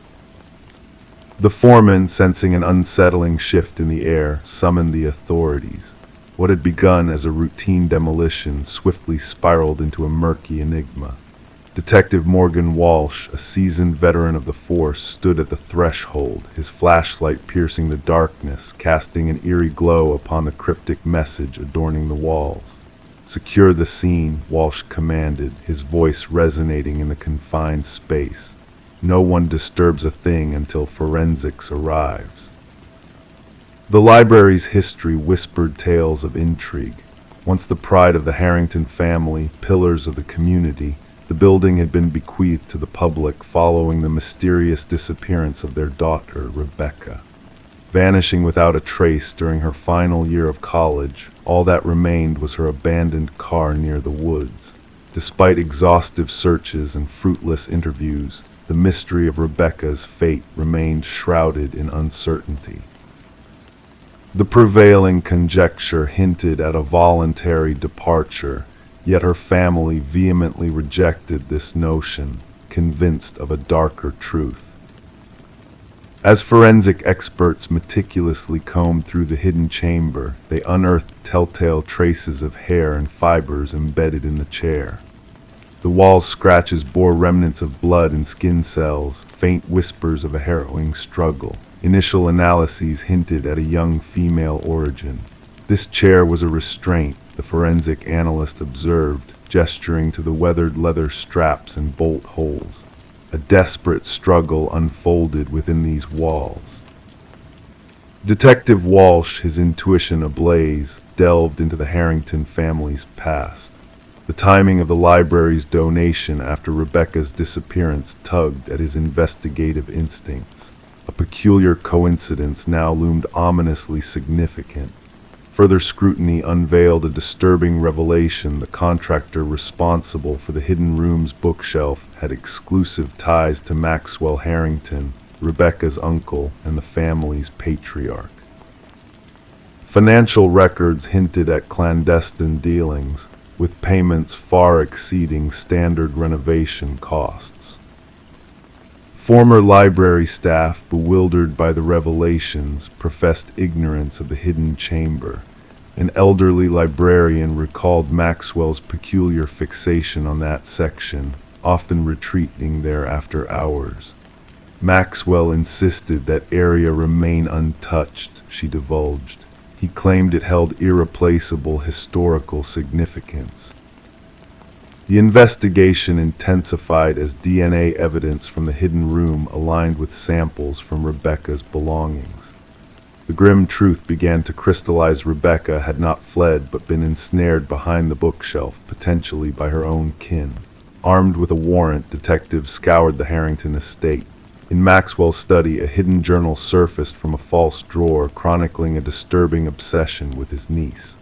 The foreman, sensing an unsettling shift in the air, summoned the authorities. What had begun as a routine demolition swiftly spiraled into a murky enigma. Detective Morgan Walsh, a seasoned veteran of the force, stood at the threshold, his flashlight piercing the darkness, casting an eerie glow upon the cryptic message adorning the walls. "Secure the scene," Walsh commanded, his voice resonating in the confined space. "No one disturbs a thing until forensics arrives." The library's history whispered tales of intrigue. Once the pride of the Harrington family, pillars of the community, the building had been bequeathed to the public following the mysterious disappearance of their daughter, Rebecca. Vanishing without a trace during her final year of college, all that remained was her abandoned car near the woods. Despite exhaustive searches and fruitless interviews, the mystery of Rebecca's fate remained shrouded in uncertainty. The prevailing conjecture hinted at a voluntary departure, yet her family vehemently rejected this notion, convinced of a darker truth. As forensic experts meticulously combed through the hidden chamber, they unearthed telltale traces of hair and fibers embedded in the chair. The wall's scratches bore remnants of blood and skin cells, faint whispers of a harrowing struggle. Initial analyses hinted at a young female origin. This chair was a restraint, the forensic analyst observed, gesturing to the weathered leather straps and bolt holes. A desperate struggle unfolded within these walls. Detective Walsh, his intuition ablaze, delved into the Harrington family's past. The timing of the library's donation after Rebecca's disappearance tugged at his investigative instincts. A peculiar coincidence now loomed ominously significant. Further scrutiny unveiled a disturbing revelation: the contractor responsible for the hidden room's bookshelf had exclusive ties to Maxwell Harrington, Rebecca's uncle and the family's patriarch. Financial records hinted at clandestine dealings, with payments far exceeding standard renovation costs. Former library staff, bewildered by the revelations, professed ignorance of the hidden chamber. An elderly librarian recalled Maxwell's peculiar fixation on that section, often retreating there after hours. Maxwell insisted that area remain untouched, she divulged. He claimed it held irreplaceable historical significance. The investigation intensified as DNA evidence from the hidden room aligned with samples from Rebecca's belongings. The grim truth began to crystallize. Rebecca had not fled but been ensnared behind the bookshelf, potentially by her own kin. Armed with a warrant, detectives scoured the Harrington estate. In Maxwell's study, a hidden journal surfaced from a false drawer, chronicling a disturbing obsession with his niece.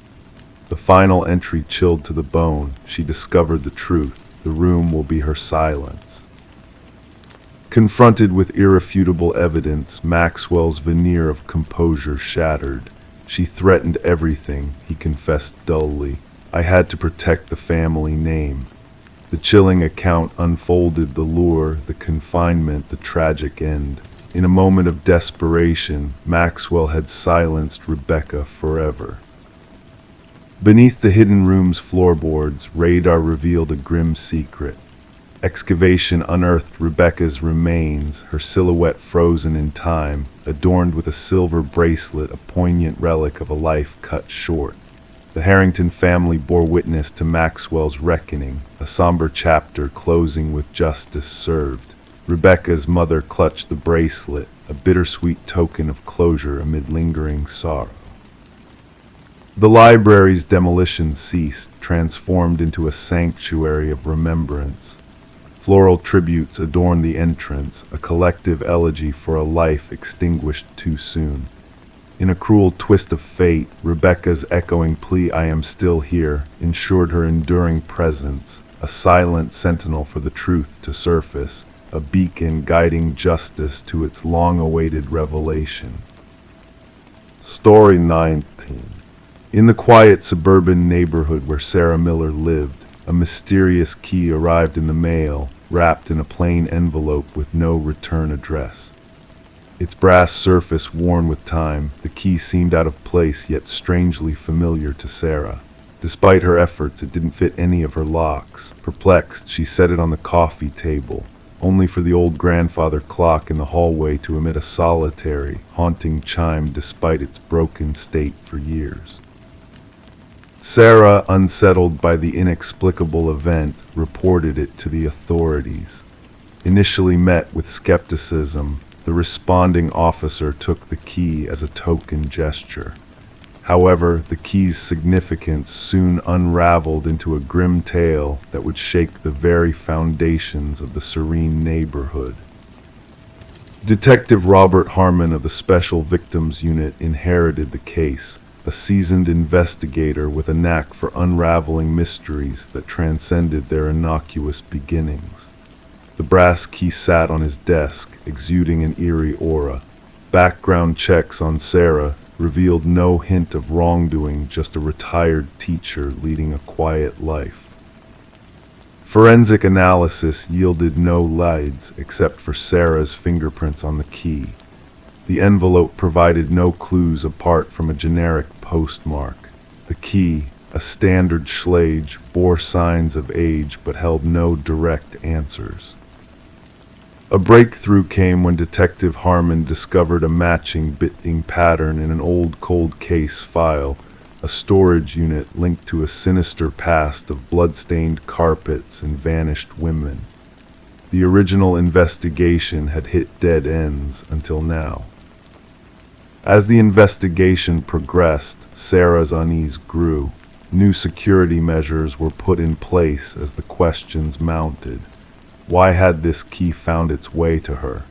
The final entry chilled to the bone. She discovered the truth. The room will be her silence. Confronted with irrefutable evidence, Maxwell's veneer of composure shattered. She threatened everything, he confessed dully. I had to protect the family name. The chilling account unfolded: the lure, the confinement, the tragic end. In a moment of desperation, Maxwell had silenced Rebecca forever. Beneath the hidden room's floorboards, radar revealed a grim secret. Excavation unearthed Rebecca's remains, her silhouette frozen in time, adorned with a silver bracelet, a poignant relic of a life cut short. The Harrington family bore witness to Maxwell's reckoning, a somber chapter closing with justice served. Rebecca's mother clutched the bracelet, a bittersweet token of closure amid lingering sorrow. The library's demolition ceased, transformed into a sanctuary of remembrance. Floral tributes adorned the entrance, a collective elegy for a life extinguished too soon. In a cruel twist of fate, Rebecca's echoing plea, "I am still here," ensured her enduring presence, a silent sentinel for the truth to surface, a beacon guiding justice to its long-awaited revelation. Story 19. In the quiet suburban neighborhood where Sarah Miller lived, a mysterious key arrived in the mail, wrapped in a plain envelope with no return address. Its brass surface worn with time, the key seemed out of place yet strangely familiar to Sarah. Despite her efforts, it didn't fit any of her locks. Perplexed, she set it on the coffee table, only for the old grandfather clock in the hallway to emit a solitary, haunting chime despite its broken state for years. Sarah, unsettled by the inexplicable event, reported it to the authorities. Initially met with skepticism, the responding officer took the key as a token gesture. However, the key's significance soon unraveled into a grim tale that would shake the very foundations of the Serene neighborhood. Detective Robert Harmon of the Special Victims Unit inherited the case, a seasoned investigator with a knack for unraveling mysteries that transcended their innocuous beginnings. The brass key sat on his desk, exuding an eerie aura. Background checks on Sarah revealed no hint of wrongdoing, just a retired teacher leading a quiet life. Forensic analysis yielded no leads except for Sarah's fingerprints on the key. The envelope provided no clues apart from a generic postmark. The key, a standard Schlage, bore signs of age but held no direct answers. A breakthrough came when Detective Harmon discovered a matching biting pattern in an old cold case file, a storage unit linked to a sinister past of blood-stained carpets and vanished women. The original investigation had hit dead ends until now. As the investigation progressed, Sarah's unease grew. New security measures were put in place as the questions mounted. Why had this key found its way to her?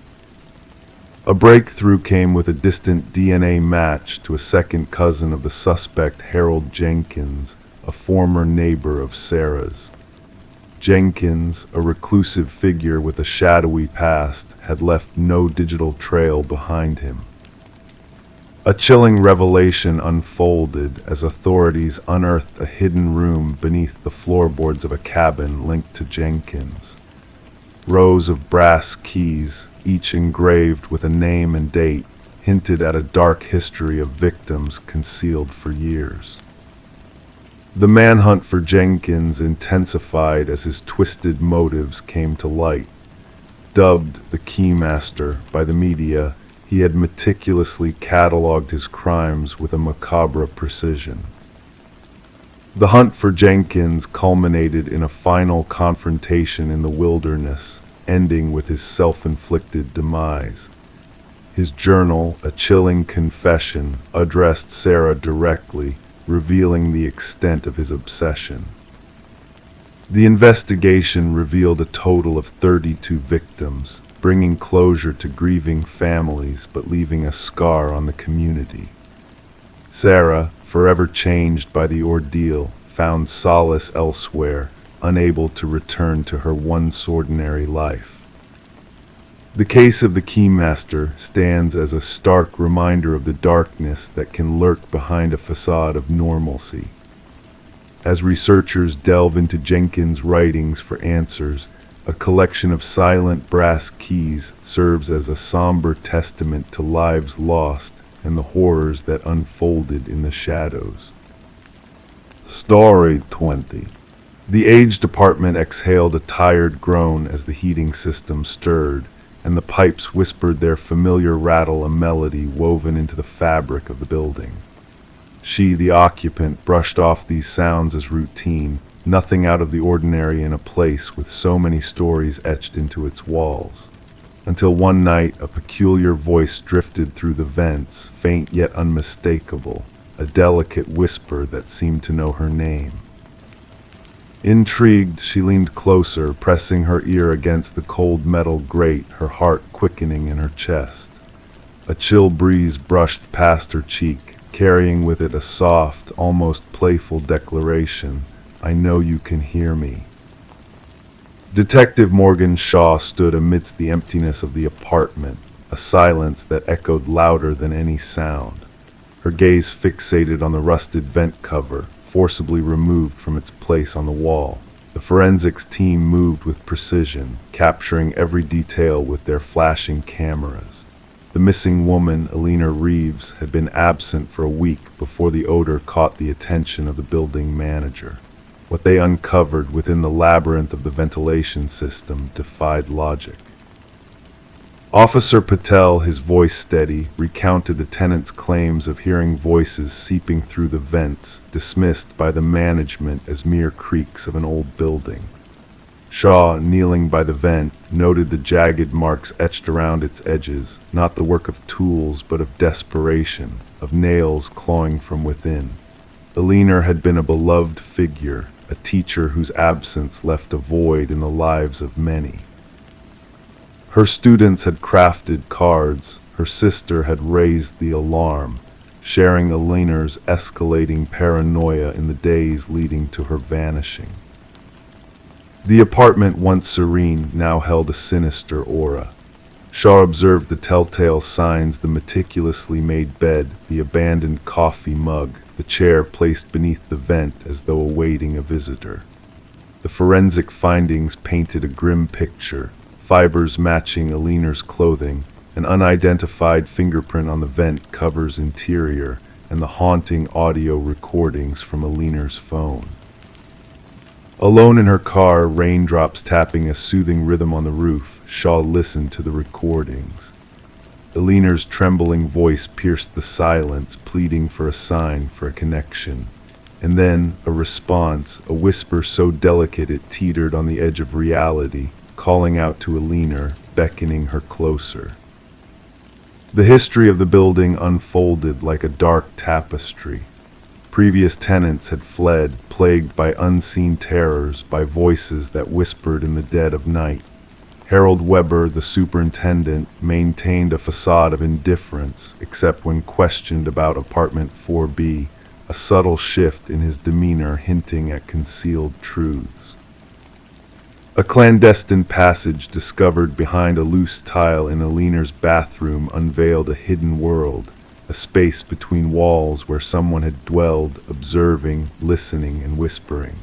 A breakthrough came with a distant DNA match to a second cousin of the suspect, Harold Jenkins, a former neighbor of Sarah's. Jenkins, a reclusive figure with a shadowy past, had left no digital trail behind him. A chilling revelation unfolded as authorities unearthed a hidden room beneath the floorboards of a cabin linked to Jenkins. Rows of brass keys, each engraved with a name and date, hinted at a dark history of victims concealed for years. The manhunt for Jenkins intensified as his twisted motives came to light. Dubbed the Keymaster by the media, he had meticulously catalogued his crimes with a macabre precision. The hunt for Jenkins culminated in a final confrontation in the wilderness, ending with his self-inflicted demise. His journal, a chilling confession, addressed Sarah directly, revealing the extent of his obsession. The investigation revealed a total of 32 victims, bringing closure to grieving families but leaving a scar on the community. Sarah, forever changed by the ordeal, found solace elsewhere, unable to return to her once ordinary life. The case of the Keymaster stands as a stark reminder of the darkness that can lurk behind a facade of normalcy. As researchers delve into Jenkins' writings for answers, a collection of silent brass keys serves as a somber testament to lives lost and the horrors that unfolded in the shadows. Story 20. The aged apartment exhaled a tired groan as the heating system stirred, and the pipes whispered their familiar rattle, a melody woven into the fabric of the building. She, the occupant, brushed off these sounds as routine, nothing out of the ordinary in a place with so many stories etched into its walls. Until one night, a peculiar voice drifted through the vents, faint yet unmistakable, a delicate whisper that seemed to know her name. Intrigued, she leaned closer, pressing her ear against the cold metal grate, her heart quickening in her chest. A chill breeze brushed past her cheek, carrying with it a soft, almost playful declaration, "I know you can hear me." Detective Morgan Shaw stood amidst the emptiness of the apartment, a silence that echoed louder than any sound. Her gaze fixated on the rusted vent cover, forcibly removed from its place on the wall. The forensics team moved with precision, capturing every detail with their flashing cameras. The missing woman, Alina Reeves, had been absent for a week before the odor caught the attention of the building manager. What they uncovered within the labyrinth of the ventilation system defied logic. Officer Patel, his voice steady, recounted the tenant's claims of hearing voices seeping through the vents, dismissed by the management as mere creaks of an old building. Shaw, kneeling by the vent, noted the jagged marks etched around its edges, not the work of tools but of desperation, of nails clawing from within. Alina had been a beloved figure, a teacher whose absence left a void in the lives of many. Her students had crafted cards, her sister had raised the alarm, sharing Alina's escalating paranoia in the days leading to her vanishing. The apartment, once serene, now held a sinister aura. Shaw observed the telltale signs: the meticulously made bed, the abandoned coffee mug, the chair placed beneath the vent as though awaiting a visitor. The forensic findings painted a grim picture: fibers matching Alina's clothing, an unidentified fingerprint on the vent cover's interior, and the haunting audio recordings from Alina's phone. Alone in her car, raindrops tapping a soothing rhythm on the roof, Shaw listened to the recordings. Alina's trembling voice pierced the silence, pleading for a sign, for a connection. And then, a response, a whisper so delicate it teetered on the edge of reality, calling out to Alina, beckoning her closer. The history of the building unfolded like a dark tapestry. Previous tenants had fled, plagued by unseen terrors, by voices that whispered in the dead of night. Harold Weber, the superintendent, maintained a facade of indifference, except when questioned about apartment 4B, a subtle shift in his demeanor hinting at concealed truths. A clandestine passage discovered behind a loose tile in Alina's bathroom unveiled a hidden world, a space between walls where someone had dwelled, observing, listening, and whispering.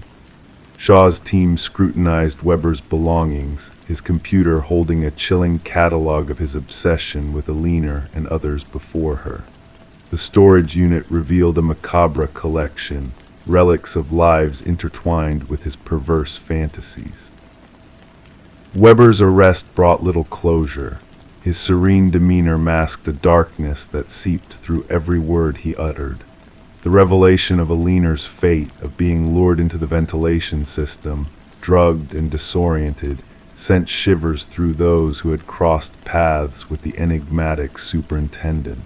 Shaw's team scrutinized Weber's belongings, his computer holding a chilling catalog of his obsession with Alina and others before her. The storage unit revealed a macabre collection, relics of lives intertwined with his perverse fantasies. Weber's arrest brought little closure. His serene demeanor masked a darkness that seeped through every word he uttered. The revelation of Aliner's fate, of being lured into the ventilation system, drugged and disoriented, sent shivers through those who had crossed paths with the enigmatic superintendent.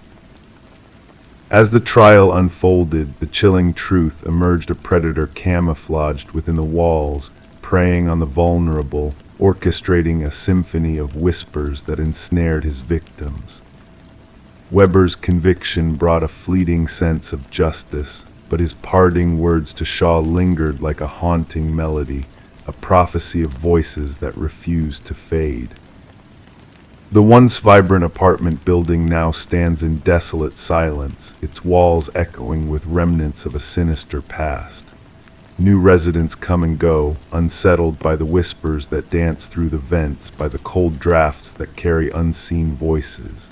As the trial unfolded, the chilling truth emerged: a predator camouflaged within the walls, preying on the vulnerable, orchestrating a symphony of whispers that ensnared his victims. Weber's conviction brought a fleeting sense of justice, but his parting words to Shaw lingered like a haunting melody, a prophecy of voices that refused to fade. The once vibrant apartment building now stands in desolate silence, its walls echoing with remnants of a sinister past. New residents come and go, unsettled by the whispers that dance through the vents, by the cold drafts that carry unseen voices.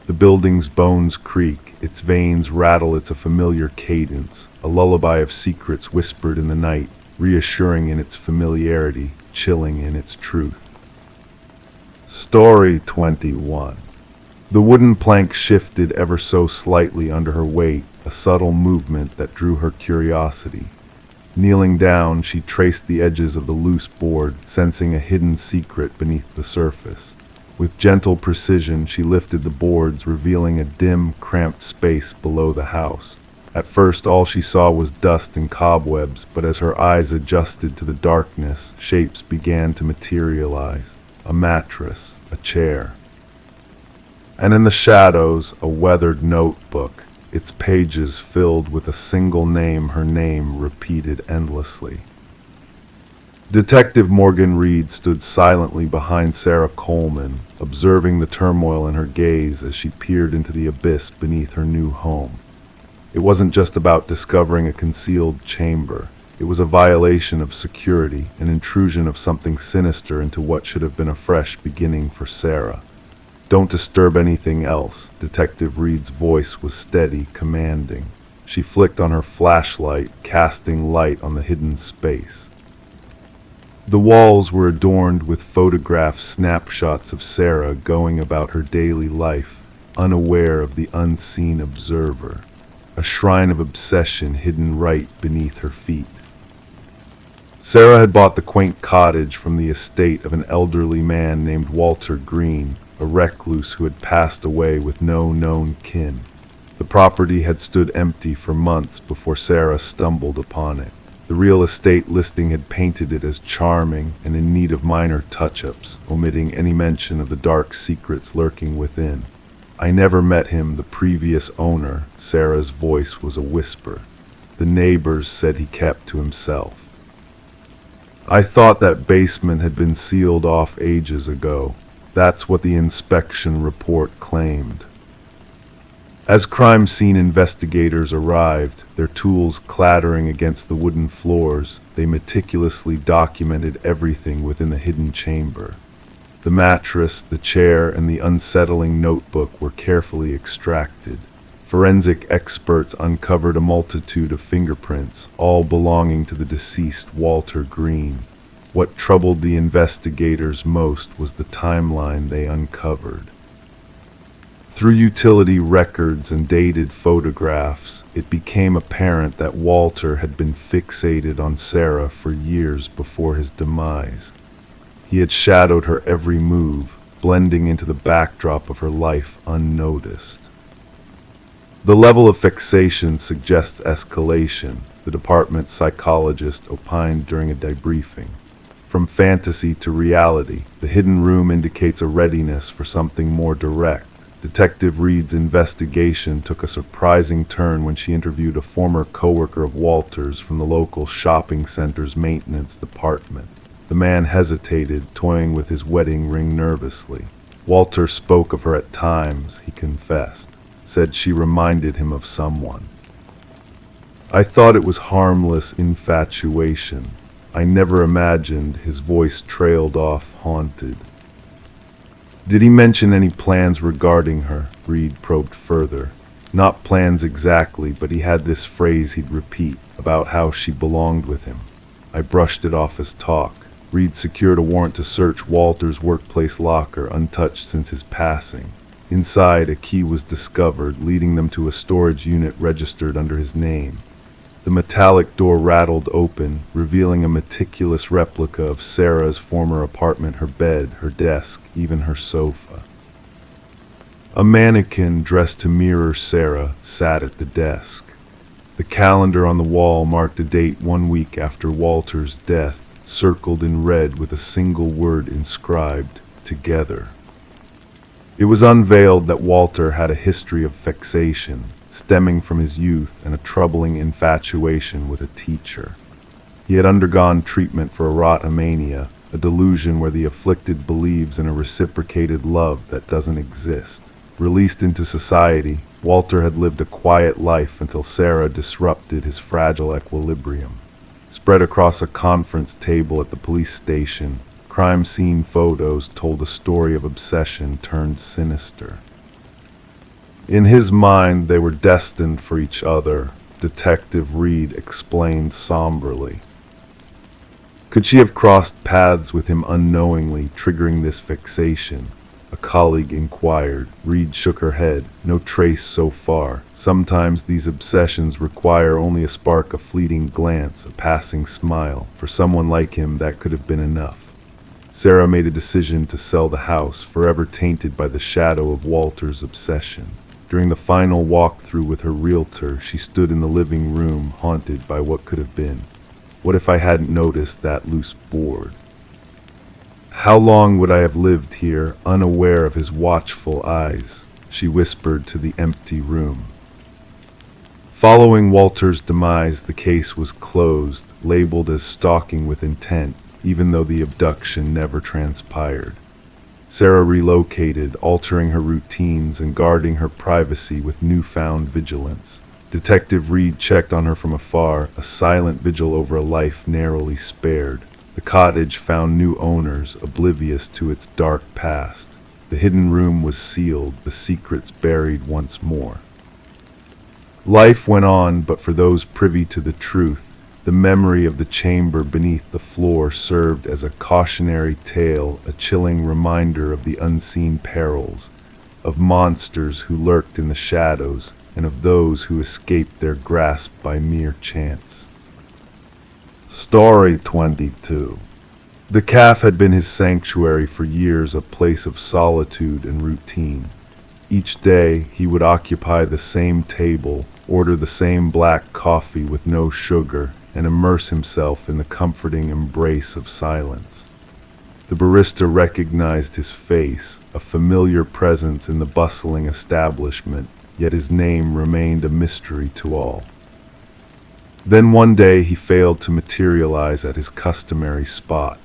The building's bones creak, its veins rattle. It's a familiar cadence, a lullaby of secrets whispered in the night, reassuring in its familiarity, chilling in its truth. Story 21. The wooden plank shifted ever so slightly under her weight, a subtle movement that drew her curiosity. Kneeling down, she traced the edges of the loose board, sensing a hidden secret beneath the surface. With gentle precision, she lifted the boards, revealing a dim, cramped space below the house. At first, all she saw was dust and cobwebs, but as her eyes adjusted to the darkness, shapes began to materialize. A mattress, a chair. And in the shadows, a weathered notebook, its pages filled with a single name, her name repeated endlessly. Detective Morgan Reed stood silently behind Sarah Coleman, observing the turmoil in her gaze as she peered into the abyss beneath her new home. It wasn't just about discovering a concealed chamber. It was a violation of security, an intrusion of something sinister into what should have been a fresh beginning for Sarah. "Don't disturb anything else." Detective Reed's voice was steady, commanding. She flicked on her flashlight, casting light on the hidden space. The walls were adorned with photographed snapshots of Sarah going about her daily life, unaware of the unseen observer. A shrine of obsession hidden right beneath her feet. Sarah had bought the quaint cottage from the estate of an elderly man named Walter Green, a recluse who had passed away with no known kin. The property had stood empty for months before Sarah stumbled upon it. The real estate listing had painted it as charming and in need of minor touch-ups, omitting any mention of the dark secrets lurking within. "I never met him, the previous owner." Sarah's voice was a whisper. "The neighbors said he kept to himself. I thought that basement had been sealed off ages ago. That's what the inspection report claimed." As crime scene investigators arrived, their tools clattering against the wooden floors, they meticulously documented everything within the hidden chamber. The mattress, the chair, and the unsettling notebook were carefully extracted. Forensic experts uncovered a multitude of fingerprints, all belonging to the deceased Walter Green. What troubled the investigators most was the timeline they uncovered. Through utility records and dated photographs, it became apparent that Walter had been fixated on Sarah for years before his demise. He had shadowed her every move, blending into the backdrop of her life unnoticed. The level of fixation suggests escalation, the department's psychologist opined during a debriefing. From fantasy to reality, the hidden room indicates a readiness for something more direct. Detective Reed's investigation took a surprising turn when she interviewed a former coworker of Walter's from the local shopping center's maintenance department. The man hesitated, toying with his wedding ring nervously. Walter spoke of her at times, he confessed. Said she reminded him of someone. "I thought it was harmless infatuation. I never imagined." His voice trailed off, haunted. "Did he mention any plans regarding her?" Reed probed further. "Not plans exactly, but he had this phrase he'd repeat about how she belonged with him." I brushed it off as talk. Reed secured a warrant to search Walter's workplace locker, untouched since his passing. Inside, a key was discovered, leading them to a storage unit registered under his name. The metallic door rattled open, revealing a meticulous replica of Sarah's former apartment, her bed, her desk, even her sofa. A mannequin dressed to mirror Sarah sat at the desk. The calendar on the wall marked a date 1 week after Walter's death, circled in red with a single word inscribed, "Together." It was unveiled that Walter had a history of vexation, stemming from his youth and a troubling infatuation with a teacher. He had undergone treatment for erotomania, a delusion where the afflicted believes in a reciprocated love that doesn't exist. Released into society, Walter had lived a quiet life until Sarah disrupted his fragile equilibrium. Spread across a conference table at the police station, crime scene photos told a story of obsession turned sinister. In his mind, they were destined for each other, Detective Reed explained somberly. Could she have crossed paths with him unknowingly, triggering this fixation? A colleague inquired. Reed shook her head. No trace so far. Sometimes these obsessions require only a spark, a fleeting glance, a passing smile. For someone like him, that could have been enough. Sarah made a decision to sell the house, forever tainted by the shadow of Walter's obsession. During the final walkthrough with her realtor, she stood in the living room, haunted by what could have been. What if I hadn't noticed that loose board? How long would I have lived here, unaware of his watchful eyes? She whispered to the empty room. Following Walter's demise, the case was closed, labeled as stalking with intent, even though the abduction never transpired. Sarah relocated, altering her routines and guarding her privacy with newfound vigilance. Detective Reed checked on her from afar, a silent vigil over a life narrowly spared. The cottage found new owners, oblivious to its dark past. The hidden room was sealed, the secrets buried once more. Life went on, but for those privy to the truth, the memory of the chamber beneath the floor served as a cautionary tale, a chilling reminder of the unseen perils, of monsters who lurked in the shadows, and of those who escaped their grasp by mere chance. Story 22. The cafe had been his sanctuary for years, a place of solitude and routine. Each day he would occupy the same table, order the same black coffee with no sugar, and immerse himself in the comforting embrace of silence. The barista recognized his face, a familiar presence in the bustling establishment, yet his name remained a mystery to all. Then one day he failed to materialize at his customary spot.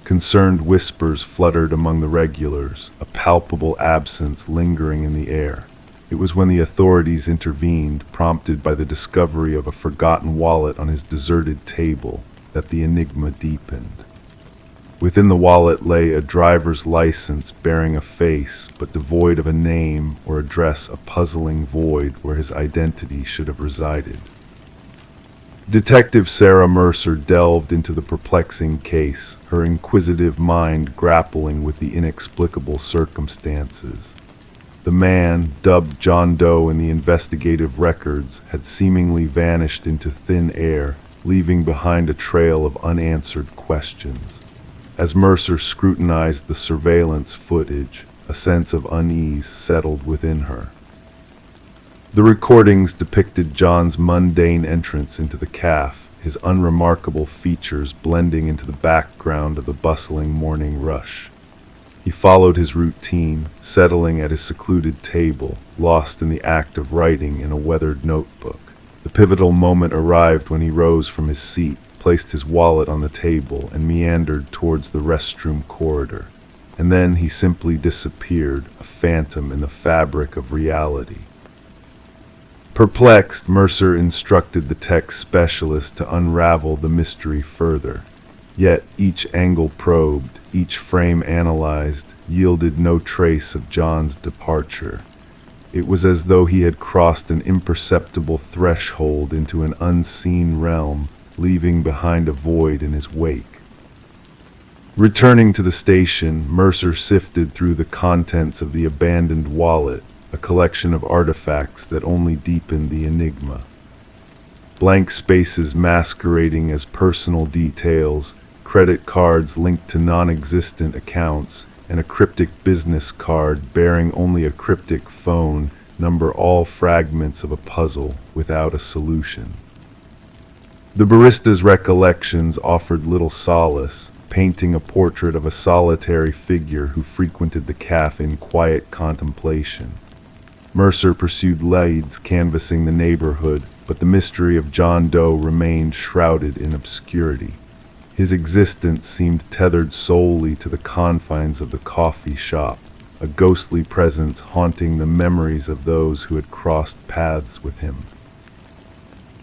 Concerned whispers fluttered among the regulars, a palpable absence lingering in the air. It was when the authorities intervened, prompted by the discovery of a forgotten wallet on his deserted table, that the enigma deepened. Within the wallet lay a driver's license bearing a face, but devoid of a name or address, a puzzling void where his identity should have resided. Detective Sarah Mercer delved into the perplexing case, her inquisitive mind grappling with the inexplicable circumstances. The man, dubbed John Doe in the investigative records, had seemingly vanished into thin air, leaving behind a trail of unanswered questions. As Mercer scrutinized the surveillance footage, a sense of unease settled within her. The recordings depicted John's mundane entrance into the cafe, his unremarkable features blending into the background of the bustling morning rush. He followed his routine, settling at his secluded table, lost in the act of writing in a weathered notebook. The pivotal moment arrived when he rose from his seat, placed his wallet on the table, and meandered towards the restroom corridor. And then he simply disappeared, a phantom in the fabric of reality. Perplexed, Mercer instructed the tech specialist to unravel the mystery further. Yet each angle probed, each frame analyzed, yielded no trace of John's departure. It was as though he had crossed an imperceptible threshold into an unseen realm, leaving behind a void in his wake. Returning to the station, Mercer sifted through the contents of the abandoned wallet, a collection of artifacts that only deepened the enigma. Blank spaces masquerading as personal details, credit cards linked to non-existent accounts, and a cryptic business card bearing only a cryptic phone number, all fragments of a puzzle without a solution. The barista's recollections offered little solace, painting a portrait of a solitary figure who frequented the cafe in quiet contemplation. Mercer pursued leads canvassing the neighborhood, but the mystery of John Doe remained shrouded in obscurity. His existence seemed tethered solely to the confines of the coffee shop, a ghostly presence haunting the memories of those who had crossed paths with him.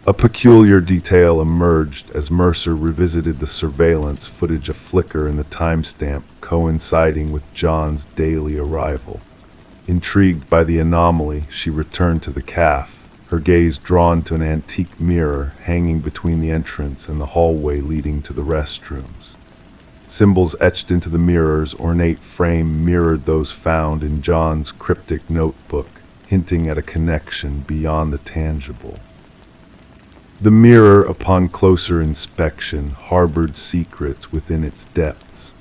A peculiar detail emerged as Mercer revisited the surveillance footage, a flicker in the timestamp coinciding with John's daily arrival. Intrigued by the anomaly, she returned to the cafe, her gaze drawn to an antique mirror hanging between the entrance and the hallway leading to the restrooms. Symbols etched into the mirror's ornate frame mirrored those found in John's cryptic notebook, hinting at a connection beyond the tangible. The mirror, upon closer inspection, harbored secrets within its depths.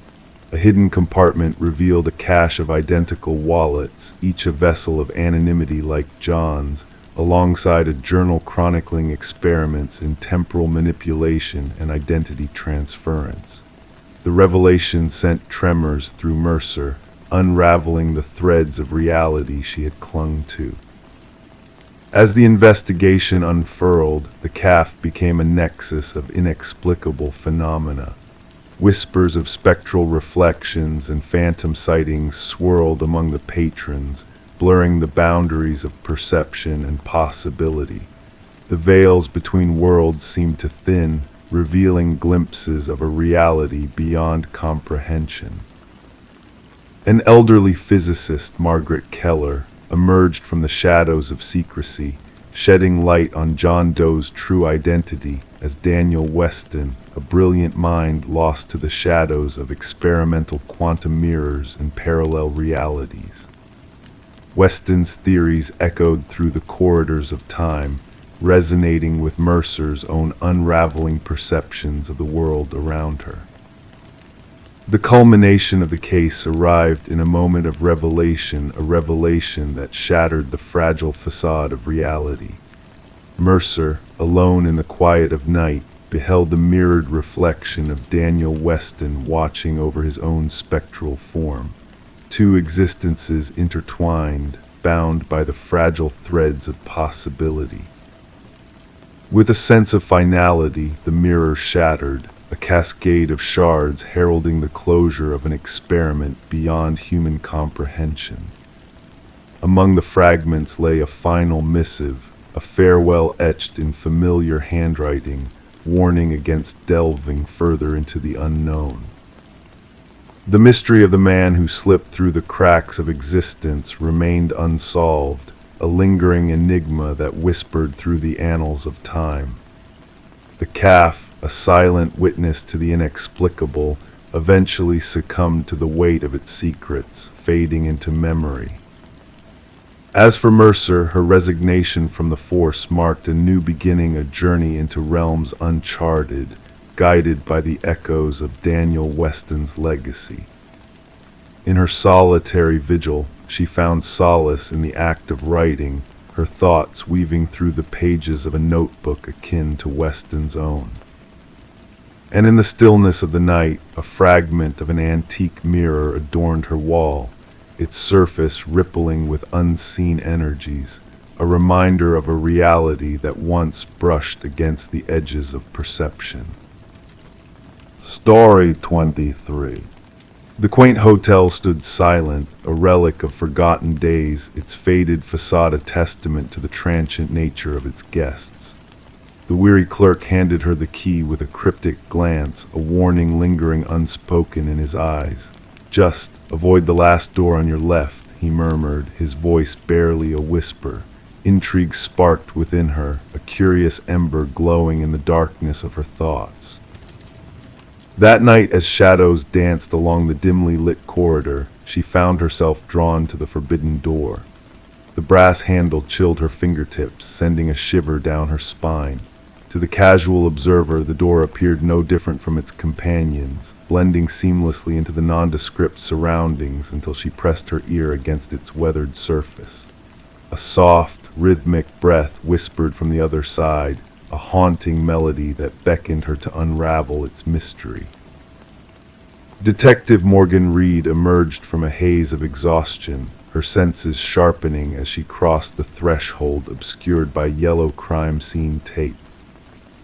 A hidden compartment revealed a cache of identical wallets, each a vessel of anonymity like John's, alongside a journal chronicling experiments in temporal manipulation and identity transference. The revelation sent tremors through Mercer, unraveling the threads of reality she had clung to. As the investigation unfurled, the cafe became a nexus of inexplicable phenomena. Whispers of spectral reflections and phantom sightings swirled among the patrons, blurring the boundaries of perception and possibility. The veils between worlds seemed to thin, revealing glimpses of a reality beyond comprehension. An elderly physicist, Margaret Keller, emerged from the shadows of secrecy, shedding light on John Doe's true identity as Daniel Weston, a brilliant mind lost to the shadows of experimental quantum mirrors and parallel realities. Weston's theories echoed through the corridors of time, resonating with Mercer's own unraveling perceptions of the world around her. The culmination of the case arrived in a moment of revelation, a revelation that shattered the fragile facade of reality. Mercer, alone in the quiet of night, beheld the mirrored reflection of Daniel Weston watching over his own spectral form. Two existences intertwined, bound by the fragile threads of possibility. With a sense of finality, the mirror shattered, a cascade of shards heralding the closure of an experiment beyond human comprehension. Among the fragments lay a final missive, a farewell etched in familiar handwriting, warning against delving further into the unknown. The mystery of the man who slipped through the cracks of existence remained unsolved, a lingering enigma that whispered through the annals of time. The cafe, a silent witness to the inexplicable, eventually succumbed to the weight of its secrets, fading into memory. As for Mercer, her resignation from the force marked a new beginning, a journey into realms uncharted, guided by the echoes of Daniel Weston's legacy. In her solitary vigil, she found solace in the act of writing, her thoughts weaving through the pages of a notebook akin to Weston's own. And in the stillness of the night, a fragment of an antique mirror adorned her wall, its surface rippling with unseen energies, a reminder of a reality that once brushed against the edges of perception. Story 23. The quaint hotel stood silent, a relic of forgotten days, its faded facade a testament to the transient nature of its guests. The weary clerk handed her the key with a cryptic glance, a warning lingering unspoken in his eyes. "Just avoid the last door on your left," he murmured, his voice barely a whisper. Intrigue sparked within her, a curious ember glowing in the darkness of her thoughts. That night, as shadows danced along the dimly lit corridor, she found herself drawn to the forbidden door. The brass handle chilled her fingertips, sending a shiver down her spine. To the casual observer, the door appeared no different from its companions, blending seamlessly into the nondescript surroundings until she pressed her ear against its weathered surface. A soft, rhythmic breath whispered from the other side, a haunting melody that beckoned her to unravel its mystery. Detective Morgan Reed emerged from a haze of exhaustion, her senses sharpening as she crossed the threshold obscured by yellow crime scene tape.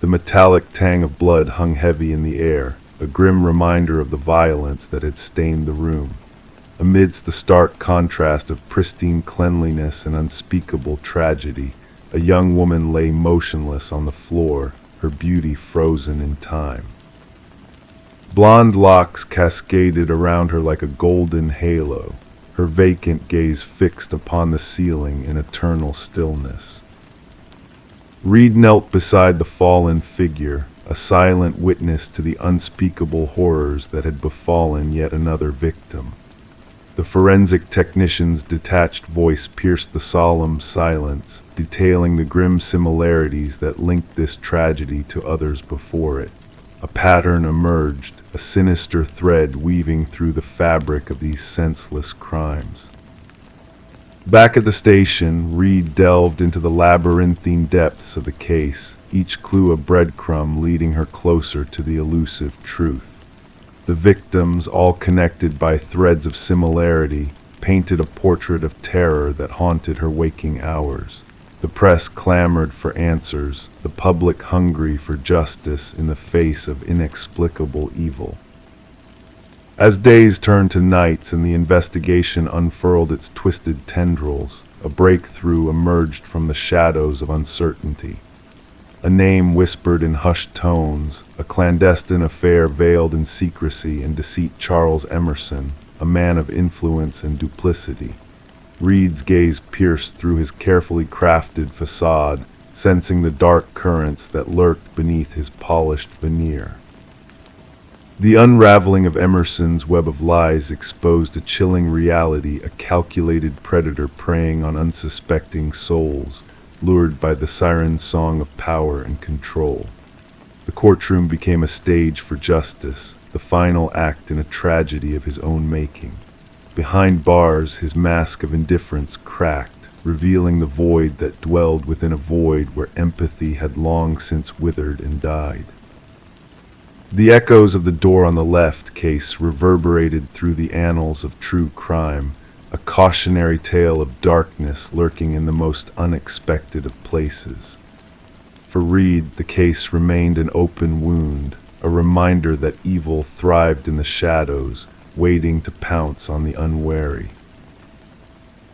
The metallic tang of blood hung heavy in the air, a grim reminder of the violence that had stained the room. Amidst the stark contrast of pristine cleanliness and unspeakable tragedy, a young woman lay motionless on the floor, her beauty frozen in time. Blonde locks cascaded around her like a golden halo, her vacant gaze fixed upon the ceiling in eternal stillness. Reed knelt beside the fallen figure, a silent witness to the unspeakable horrors that had befallen yet another victim. The forensic technician's detached voice pierced the solemn silence, detailing the grim similarities that linked this tragedy to others before it. A pattern emerged, a sinister thread weaving through the fabric of these senseless crimes. Back at the station, Reed delved into the labyrinthine depths of the case, each clue a breadcrumb leading her closer to the elusive truth. The victims, all connected by threads of similarity, painted a portrait of terror that haunted her waking hours. The press clamored for answers, the public hungry for justice in the face of inexplicable evil. As days turned to nights and the investigation unfurled its twisted tendrils, a breakthrough emerged from the shadows of uncertainty. A name whispered in hushed tones, a clandestine affair veiled in secrecy and deceit. Charles Emerson, a man of influence and duplicity. Reed's gaze pierced through his carefully crafted facade, sensing the dark currents that lurked beneath his polished veneer. The unraveling of Emerson's web of lies exposed a chilling reality, a calculated predator preying on unsuspecting souls, lured by the siren song of power and control. The courtroom became a stage for justice, the final act in a tragedy of his own making. Behind bars, his mask of indifference cracked, revealing the void that dwelled within a void where empathy had long since withered and died. The echoes of the door on the left case reverberated through the annals of true crime, a cautionary tale of darkness lurking in the most unexpected of places. For Reed, the case remained an open wound, a reminder that evil thrived in the shadows, waiting to pounce on the unwary.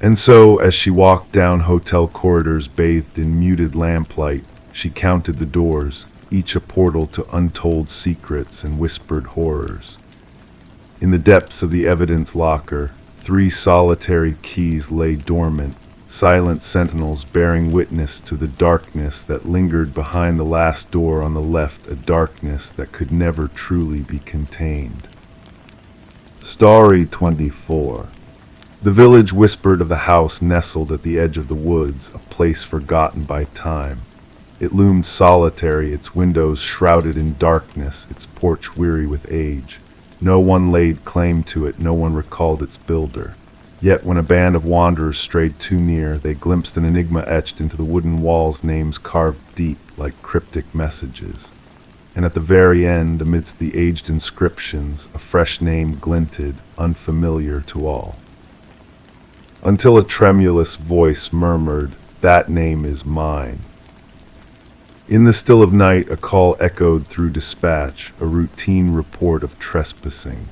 And so, as she walked down hotel corridors bathed in muted lamplight, she counted the doors, each a portal to untold secrets and whispered horrors. In the depths of the evidence locker, 3 solitary keys lay dormant, silent sentinels bearing witness to the darkness that lingered behind the last door on the left, a darkness that could never truly be contained. Story 24. The village whispered of the house nestled at the edge of the woods, a place forgotten by time. It loomed solitary, its windows shrouded in darkness, its porch weary with age. No one laid claim to it, no one recalled its builder. Yet when a band of wanderers strayed too near, they glimpsed an enigma etched into the wooden walls, names carved deep like cryptic messages. And at the very end, amidst the aged inscriptions, a fresh name glinted, unfamiliar to all. Until a tremulous voice murmured, "That name is mine." In the still of night, a call echoed through dispatch, a routine report of trespassing.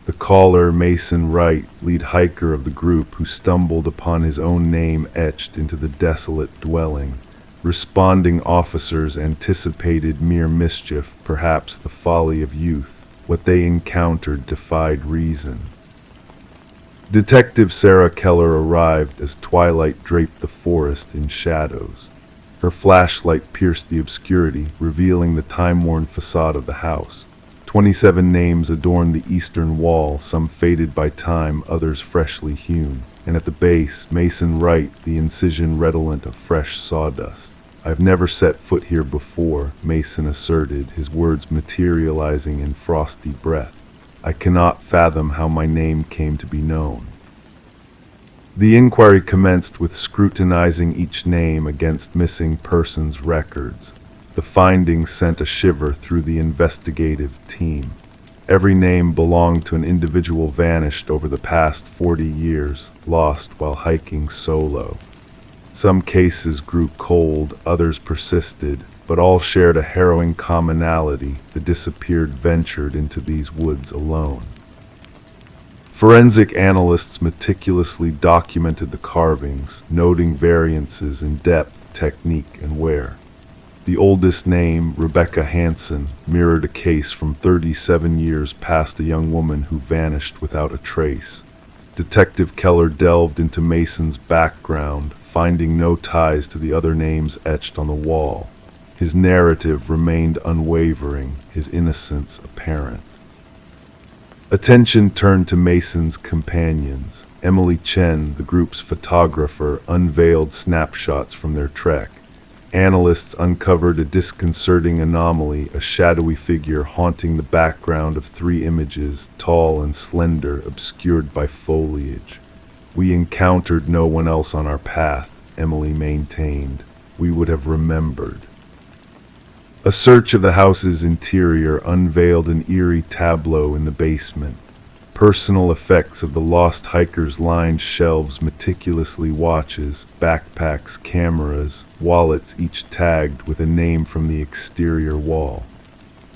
The caller, Mason Wright, lead hiker of the group, who stumbled upon his own name etched into the desolate dwelling. Responding officers anticipated mere mischief, perhaps the folly of youth. What they encountered defied reason. Detective Sarah Keller arrived as twilight draped the forest in shadows. Her flashlight pierced the obscurity, revealing the time-worn facade of the house. 27 names adorned the eastern wall, some faded by time, others freshly hewn. And at the base, Mason write, the incision redolent of fresh sawdust. "I've never set foot here before," Mason asserted, his words materializing in frosty breath. "I cannot fathom how my name came to be known." The inquiry commenced with scrutinizing each name against missing persons records. The findings sent a shiver through the investigative team. Every name belonged to an individual vanished over the past 40 years, lost while hiking solo. Some cases grew cold, others persisted, but all shared a harrowing commonality: the disappeared ventured into these woods alone. Forensic analysts meticulously documented the carvings, noting variances in depth, technique, and wear. The oldest name, Rebecca Hansen, mirrored a case from 37 years past, a young woman who vanished without a trace. Detective Keller delved into Mason's background, finding no ties to the other names etched on the wall. His narrative remained unwavering, his innocence apparent. Attention turned to Mason's companions. Emily Chen, the group's photographer, unveiled snapshots from their trek. Analysts uncovered a disconcerting anomaly: a shadowy figure haunting the background of 3 images, tall and slender, obscured by foliage. "We encountered no one else on our path," Emily maintained. "We would have remembered." A search of the house's interior unveiled an eerie tableau in the basement. Personal effects of the lost hikers lined shelves, meticulously watches, backpacks, cameras, wallets, each tagged with a name from the exterior wall.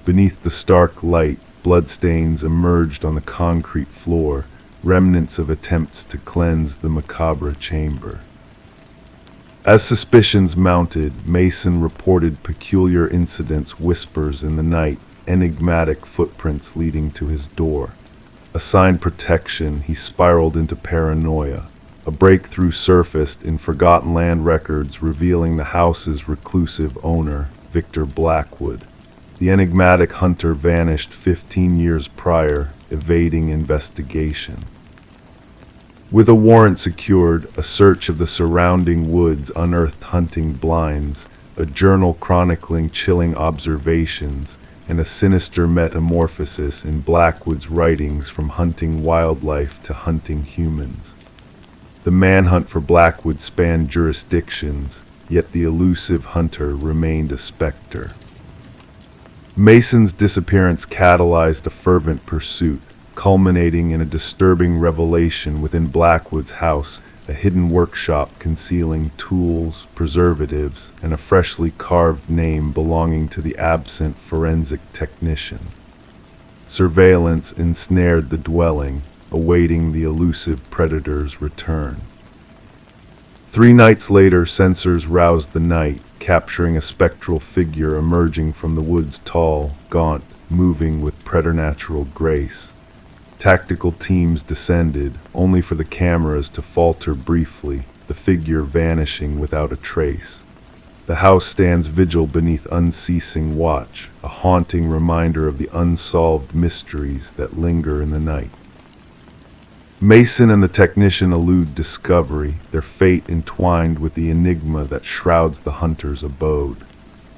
Beneath the stark light, bloodstains emerged on the concrete floor, remnants of attempts to cleanse the macabre chamber. As suspicions mounted, Mason reported peculiar incidents, whispers in the night, enigmatic footprints leading to his door. Assigned protection, he spiraled into paranoia. A breakthrough surfaced in forgotten land records, revealing the house's reclusive owner, Victor Blackwood. The enigmatic hunter vanished 15 years prior, evading investigation. With a warrant secured, a search of the surrounding woods unearthed hunting blinds, a journal chronicling chilling observations, and a sinister metamorphosis in Blackwood's writings from hunting wildlife to hunting humans. The manhunt for Blackwood spanned jurisdictions, yet the elusive hunter remained a specter. Mason's disappearance catalyzed a fervent pursuit, culminating in a disturbing revelation within Blackwood's house, a hidden workshop concealing tools, preservatives, and a freshly carved name belonging to the absent forensic technician. Surveillance ensnared the dwelling, awaiting the elusive predator's return. 3 nights later, sensors roused the night, capturing a spectral figure emerging from the woods, tall, gaunt, moving with preternatural grace. Tactical teams descended, only for the cameras to falter briefly, the figure vanishing without a trace. The house stands vigil beneath unceasing watch, a haunting reminder of the unsolved mysteries that linger in the night. Mason and the technician elude discovery, their fate entwined with the enigma that shrouds the hunter's abode.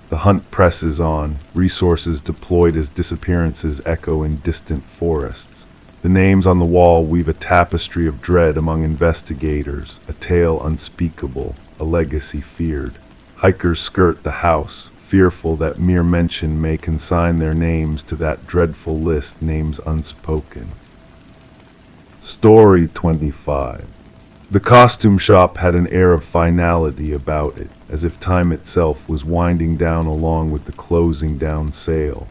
The hunt presses on, resources deployed as disappearances echo in distant forests. The names on the wall weave a tapestry of dread among investigators, a tale unspeakable, a legacy feared. Hikers skirt the house, fearful that mere mention may consign their names to that dreadful list, names unspoken. Story 25. The costume shop had an air of finality about it, as if time itself was winding down along with the closing down sale.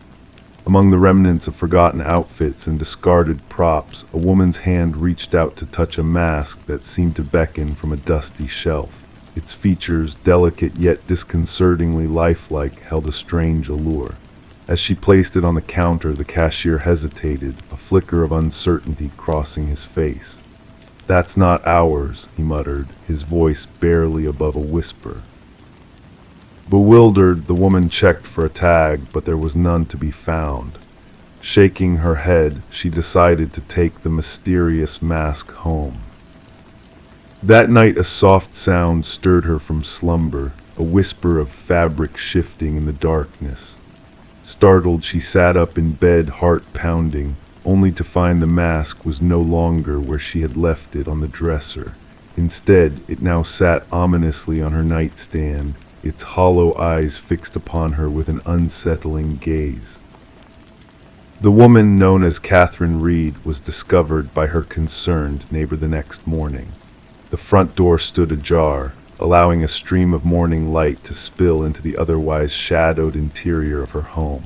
Among the remnants of forgotten outfits and discarded props, a woman's hand reached out to touch a mask that seemed to beckon from a dusty shelf. Its features, delicate yet disconcertingly lifelike, held a strange allure. As she placed it on the counter, the cashier hesitated, a flicker of uncertainty crossing his face. "That's not ours," he muttered, his voice barely above a whisper. Bewildered, the woman checked for a tag, but there was none to be found. Shaking her head, she decided to take the mysterious mask home. That night a soft sound stirred her from slumber, a whisper of fabric shifting in the darkness. Startled, she sat up in bed, heart pounding, only to find the mask was no longer where she had left it on the dresser. Instead, it now sat ominously on her nightstand, its hollow eyes fixed upon her with an unsettling gaze. The woman known as Catherine Reed was discovered by her concerned neighbor the next morning. The front door stood ajar, allowing a stream of morning light to spill into the otherwise shadowed interior of her home.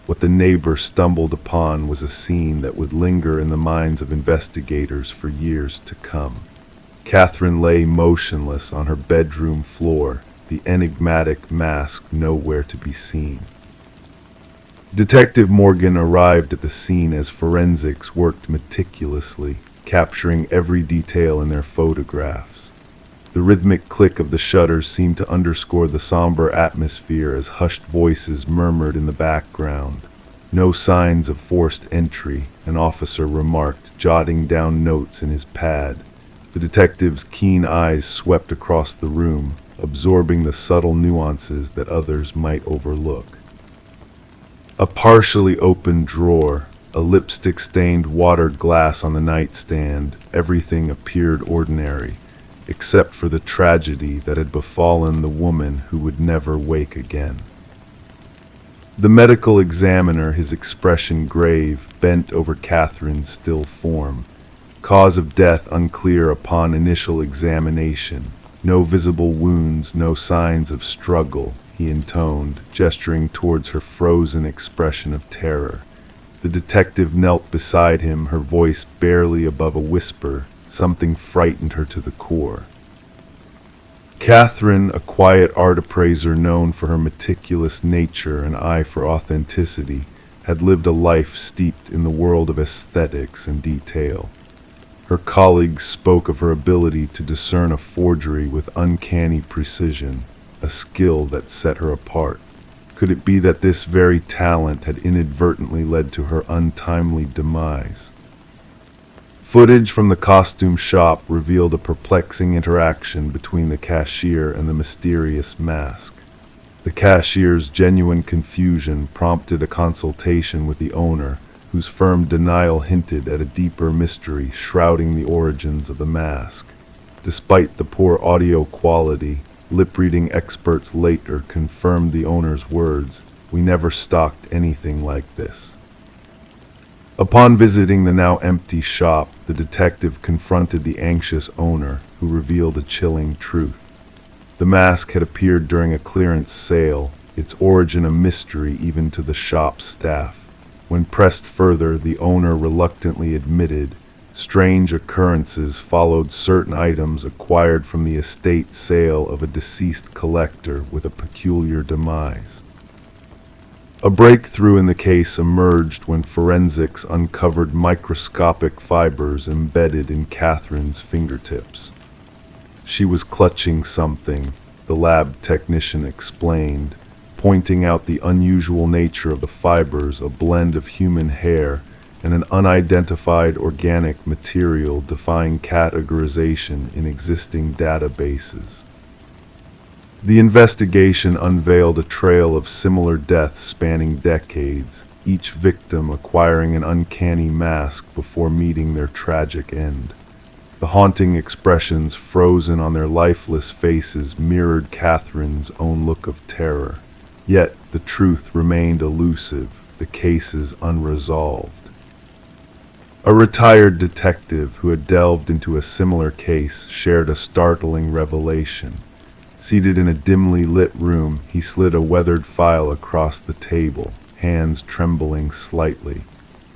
What the neighbor stumbled upon was a scene that would linger in the minds of investigators for years to come. Catherine lay motionless on her bedroom floor, the enigmatic mask nowhere to be seen. Detective Morgan arrived at the scene as forensics worked meticulously, capturing every detail in their photographs. The rhythmic click of the shutters seemed to underscore the somber atmosphere as hushed voices murmured in the background. No signs of forced entry, an officer remarked, jotting down notes in his pad. The detective's keen eyes swept across the room, absorbing the subtle nuances that others might overlook. A partially open drawer, a lipstick-stained water glass on the nightstand, everything appeared ordinary, except for the tragedy that had befallen the woman who would never wake again. The medical examiner, his expression grave, bent over Catherine's still form. Cause of death unclear upon initial examination. No visible wounds, no signs of struggle, he intoned, gesturing towards her frozen expression of terror. The detective knelt beside him, her voice barely above a whisper. Something frightened her to the core. Catherine, a quiet art appraiser known for her meticulous nature and eye for authenticity, had lived a life steeped in the world of aesthetics and detail. Her colleagues spoke of her ability to discern a forgery with uncanny precision, a skill that set her apart. Could it be that this very talent had inadvertently led to her untimely demise? Footage from the costume shop revealed a perplexing interaction between the cashier and the mysterious mask. The cashier's genuine confusion prompted a consultation with the owner, whose firm denial hinted at a deeper mystery shrouding the origins of the mask. Despite the poor audio quality, lip-reading experts later confirmed the owner's words, "We never stocked anything like this." Upon visiting the now empty shop, the detective confronted the anxious owner, who revealed a chilling truth. The mask had appeared during a clearance sale, its origin a mystery even to the shop's staff. When pressed further, the owner reluctantly admitted strange occurrences followed certain items acquired from the estate sale of a deceased collector with a peculiar demise. A breakthrough in the case emerged when forensics uncovered microscopic fibers embedded in Catherine's fingertips. She was clutching something, the lab technician explained, pointing out the unusual nature of the fibers, a blend of human hair and an unidentified organic material defying categorization in existing databases. The investigation unveiled a trail of similar deaths spanning decades, each victim acquiring an uncanny mask before meeting their tragic end. The haunting expressions frozen on their lifeless faces mirrored Catherine's own look of terror. Yet the truth remained elusive, the cases unresolved. A retired detective who had delved into a similar case shared a startling revelation. Seated in a dimly lit room, he slid a weathered file across the table, hands trembling slightly.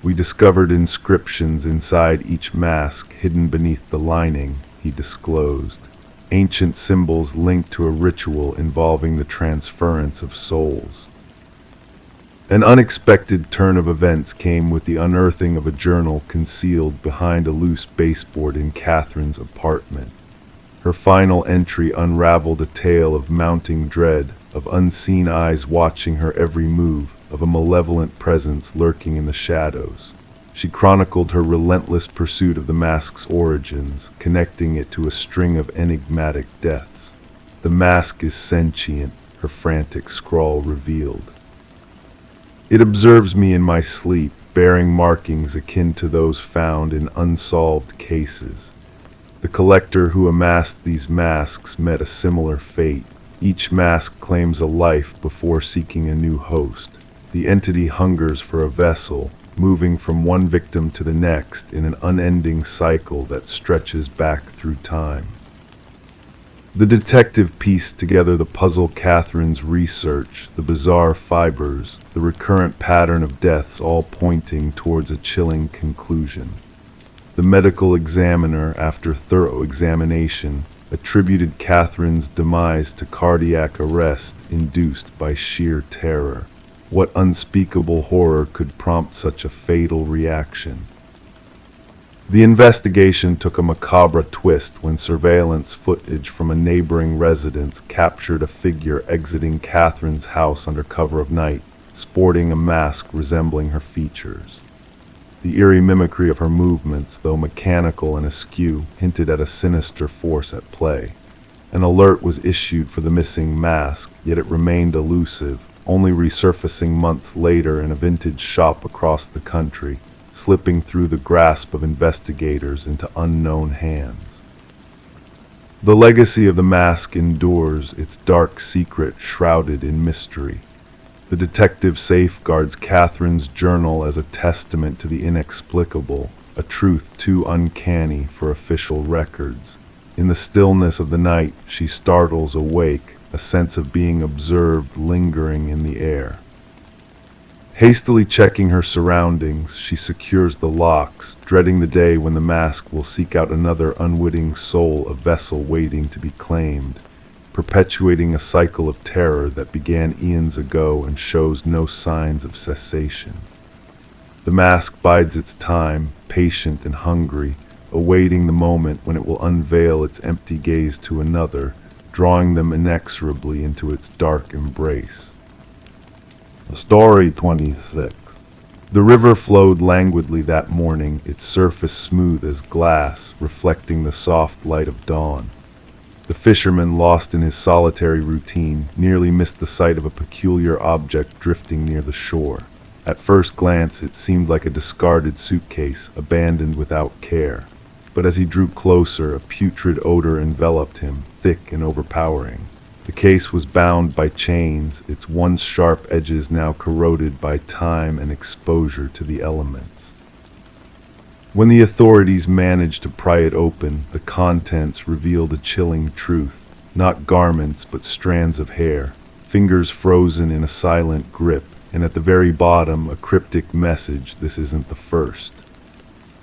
"We discovered inscriptions inside each mask hidden beneath the lining," he disclosed. "Ancient symbols linked to a ritual involving the transference of souls." An unexpected turn of events came with the unearthing of a journal concealed behind a loose baseboard in Catherine's apartment. Her final entry unraveled a tale of mounting dread, of unseen eyes watching her every move, of a malevolent presence lurking in the shadows. She chronicled her relentless pursuit of the mask's origins, connecting it to a string of enigmatic deaths. The mask is sentient, her frantic scrawl revealed. It observes me in my sleep, bearing markings akin to those found in unsolved cases. The collector who amassed these masks met a similar fate. Each mask claims a life before seeking a new host. The entity hungers for a vessel, moving from one victim to the next in an unending cycle that stretches back through time. The detective pieced together the puzzle Catherine's research, the bizarre fibers, the recurrent pattern of deaths all pointing towards a chilling conclusion. The medical examiner, after thorough examination, attributed Catherine's demise to cardiac arrest induced by sheer terror. What unspeakable horror could prompt such a fatal reaction? The investigation took a macabre twist when surveillance footage from a neighboring residence captured a figure exiting Catherine's house under cover of night, sporting a mask resembling her features. The eerie mimicry of her movements, though mechanical and askew, hinted at a sinister force at play. An alert was issued for the missing mask, yet it remained elusive, only resurfacing months later in a vintage shop across the country, slipping through the grasp of investigators into unknown hands. The legacy of the mask endures, its dark secret shrouded in mystery. The detective safeguards Catherine's journal as a testament to the inexplicable, a truth too uncanny for official records. In the stillness of the night, she startles awake, a sense of being observed lingering in the air. Hastily checking her surroundings, she secures the locks, dreading the day when the mask will seek out another unwitting soul, a vessel waiting to be claimed, perpetuating a cycle of terror that began eons ago and shows no signs of cessation. The mask bides its time, patient and hungry, awaiting the moment when it will unveil its empty gaze to another, drawing them inexorably into its dark embrace. Story 26. The river flowed languidly that morning, its surface smooth as glass, reflecting the soft light of dawn. The fisherman, lost in his solitary routine, nearly missed the sight of a peculiar object drifting near the shore. At first glance, it seemed like a discarded suitcase, abandoned without care. But as he drew closer, a putrid odor enveloped him, thick and overpowering. The case was bound by chains, its once sharp edges now corroded by time and exposure to the elements. When the authorities managed to pry it open, the contents revealed a chilling truth. Not garments, but strands of hair, fingers frozen in a silent grip, and at the very bottom, a cryptic message: "This isn't the first."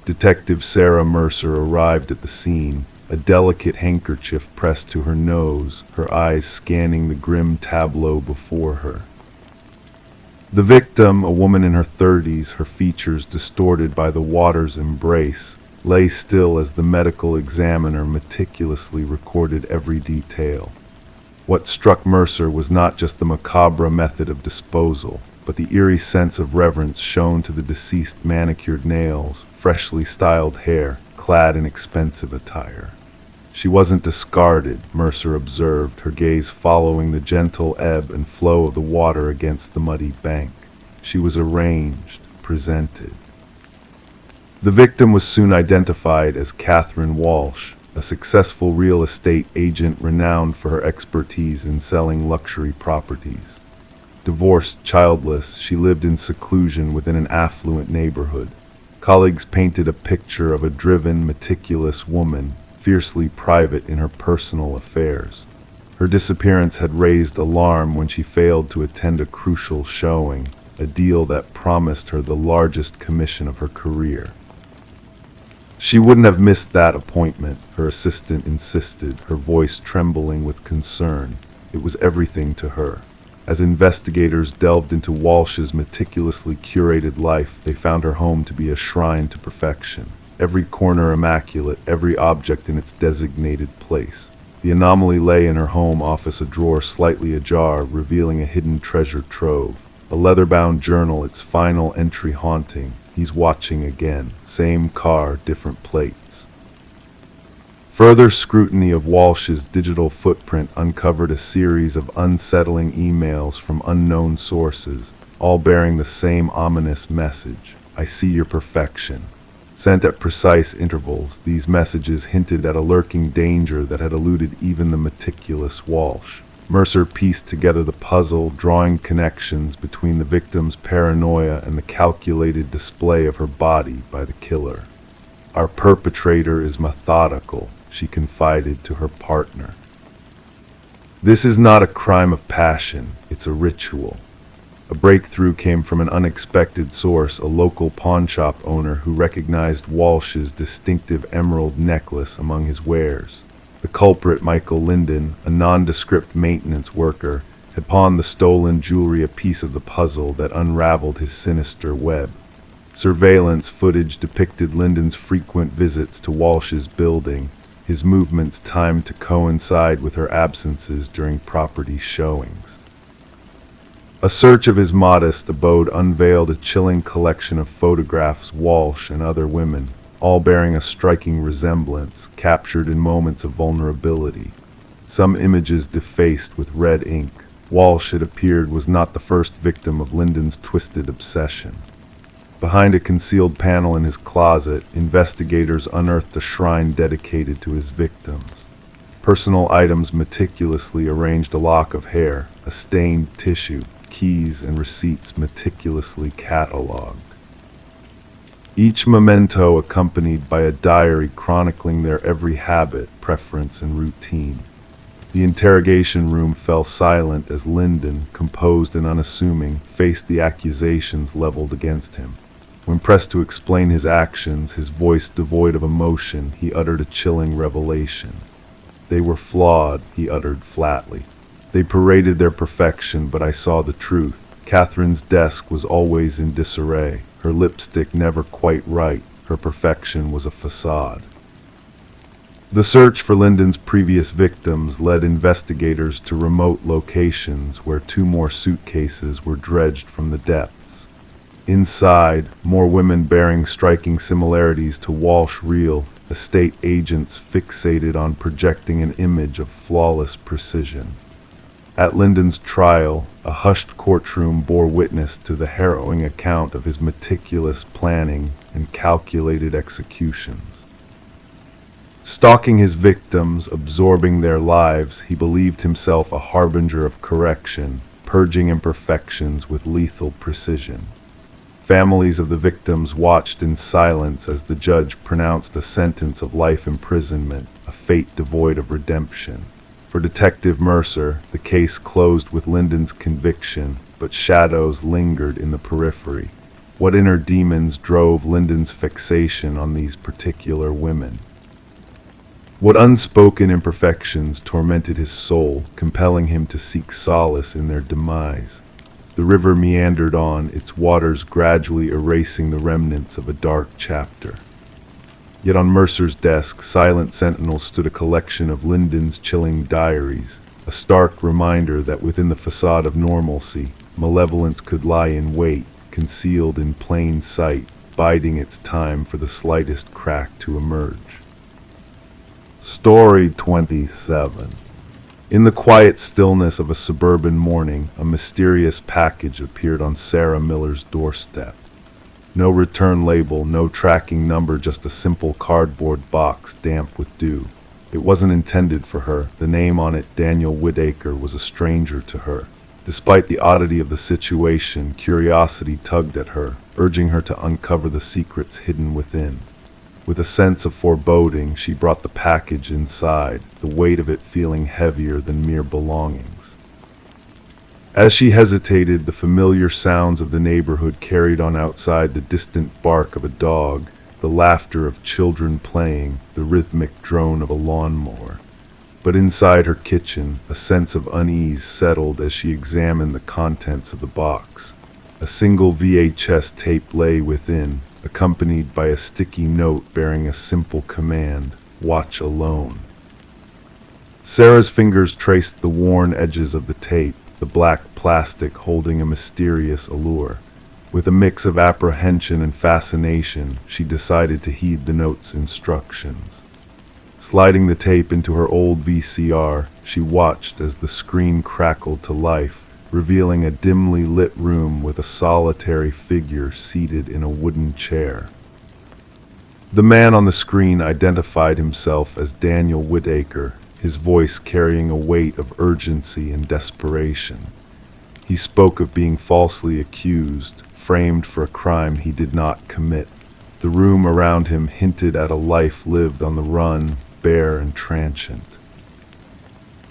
Detective Sarah Mercer arrived at the scene, a delicate handkerchief pressed to her nose, her eyes scanning the grim tableau before her. The victim, a woman in her 30s, her features distorted by the water's embrace, lay still as the medical examiner meticulously recorded every detail. What struck Mercer was not just the macabre method of disposal, but the eerie sense of reverence shown to the deceased: manicured nails, freshly styled hair, clad in expensive attire. She wasn't discarded, Mercer observed, her gaze following the gentle ebb and flow of the water against the muddy bank. She was arranged, presented. The victim was soon identified as Catherine Walsh, a successful real estate agent renowned for her expertise in selling luxury properties. Divorced, childless, she lived in seclusion within an affluent neighborhood. Colleagues painted a picture of a driven, meticulous woman, fiercely private in her personal affairs. Her disappearance had raised alarm when she failed to attend a crucial showing, a deal that promised her the largest commission of her career. She wouldn't have missed that appointment, her assistant insisted, her voice trembling with concern. It was everything to her. As investigators delved into Walsh's meticulously curated life, they found her home to be a shrine to perfection. Every corner immaculate, every object in its designated place. The anomaly lay in her home office, a drawer slightly ajar, revealing a hidden treasure trove. A leather-bound journal, its final entry haunting. He's watching again. Same car, different plates. Further scrutiny of Walsh's digital footprint uncovered a series of unsettling emails from unknown sources, all bearing the same ominous message: "I see your perfection." Sent at precise intervals, these messages hinted at a lurking danger that had eluded even the meticulous Walsh. Mercer pieced together the puzzle, drawing connections between the victim's paranoia and the calculated display of her body by the killer. "Our perpetrator is methodical," she confided to her partner. "This is not a crime of passion, it's a ritual." A breakthrough came from an unexpected source, a local pawnshop owner who recognized Walsh's distinctive emerald necklace among his wares. The culprit, Michael Linden, a nondescript maintenance worker, had pawned the stolen jewelry, a piece of the puzzle that unraveled his sinister web. Surveillance footage depicted Linden's frequent visits to Walsh's building, his movements timed to coincide with her absences during property showings. A search of his modest abode unveiled a chilling collection of photographs of Walsh and other women, all bearing a striking resemblance, captured in moments of vulnerability. Some images defaced with red ink. Walsh, it appeared, was not the first victim of Linden's twisted obsession. Behind a concealed panel in his closet, investigators unearthed a shrine dedicated to his victims. Personal items meticulously arranged, a lock of hair, a stained tissue, keys and receipts meticulously catalogued. Each memento accompanied by a diary chronicling their every habit, preference, and routine. The interrogation room fell silent as Linden, composed and unassuming, faced the accusations leveled against him. When pressed to explain his actions, his voice devoid of emotion, he uttered a chilling revelation. "They were flawed," he uttered flatly. "They paraded their perfection, but I saw the truth. Catherine's desk was always in disarray, her lipstick never quite right, her perfection was a facade." The search for Linden's previous victims led investigators to remote locations where 2 more suitcases were dredged from the depths. Inside, more women bearing striking similarities to Walsh Real, estate agents fixated on projecting an image of flawless precision. At Linden's trial, a hushed courtroom bore witness to the harrowing account of his meticulous planning and calculated executions. Stalking his victims, absorbing their lives, he believed himself a harbinger of correction, purging imperfections with lethal precision. Families of the victims watched in silence as the judge pronounced a sentence of life imprisonment, a fate devoid of redemption. For Detective Mercer, the case closed with Linden's conviction, but shadows lingered in the periphery. What inner demons drove Linden's fixation on these particular women? What unspoken imperfections tormented his soul, compelling him to seek solace in their demise? The river meandered on, its waters gradually erasing the remnants of a dark chapter. Yet on Mercer's desk, silent sentinel, stood a collection of Linden's chilling diaries, a stark reminder that within the facade of normalcy, malevolence could lie in wait, concealed in plain sight, biding its time for the slightest crack to emerge. Story 27. In the quiet stillness of a suburban morning, a mysterious package appeared on Sarah Miller's doorstep. No return label, no tracking number, just a simple cardboard box damp with dew. It wasn't intended for her. The name on it, Daniel Whitaker, was a stranger to her. Despite the oddity of the situation, curiosity tugged at her, urging her to uncover the secrets hidden within. With a sense of foreboding, she brought the package inside, the weight of it feeling heavier than mere belongings. As she hesitated, the familiar sounds of the neighborhood carried on outside, the distant bark of a dog, the laughter of children playing, the rhythmic drone of a lawnmower. But inside her kitchen, a sense of unease settled as she examined the contents of the box. A single VHS tape lay within, accompanied by a sticky note bearing a simple command: "Watch alone." Sarah's fingers traced the worn edges of the tape, the black plastic holding a mysterious allure. With a mix of apprehension and fascination, she decided to heed the note's instructions. Sliding the tape into her old VCR, she watched as the screen crackled to life, revealing a dimly lit room with a solitary figure seated in a wooden chair. The man on the screen identified himself as Daniel Whitaker, his voice carrying a weight of urgency and desperation. He spoke of being falsely accused, framed for a crime he did not commit. The room around him hinted at a life lived on the run, bare and transient.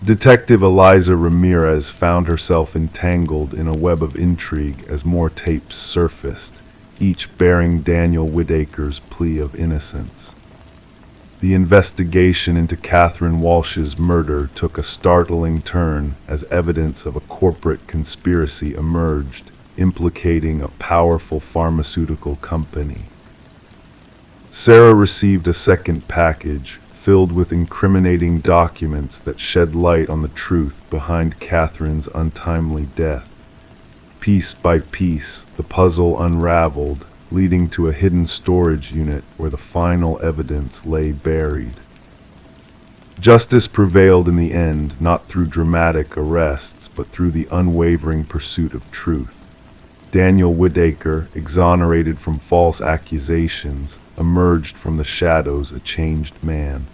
Detective Eliza Ramirez found herself entangled in a web of intrigue as more tapes surfaced, each bearing Daniel Whitaker's plea of innocence. The investigation into Catherine Walsh's murder took a startling turn as evidence of a corporate conspiracy emerged, implicating a powerful pharmaceutical company. Sarah received a second package, filled with incriminating documents that shed light on the truth behind Catherine's untimely death. Piece by piece, the puzzle unraveled, leading to a hidden storage unit where the final evidence lay buried. Justice prevailed in the end, not through dramatic arrests, but through the unwavering pursuit of truth. Daniel Whitaker, exonerated from false accusations, emerged from the shadows a changed man.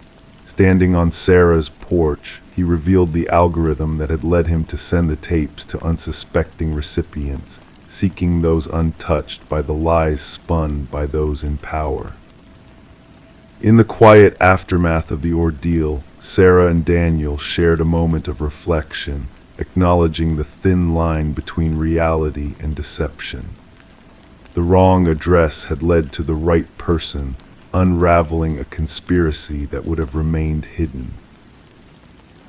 Standing on Sarah's porch, he revealed the algorithm that had led him to send the tapes to unsuspecting recipients, seeking those untouched by the lies spun by those in power. In the quiet aftermath of the ordeal, Sarah and Daniel shared a moment of reflection, acknowledging the thin line between reality and deception. The wrong address had led to the right person, unraveling a conspiracy that would have remained hidden.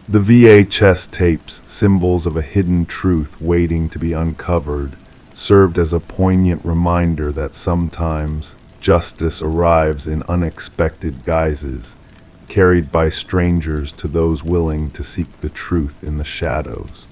The VHS tapes, symbols of a hidden truth waiting to be uncovered, served as a poignant reminder that sometimes justice arrives in unexpected guises, carried by strangers to those willing to seek the truth in the shadows.